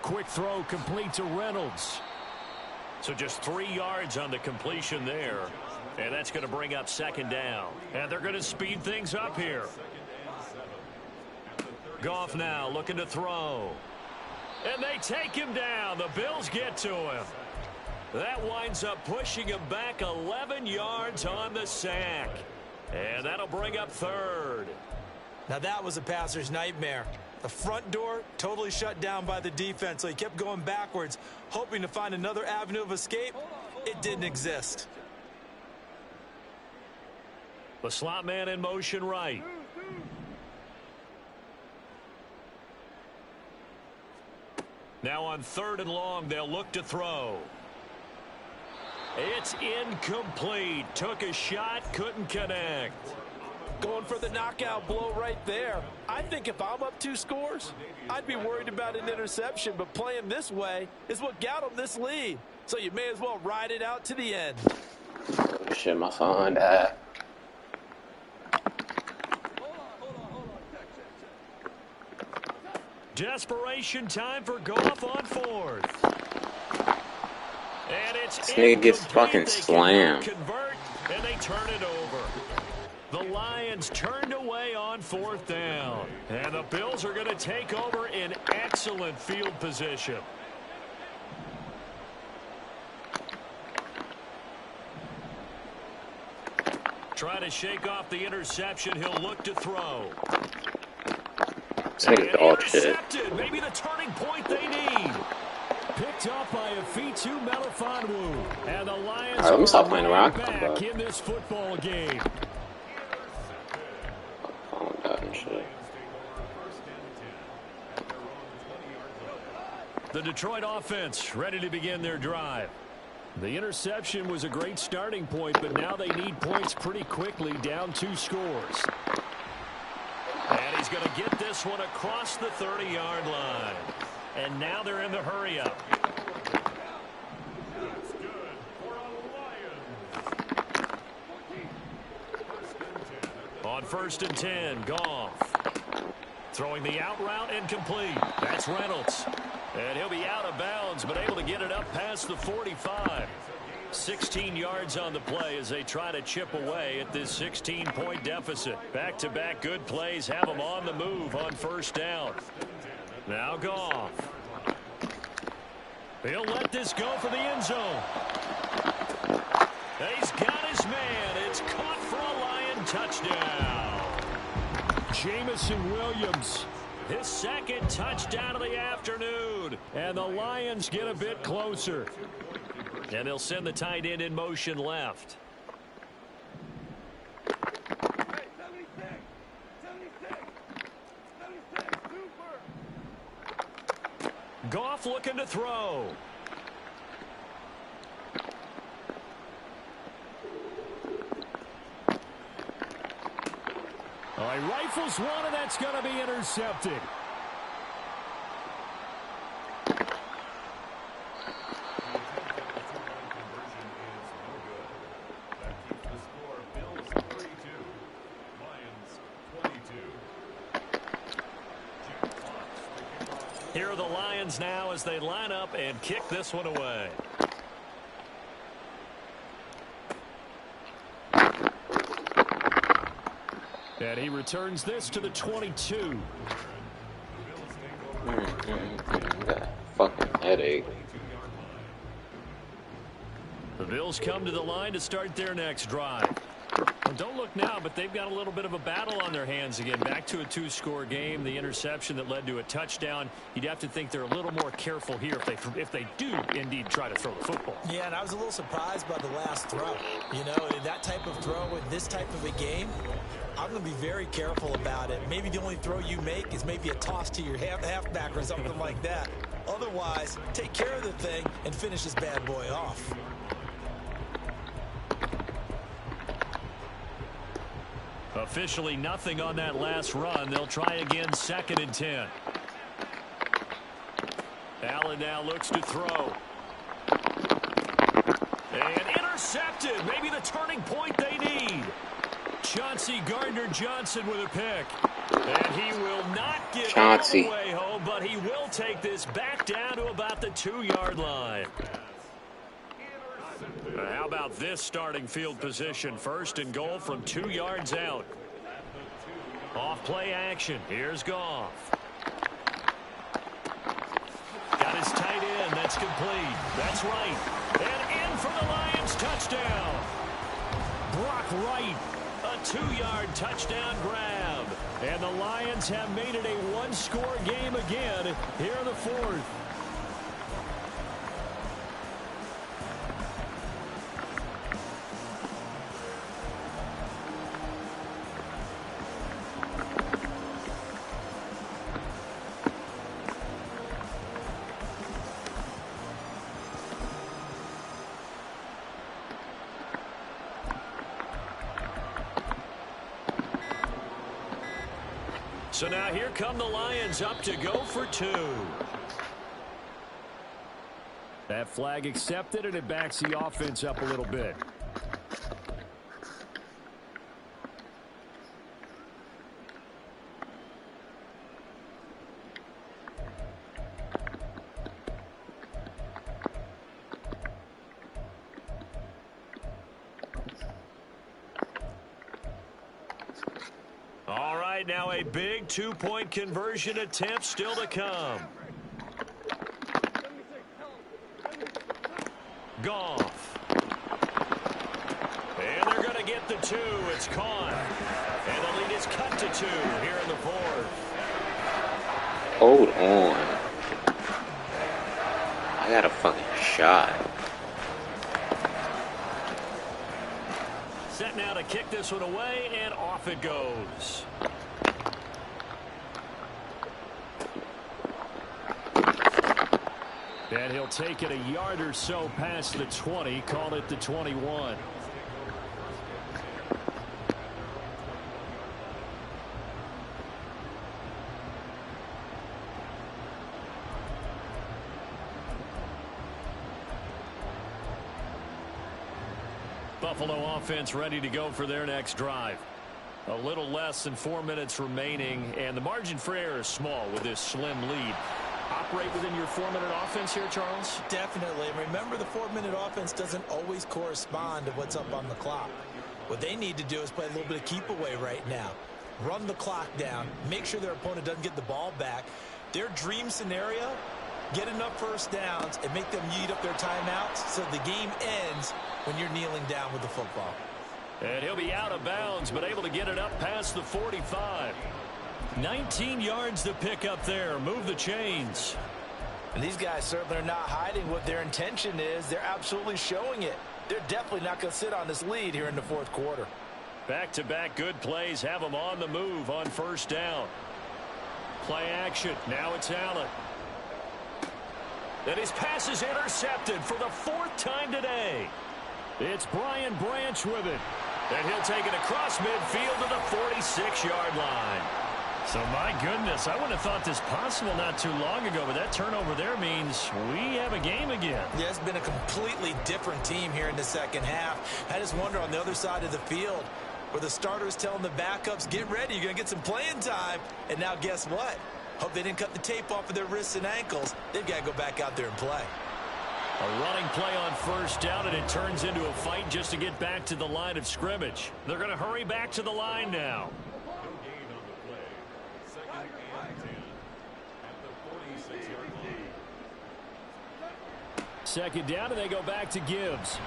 Quick throw complete to Reynolds. So just 3 yards on the completion there. And that's going to bring up 2nd down. And they're going to speed things up here. Goff now looking to throw. And they take him down. The Bills get to him. That winds up pushing him back 11 yards on the sack. And that'll bring up 3rd. Now that was a passer's nightmare. The front door totally shut down by the defense, so he kept going backwards, hoping to find another avenue of escape. It didn't exist. The slot man in motion right. Now on 3rd and long, they'll look to throw. It's incomplete. Took a shot, couldn't connect. Going for the knockout blow right there. I think if I'm up 2 scores, I'd be worried about an interception, but playing this way is what got them this lead. So you may as well ride it out to the end. Oh, shit, my phone died. Desperation time for Goff on 4th. And it's this nigga gets fucking slammed. Convert, and they turn it over. The Lions turned away on 4th down. And the Bills are going to take over in excellent field position. Trying to shake off the interception. He'll look to throw. This nigga's dog shit. Maybe the turning point they need. Picked up by a Fitu Melifonwu. And the Lions let me stop playing around. back in this football game. Calm down and shit. The Detroit offense ready to begin their drive. The interception was a great starting point, but now they need points pretty quickly, down 2 scores. And he's going to get this one across the 30-yard line. And now they're in the hurry-up. On 1st and 10, Goff. Throwing the out route incomplete. That's Reynolds. And he'll be out of bounds, but able to get it up past the 45. 16 yards on the play as they try to chip away at this 16-point deficit. Back-to-back good plays have them on the move on 1st down. Now Goff. He'll let this go for the end zone. He's got his man. It's caught for a Lion touchdown. Jamison Williams. His 2nd touchdown of the afternoon. And the Lions get a bit closer. And they'll send the tight end in motion left. Goff looking to throw. Oh, he rifles one, and that's going to be intercepted. Here are the Lions now as they line up and kick this one away. And he returns this to the 22. Got a fucking headache. The Bills come to the line to start their next drive. Well, don't look now, but they've got a little bit of a battle on their hands again. Back to a 2-score game. The interception that led to a touchdown. You'd have to think they're a little more careful here if they do indeed try to throw the football. Yeah, and I was a little surprised by the last throw. You know, that type of throw in this type of a game, I'm going to be very careful about it. Maybe the only throw you make is maybe a toss to your halfback or something like that. Otherwise, take care of the thing and finish this bad boy off. Officially nothing on that last run. They'll try again 2nd and 10. Allen now looks to throw. And intercepted. Maybe the turning point they need. Chauncey Gardner-Johnson with a pick. And he will not get all the way home, but he will take this back down to about the 2-yard line. How about this starting field position? 1st and goal from 2 yards out. Off play action. Here's Goff. Got his tight end. That's complete. That's right. And in for the Lions touchdown. Brock Wright. A 2-yard touchdown grab. And the Lions have made it a 1-score game again here in the 4th. So now here come the Lions up to go for 2. That flag accepted, and it backs the offense up a little bit. All right, now a big two-point conversion attempt still to come. Goff. And they're going to get the two. It's caught. And the lead is cut to 2 here in the fourth. Hold on. I got a fucking shot. Set now to kick this one away, and off it goes. And he'll take it a yard or so past the 20, call it the 21. Buffalo offense ready to go for their next drive. A little less than 4 minutes remaining, and the margin for error is small with this slim lead. Operate within your 4-minute offense here, Charles? Definitely. And remember, the 4-minute offense doesn't always correspond to what's up on the clock. What they need to do is play a little bit of keep away right now. Run the clock down. Make sure their opponent doesn't get the ball back. Their dream scenario, get enough first downs and make them eat up their timeouts so the game ends when you're kneeling down with the football. And he'll be out of bounds, but able to get it up past the 45. 19 yards to pick up there. Move the chains. And these guys certainly are not hiding what their intention is. They're absolutely showing it. They're definitely not going to sit on this lead here in the fourth quarter. Back-to-back good plays have them on the move on first down. Play action. Now it's Allen. And his pass is intercepted for the 4th time today. It's Brian Branch with it. And he'll take it across midfield to the 46-yard line. So, my goodness, I wouldn't have thought this possible not too long ago, but that turnover there means we have a game again. Yeah, it's been a completely different team here in the second half. I just wonder on the other side of the field where the starters telling the backups, get ready, you're going to get some playing time. And now guess what? Hope they didn't cut the tape off of their wrists and ankles. They've got to go back out there and play. A running play on first down, and it turns into a fight just to get back to the line of scrimmage. They're going to hurry back to the line now. Second down, and they go back to Gibbs.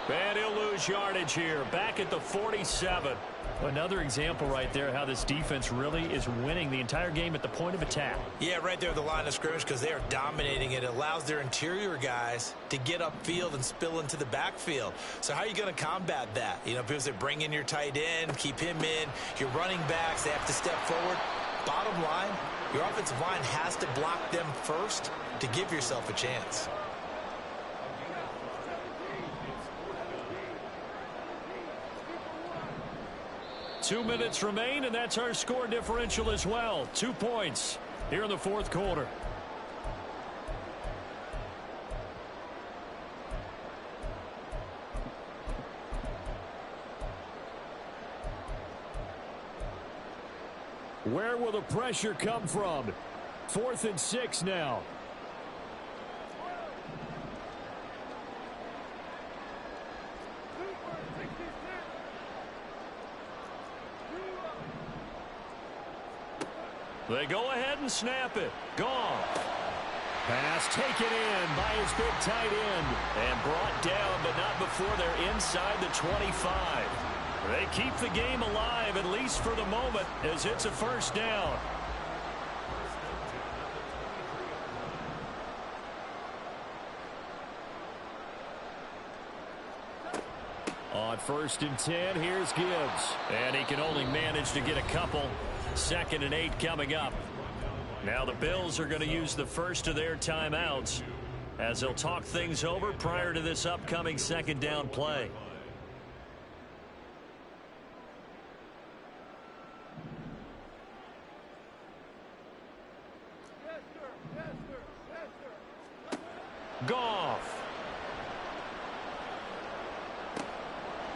And he'll lose yardage here. Back at the 47. Another example right there how this defense really is winning the entire game at the point of attack. Yeah, right there at the line of scrimmage because they are dominating it. It allows their interior guys to get upfield and spill into the backfield. So how are you going to combat that? You know, because they bring in your tight end, keep him in. Your running backs, they have to step forward. Bottom line, your offensive line has to block them first to give yourself a chance. Two minutes remain, and that's our score differential as well. 2 points here in the fourth quarter. Where will the pressure come from? 4th and 6 now. They go ahead and snap it. Gone. Pass taken in by his big tight end. And brought down, but not before they're inside the 25. They keep the game alive, at least for the moment, as it's a first down. On 1st and 10, here's Gibbs. And he can only manage to get a couple. 2nd and 8 coming up. Now the Bills are going to use the first of their timeouts as they'll talk things over prior to this upcoming second down play. Goff.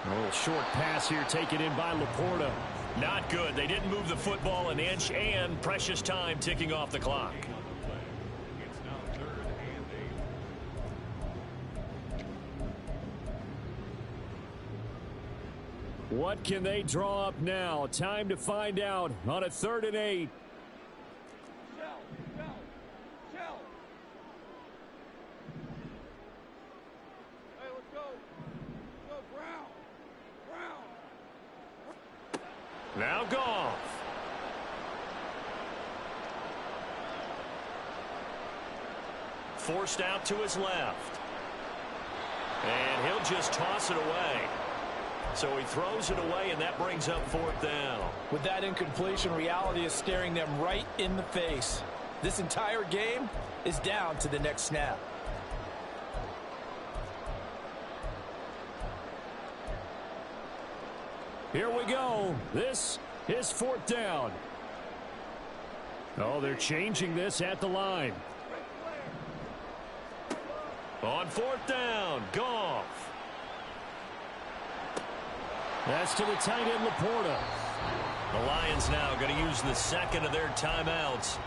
A little short pass here taken in by Laporta. Not good. They didn't move the football an inch, and precious time ticking off the clock. What can they draw up now? Time to find out on a 3rd and 8. Now Goff. Forced out to his left. And he'll just toss it away. So he throws it away, and that brings up 4th down. With that incompletion, reality is staring them right in the face. This entire game is down to the next snap. Here we go. This is 4th down. Oh, they're changing this at the line. On 4th down, Goff. That's to the tight end, Laporta. The Lions now going to use the 2nd of their timeouts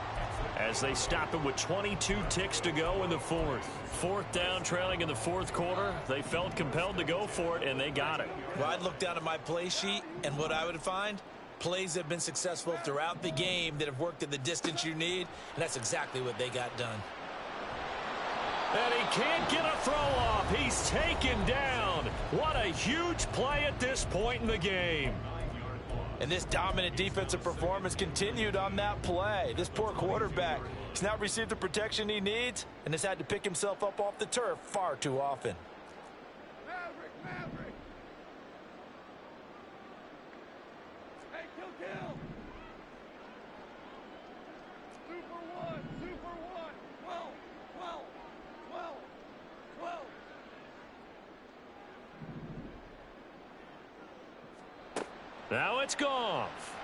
as they stop it with 22 ticks to go in the 4th. 4th down, trailing in the 4th quarter. They felt compelled to go for it, and they got it. Well, I'd look down at my play sheet, and what I would find, plays that have been successful throughout the game that have worked at the distance you need, and that's exactly what they got done. And he can't get a throw off. He's taken down. What a huge play at this point in the game. And this dominant defensive performance continued on that play. This poor quarterback has not received the protection he needs and has had to pick himself up off the turf far too often. Maverick. Hey, kill. Super 1. 12. Now it's Goff.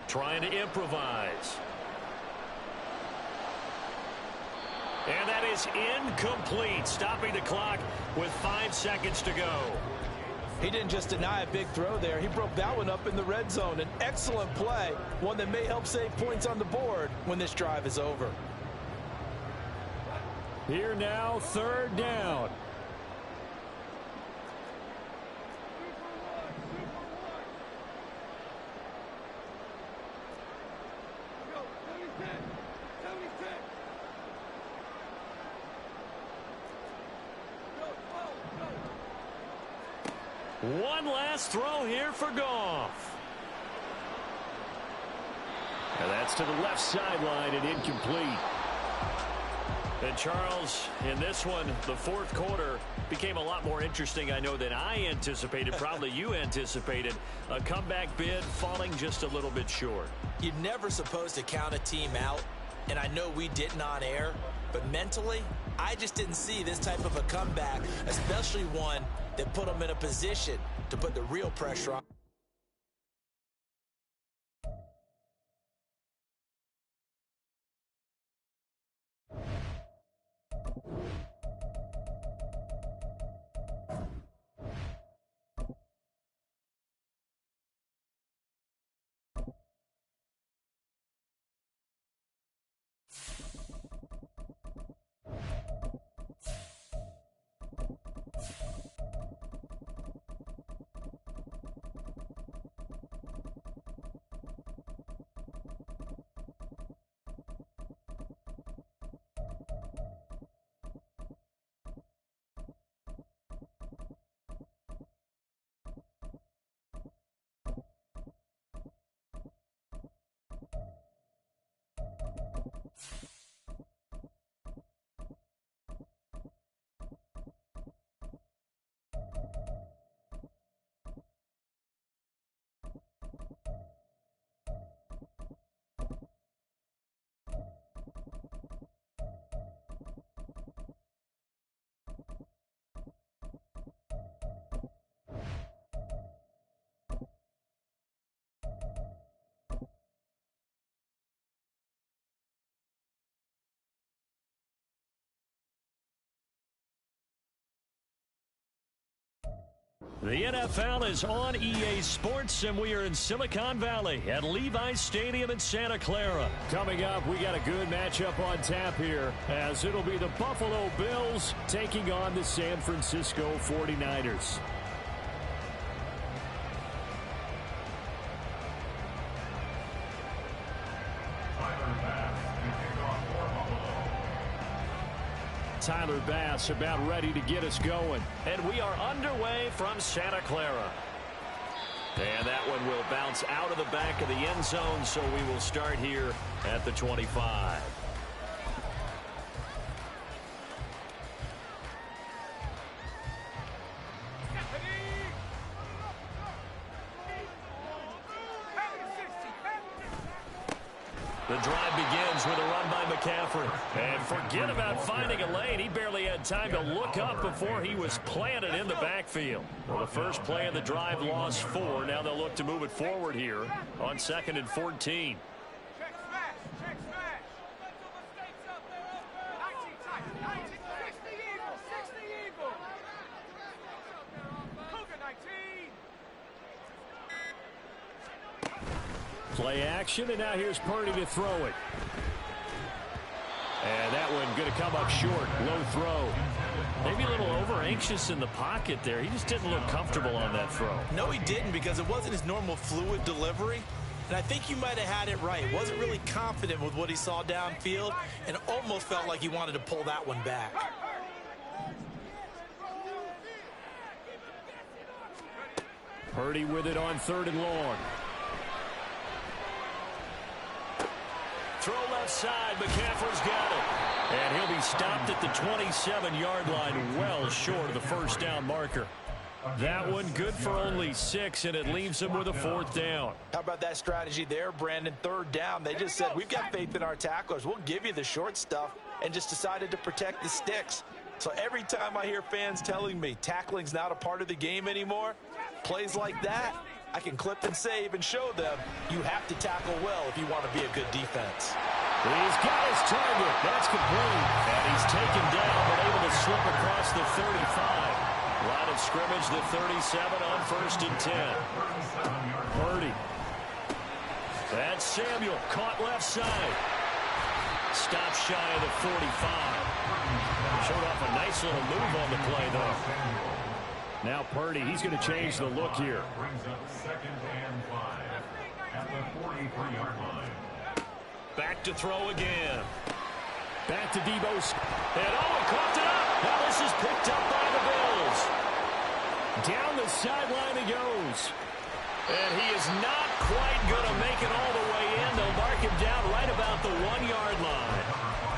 Trying to improvise. And that is incomplete, stopping the clock with 5 seconds to go. He didn't just deny a big throw there. He broke that one up in the red zone. An excellent play, one that may help save points on the board when this drive is over. Here now, 3rd down. One last throw here for Goff. And that's to the left sideline and incomplete. And Charles, in this one, the 4th quarter became a lot more interesting, I know, than I anticipated. Probably you anticipated. A comeback bid falling just a little bit short. You're never supposed to count a team out, and I know we didn't on air, but mentally, I just didn't see this type of a comeback, especially one that put them in a position to put the real pressure on. The NFL is on EA Sports, and we are in Silicon Valley at Levi's Stadium in Santa Clara. Coming up, we got a good matchup on tap here, as it'll be the Buffalo Bills taking on the San Francisco 49ers. Tyler Bass about ready to get us going. And we are underway from Santa Clara. And that one will bounce out of the back of the end zone, so we will start here at the 25. The drive begins with a run by McCaffrey. And forget about finding a lane. He barely had time to look up before he was planted in the backfield. Well, the first play of the drive lost 4. Now they'll look to move it forward here on 2nd and 14. Play action, and now here's Purdy to throw it. And that one going to come up short. Low throw. Maybe a little over-anxious in the pocket there. He just didn't look comfortable on that throw. No, he didn't, because it wasn't his normal fluid delivery. And I think you might have had it right. Wasn't really confident with what he saw downfield and almost felt like he wanted to pull that one back. Purdy with it on 3rd and long. Throw left side. McCaffrey's got it. And he'll be stopped at the 27-yard line, well short of the first down marker. That one good for only 6, and it leaves him with a 4th down. How about that strategy there, Brandon? 3rd down. They just said, we've got faith in our tacklers. We'll give you the short stuff, and just decided to protect the sticks. So every time I hear fans telling me tackling's not a part of the game anymore, plays like that, I can clip and save and show them you have to tackle well if you want to be a good defense. He's got his target. That's complete. And he's taken down, but able to slip across the 35. Line of scrimmage, the 37 on 1st and 10. Purdy. That's Samuel, caught left side. Stop shy of the 45. Showed off a nice little move on the play, though. Now Purdy, he's going to change the look here. Brings up 2nd and 5 at the 43-yard line. Back to throw again. Back to Debo. And he caught it up. Now this is picked up by the Bills. Down the sideline he goes. And he is not quite going to make it all the way in. They'll mark him down right about the 1-yard line.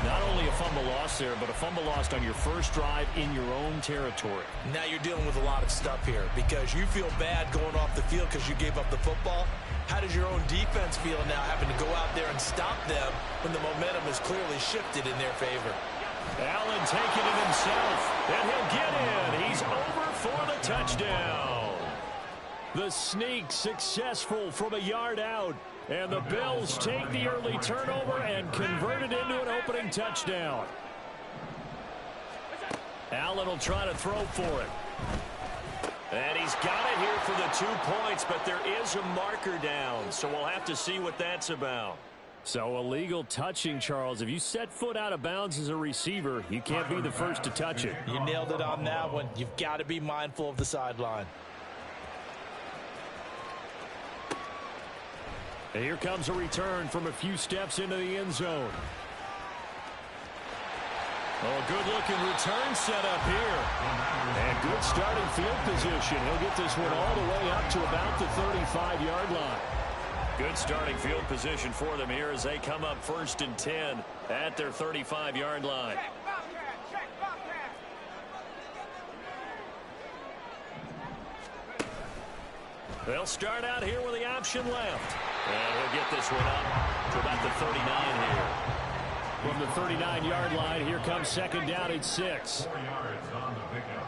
Not only a fumble loss there, but a fumble lost on your first drive in your own territory. Now you're dealing with a lot of stuff here because you feel bad going off the field because you gave up the football. How does your own defense feel now having to go out there and stop them when the momentum is clearly shifted in their favor? Allen taking it himself, and he'll get in. He's over for the touchdown. The sneak successful from a yard out. And the Bills take the early turnover and convert it into an opening touchdown. Allen will try to throw for it. And he's got it here for the 2 points, but there is a marker down, so we'll have to see what that's about. So illegal touching, Charles. If you set foot out of bounds as a receiver, you can't be the first to touch it. You nailed it on that one. You've got to be mindful of the sideline. And here comes a return from a few steps into the end zone. Oh, good-looking return set up here. And good starting field position. He'll get this one all the way up to about the 35-yard line. Good starting field position for them here as they come up 1st and 10 at their 35-yard line. They'll start out here with the option left. And he'll get this one up to about the 39 here. From the 39-yard line, here comes 2nd down and 6. 4 yards on the pickup.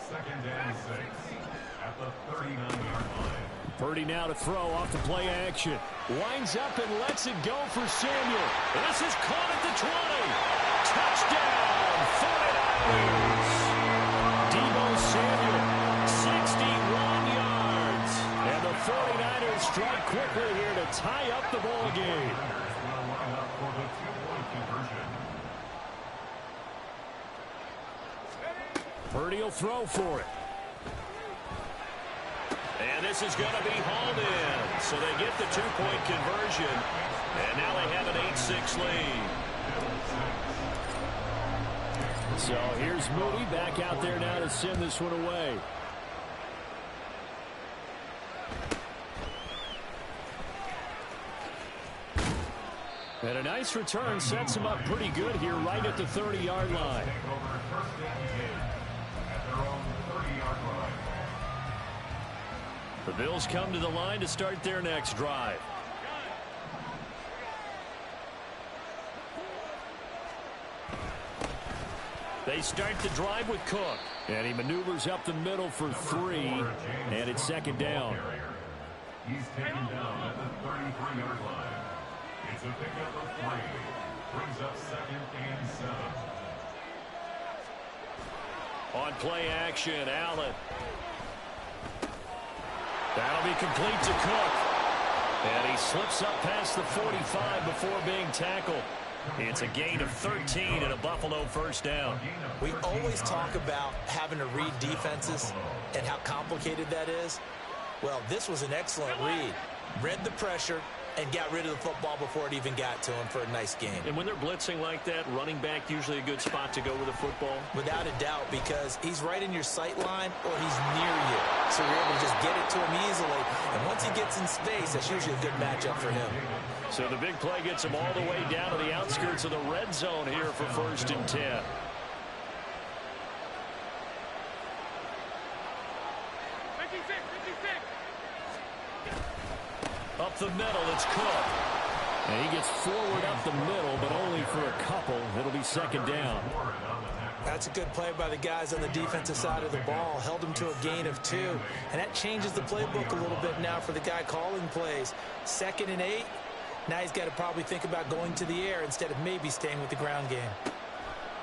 2nd and 6 at the 39-yard line. Purdy now to throw off the play action. Winds up and lets it go for Samuel. This is caught at the 20. Touchdown, 49ers. Debo Samuel, strike quickly here to tie up the ball game. Purdy will throw for it. And this is going to be hauled in. So they get the two-point conversion. And now they have an 8-6 lead. So here's Moody back out there now to send this one away. And a nice return sets him up pretty good here right at the 30-yard line. The Bills come to the line to start their next drive. They start the drive with Cook. And he maneuvers up the middle for 3. And it's second down. He's taken down at the 33-yard line. It's a pickup of 3. Brings up 2nd and 7. On play action, Allen. That'll be complete to Cook. And he slips up past the 45 before being tackled. It's a gain of 13 and a Buffalo first down. We always talk about having to read defenses and how complicated that is. Well, this was an excellent read. Read the pressure and got rid of the football before it even got to him for a nice game. And when they're blitzing like that, running back usually a good spot to go with the football? Without a doubt, because he's right in your sight line or he's near you. So you're able to just get it to him easily. And once he gets in space, that's usually a good matchup for him. So the big play gets him all the way down to the outskirts of the red zone here for 1st and 10. Up the middle, it's Cook. And he gets forward up the middle, but only for a couple. It'll be second down. That's a good play by the guys on the defensive side of the ball. Held him to a gain of 2. And that changes the playbook a little bit now for the guy calling plays. 2nd and 8. Now he's got to probably think about going to the air instead of maybe staying with the ground game.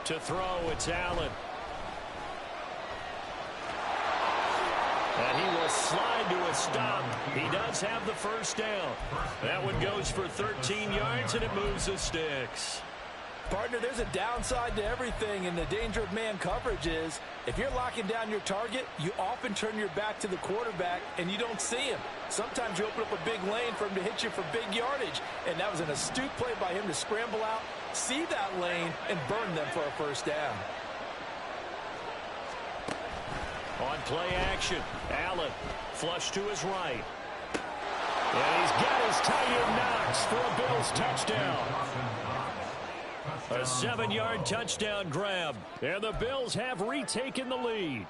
To throw, it's Allen. And he will slide to a stop. He does have the first down. That one goes for 13 yards, and it moves the sticks. Partner, there's a downside to everything, and the danger of man coverage is if you're locking down your target, you often turn your back to the quarterback, and you don't see him. Sometimes you open up a big lane for him to hit you for big yardage, and that was an astute play by him to scramble out, see that lane, and burn them for a first down. On play action, Allen flush to his right. And he's got his tight end Knox for a Bills touchdown. A 7-yard touchdown grab. And the Bills have retaken the lead.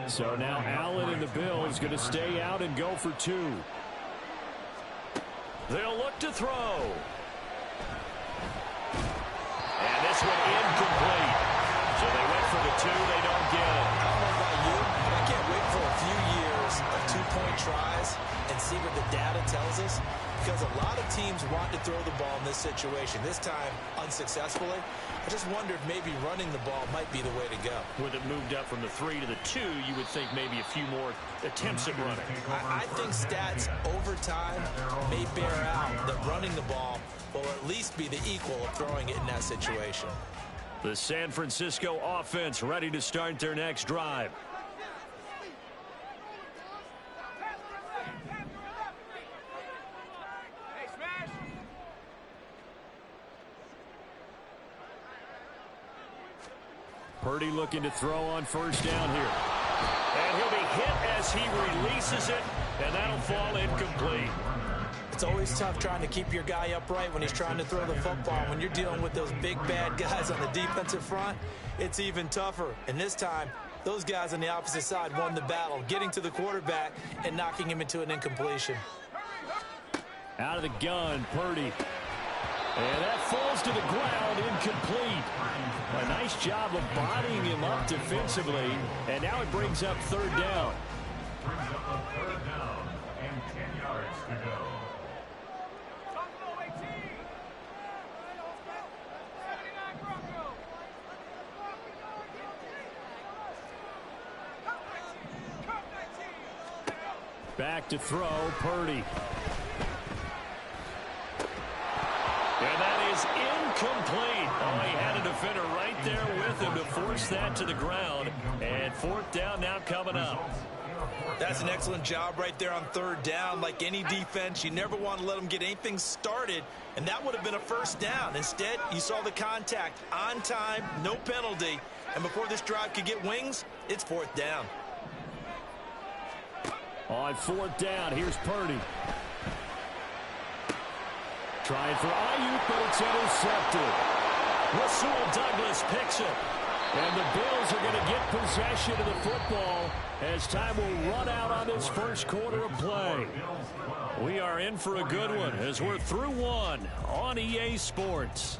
So now Allen and the Bills going to stay out and go for 2. They'll look to throw. And this one incomplete. So they went for the 2. They don't get it. I don't know about you, but I can't wait for a few years of 2-point tries and see what the data tells us. Because a lot of teams want to throw the ball in this situation. This time, unsuccessfully. I just wondered maybe running the ball might be the way to go. With it moved up from the 3 to the 2, you would think maybe a few more attempts at running. I think stats over time may bear out that running the ball will at least be the equal of throwing it in that situation. The San Francisco offense ready to start their next drive. Purdy looking to throw on first down here. And he'll be hit as he releases it, and that'll fall incomplete. It's always tough trying to keep your guy upright when he's trying to throw the football. When you're dealing with those big, bad guys on the defensive front, it's even tougher. And this time, those guys on the opposite side won the battle, getting to the quarterback and knocking him into an incompletion. Out of the gun, Purdy. And that falls to the ground, incomplete. A nice job of bodying him up defensively. And now it brings up third down. Brings up a 3rd down and 10 yards to go. Back to throw, Purdy. incomplete. Oh, he had a defender right there with him to force that to the ground. And fourth down now coming up. That's an excellent job right there on third down. Like any defense, you never want to let them get anything started, and that would have been a first down. Instead, you saw the contact on time, no penalty, and before this drive could get wings, it's fourth down. On fourth down, here's Purdy. Trying for Ayuk, but it's intercepted. Rasul Douglas picks it. And the Bills are going to get possession of the football as time will run out on this first quarter of play. We are in for a good one as we're through one on EA Sports.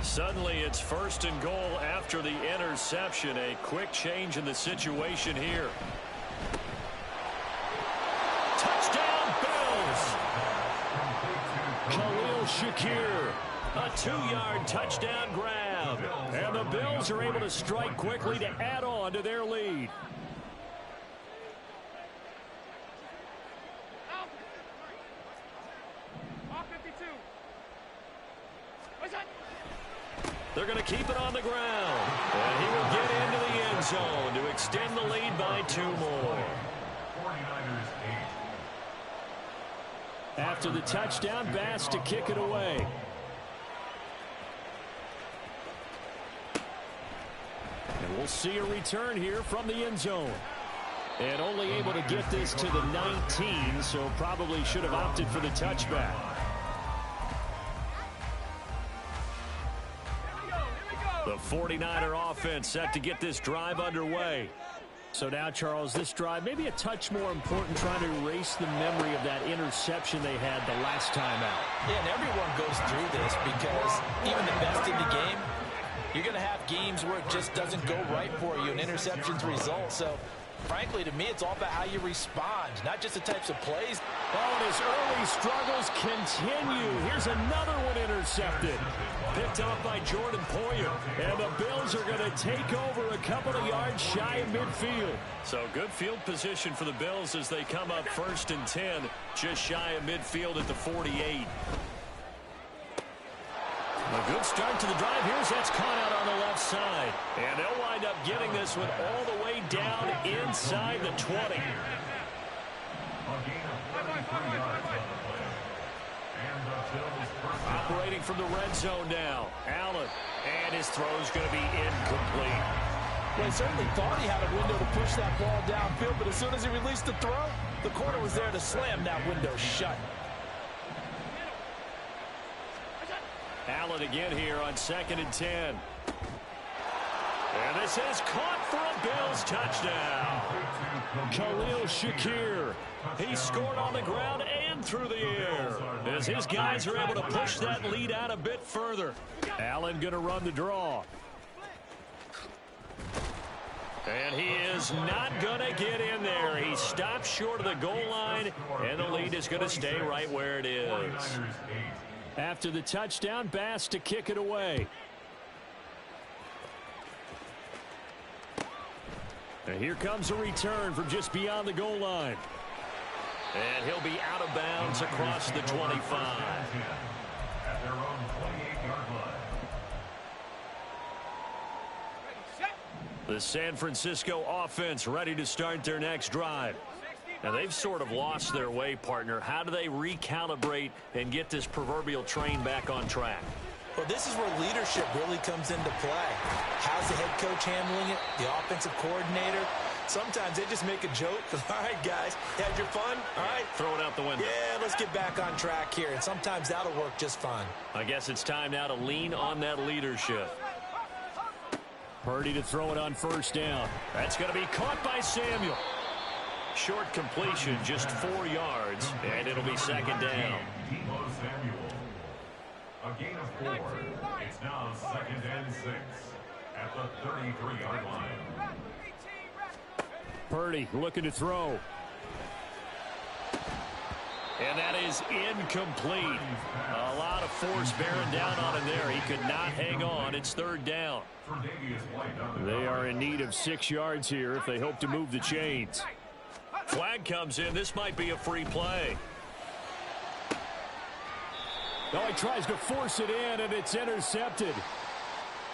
Suddenly it's first and goal after the interception. A quick change in the situation here. Touchdown Bills! Khalil Shakir, a 2-yard touchdown grab. And the Bills are able to strike quickly to add on to their lead. They're going to keep it on the ground. And he will get into the end zone to extend the lead by 2 more. After the touchdown, Bass to kick it away. And we'll see a return here from the end zone. And only able to get this to the 19, so probably should have opted for the touchback. The 49er offense set to get this drive underway. So now, Charles, this drive maybe a touch more important, trying to erase the memory of that interception they had the last time out. Yeah, and everyone goes through this because even the best in the game, you're going to have games where it just doesn't go right for you, and interceptions result. So, frankly, to me, it's all about how you respond, not just the types of plays. Oh, and his early struggles continue. Here's another one intercepted. Picked off by Jordan Poyer. And the Bills are going to take over a couple of yards shy of midfield. So good field position for the Bills as they come up 1st and 10, just shy of midfield at the 48. A good start to the drive. Here's that's caught out on the left side. And they'll wind up getting this one all the way down inside the 20. Operating from the red zone now. Allen. And his throw's going to be incomplete. Well, he certainly thought he had a window to push that ball downfield, but as soon as he released the throw, the corner was there to slam that window shut. Allen again here on 2nd and 10. And this is caught for a Bills touchdown. Khalil Shakir. He scored on the ground and through the air as his guys are able to push that lead out a bit further. Allen going to run the draw. And he is not going to get in there. He stops short of the goal line, and the lead is going to stay right where it is. After the touchdown, Bass to kick it away. And here comes a return from just beyond the goal line. And he'll be out of bounds across the 25. At their own 28-yard line. The San Francisco offense ready to start their next drive. Now, they've sort of lost their way, partner. How do they recalibrate and get this proverbial train back on track? Well, this is where leadership really comes into play. How's the head coach handling it? The offensive coordinator? Sometimes they just make a joke. All right, guys, had your fun? All right. Throw it out the window. Yeah, let's get back on track here. And sometimes that'll work just fine. I guess it's time now to lean on that leadership. Purdy to throw it on 1st down. That's going to be caught by Samuel. Short completion, just 4 yards, and it'll be 2nd down. A gain of 4. It's now 2nd and 6 at the 33-yard line. Purdy looking to throw. And that is incomplete. A lot of force bearing down on him there. He could not hang on. It's 3rd down. They are in need of 6 yards here if they hope to move the chains. Flag comes in. This might be a free play. Oh, he tries to force it in, and it's intercepted.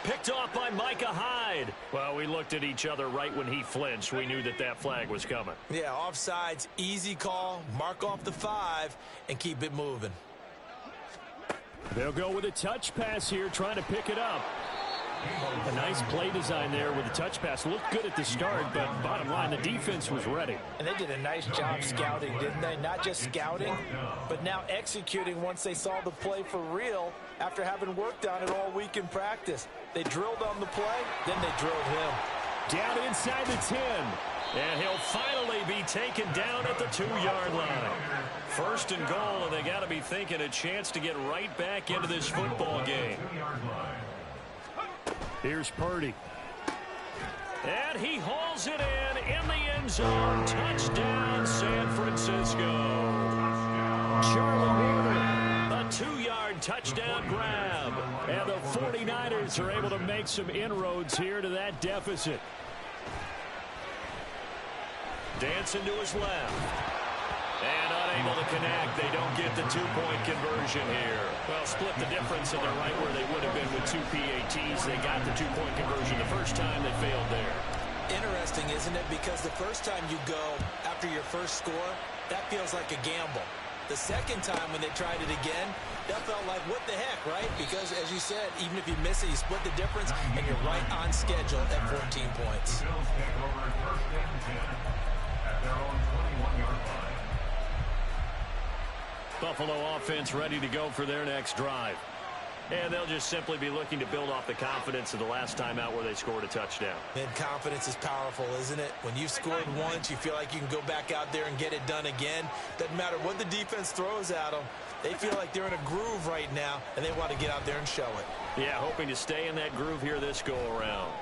Picked off by Micah Hyde. Well, we looked at each other right when he flinched. We knew that that flag was coming. Yeah, offsides, easy call. Mark off the 5 and keep it moving. They'll go with a touch pass here, trying to pick it up. A nice play design there with the touch pass. Looked good at the start, but bottom line, the defense was ready. And they did a nice job scouting, didn't they? Not just scouting, but now executing once they saw the play for real after having worked on it all week in practice. They drilled on the play, then they drilled him. Down inside the 10. And he'll finally be taken down at the 2-yard line. First and goal, and they got to be thinking a chance to get right back into this football game. Here's Purdy. And he hauls it in the end zone. Touchdown, San Francisco. Charlie Warner. A 2-yard touchdown grab. And the 49ers are able to make some inroads here to that deficit. Dancing to his left. And unable to connect. They don't get the 2-point conversion here. Well, split the difference, and they're right where they would have been with 2 PATs. They got the 2-point conversion the first time. They failed there. Interesting, isn't it? Because the first time you go after your first score, that feels like a gamble. The second time when they tried it again, that felt like, what the heck, right? Because, as you said, even if you miss it, you split the difference, and you're right on schedule at 14 points. The Bills take over first and 10 at their own 21-yard line. Buffalo offense ready to go for their next drive. And they'll just simply be looking to build off the confidence of the last time out where they scored a touchdown. And confidence is powerful, isn't it? When you've scored once, you feel like you can go back out there and get it done again. Doesn't matter what the defense throws at them. They feel like they're in a groove right now, and they want to get out there and show it. Yeah, hoping to stay in that groove here this go-around.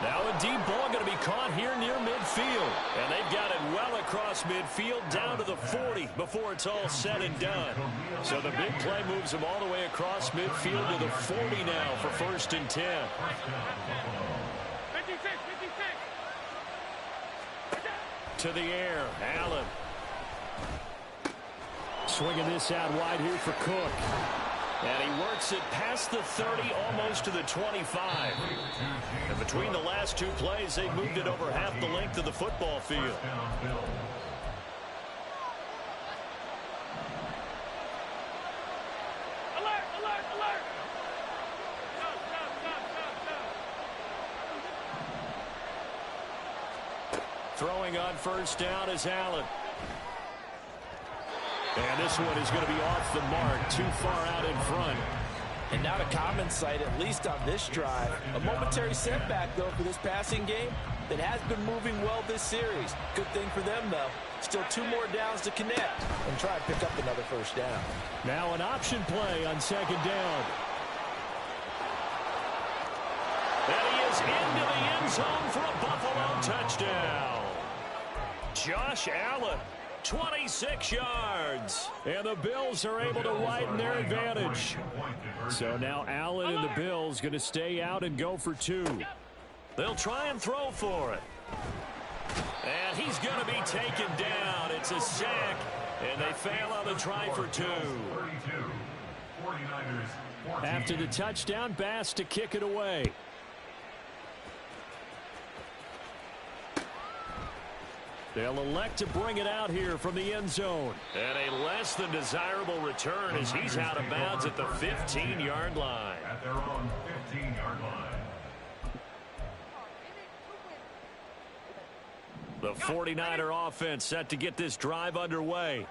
Now a deep ball going to be caught here near midfield. And they've got it well across midfield down to the 40 before it's all said and done. So the big play moves them all the way across midfield to the 40 now for first and 10. 56, 56. To the air, Allen. Swinging this out wide here for Cook. And he works it past the 30, almost to the 25. And between the last two plays, they've moved it over half the length of the football field. Alert, alert, alert. Stop. Throwing on first down is Allen. And this one is going to be off the mark, too far out in front. And not a common sight, at least on this drive. A momentary setback, though, for this passing game that has been moving well this series. Good thing for them, though. Still 2 more downs to connect and try and pick up another first down. Now an option play on second down. And he is into the end zone for a Buffalo touchdown. Josh Allen. 26 yards. And the Bills are able to widen their advantage. So now Allen and the Bills going to stay out and go for 2. They'll try and throw for it. And he's going to be taken down. It's a sack. And they fail on the try for 2. After the touchdown, Bass to kick it away. They'll elect to bring it out here from the end zone. And a less than desirable return as he's out of bounds at the 15-yard line. At their own 15-yard line. The 49er offense set to get this drive underway.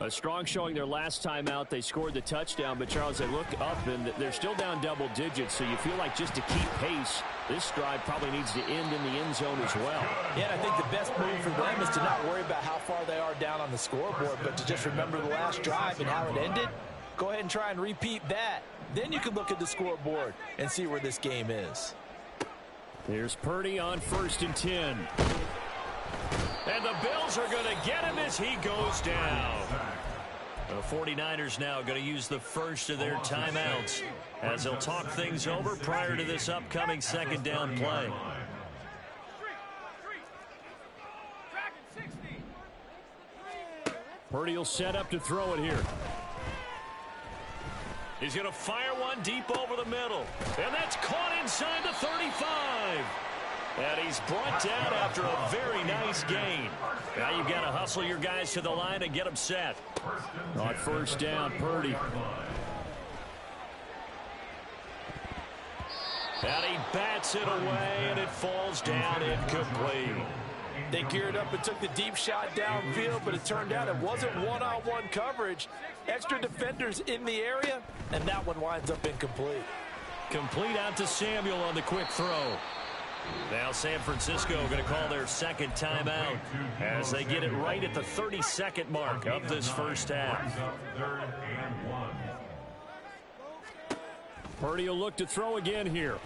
A strong showing their last time out. They scored the touchdown, but Charles, they look up and they're still down double digits, so you feel like just to keep pace, this drive probably needs to end in the end zone as well. Yeah, and I think the best move for them is to not worry about how far they are down on the scoreboard, but to just remember the last drive and how it ended. Go ahead and try and repeat that. Then you can look at the scoreboard and see where this game is. Here's Purdy on first and 10. And the Bills are going to get him as he goes down. The 49ers now going to use the first of their timeouts as they'll talk things over prior to this upcoming second down play. Purdy will set up to throw it here. He's going to fire one deep over the middle. And that's caught inside the 35. And he's brought down after a very nice gain. Now you've got to hustle your guys to the line and get them set. On first down, Purdy. And he bats it away, and it falls down incomplete. They geared up and took the deep shot downfield, but it turned out it wasn't one-on-one coverage. Extra defenders in the area, and that one winds up incomplete. Complete out to Samuel on the quick throw. Now San Francisco going to call their second timeout as they get it right at the 32nd mark of this first half. Purdy will look to throw again here.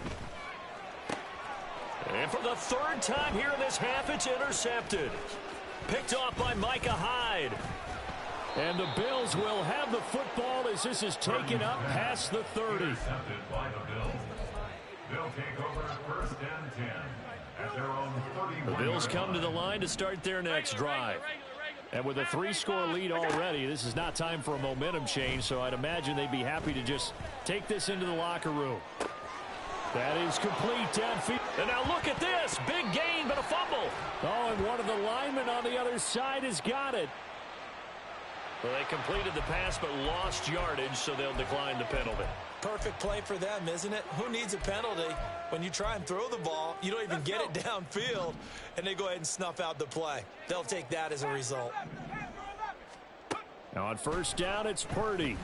And for the third time here in this half, it's intercepted. Picked off by Micah Hyde. And the Bills will have the football as this is taken up past the 30. Intercepted by the Bills. They'll take over first and 10 at their own 31. The Bills come to the line to start their next drive. And with a 3-score lead already, this is not time for a momentum change, so I'd imagine they'd be happy to just take this into the locker room. That is complete downfield. And now look at this. Big gain, but a fumble. Oh, and one of the linemen on the other side has got it. Well, they completed the pass but lost yardage, so they'll decline the penalty. Perfect play for them, isn't it? Who needs a penalty? When you try and throw the ball, you don't even get it downfield, and they go ahead and snuff out the play. They'll take that as a result. Now on first down, it's Purdy.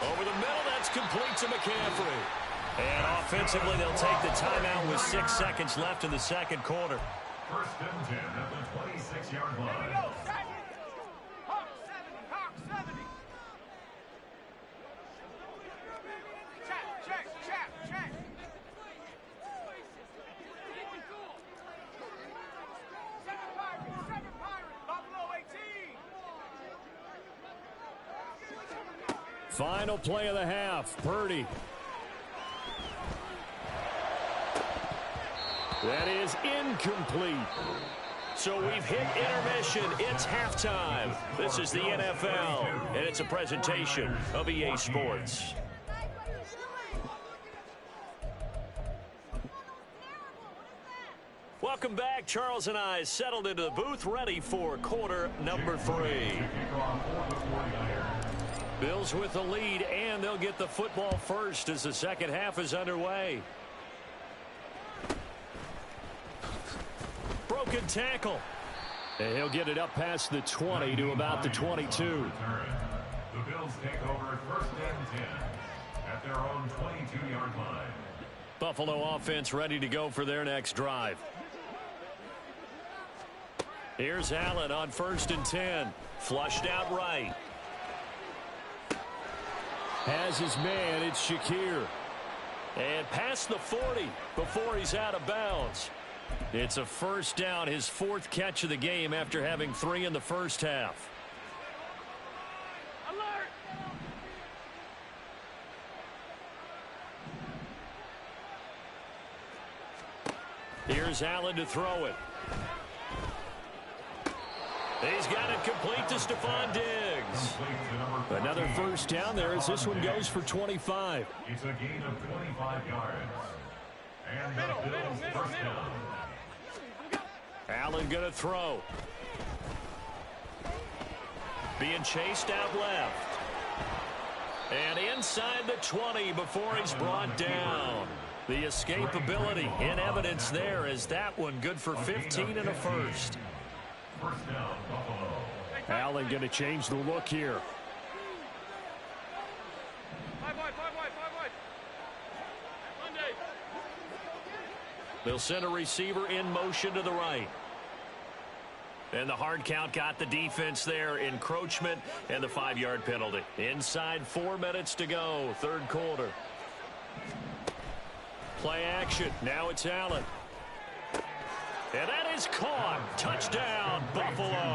Over the middle, that's complete to McCaffrey. And offensively, they'll take the timeout with 6 seconds left in the second quarter. First and 10 at the 26-yard line. Hawk 70. Check. Seven Pirates, Buffalo 18. Final play of the half, Purdy. That is incomplete. So we've hit intermission. It's halftime. This is the NFL, and it's a presentation of EA Sports. Welcome back. Charles and I settled into the booth, ready for quarter number 3. Bills with the lead, and they'll get the football first as the second half is underway. Broken tackle. And he'll get it up past the 20 to about the 22. The Bills take over first and 10 at their own 22-yard line. Buffalo offense ready to go for their next drive. Here's Allen on first and 10. Flushed out right. Has his man, it's Shakir. And past the 40 before he's out of bounds. It's a first down, his 4th catch of the game after having 3 in the first half. Alert! Here's Allen to throw it. He's got it complete to Stephon Diggs. Another first down there as this one goes for 25. It's a gain of 25 yards. And the Bills first down. Allen going to throw. Being chased out left. And inside the 20 before he's brought down. The escapability in evidence there as that one good for 15 and a first. First down, Buffalo. Allen going to change the look here. Five wide. Monday. They'll send a receiver in motion to the right. And the hard count got the defense there. Encroachment and the 5-yard penalty. Inside 4 minutes to go. Third quarter. Play action. Now it's Allen. And that is caught. Touchdown, Buffalo.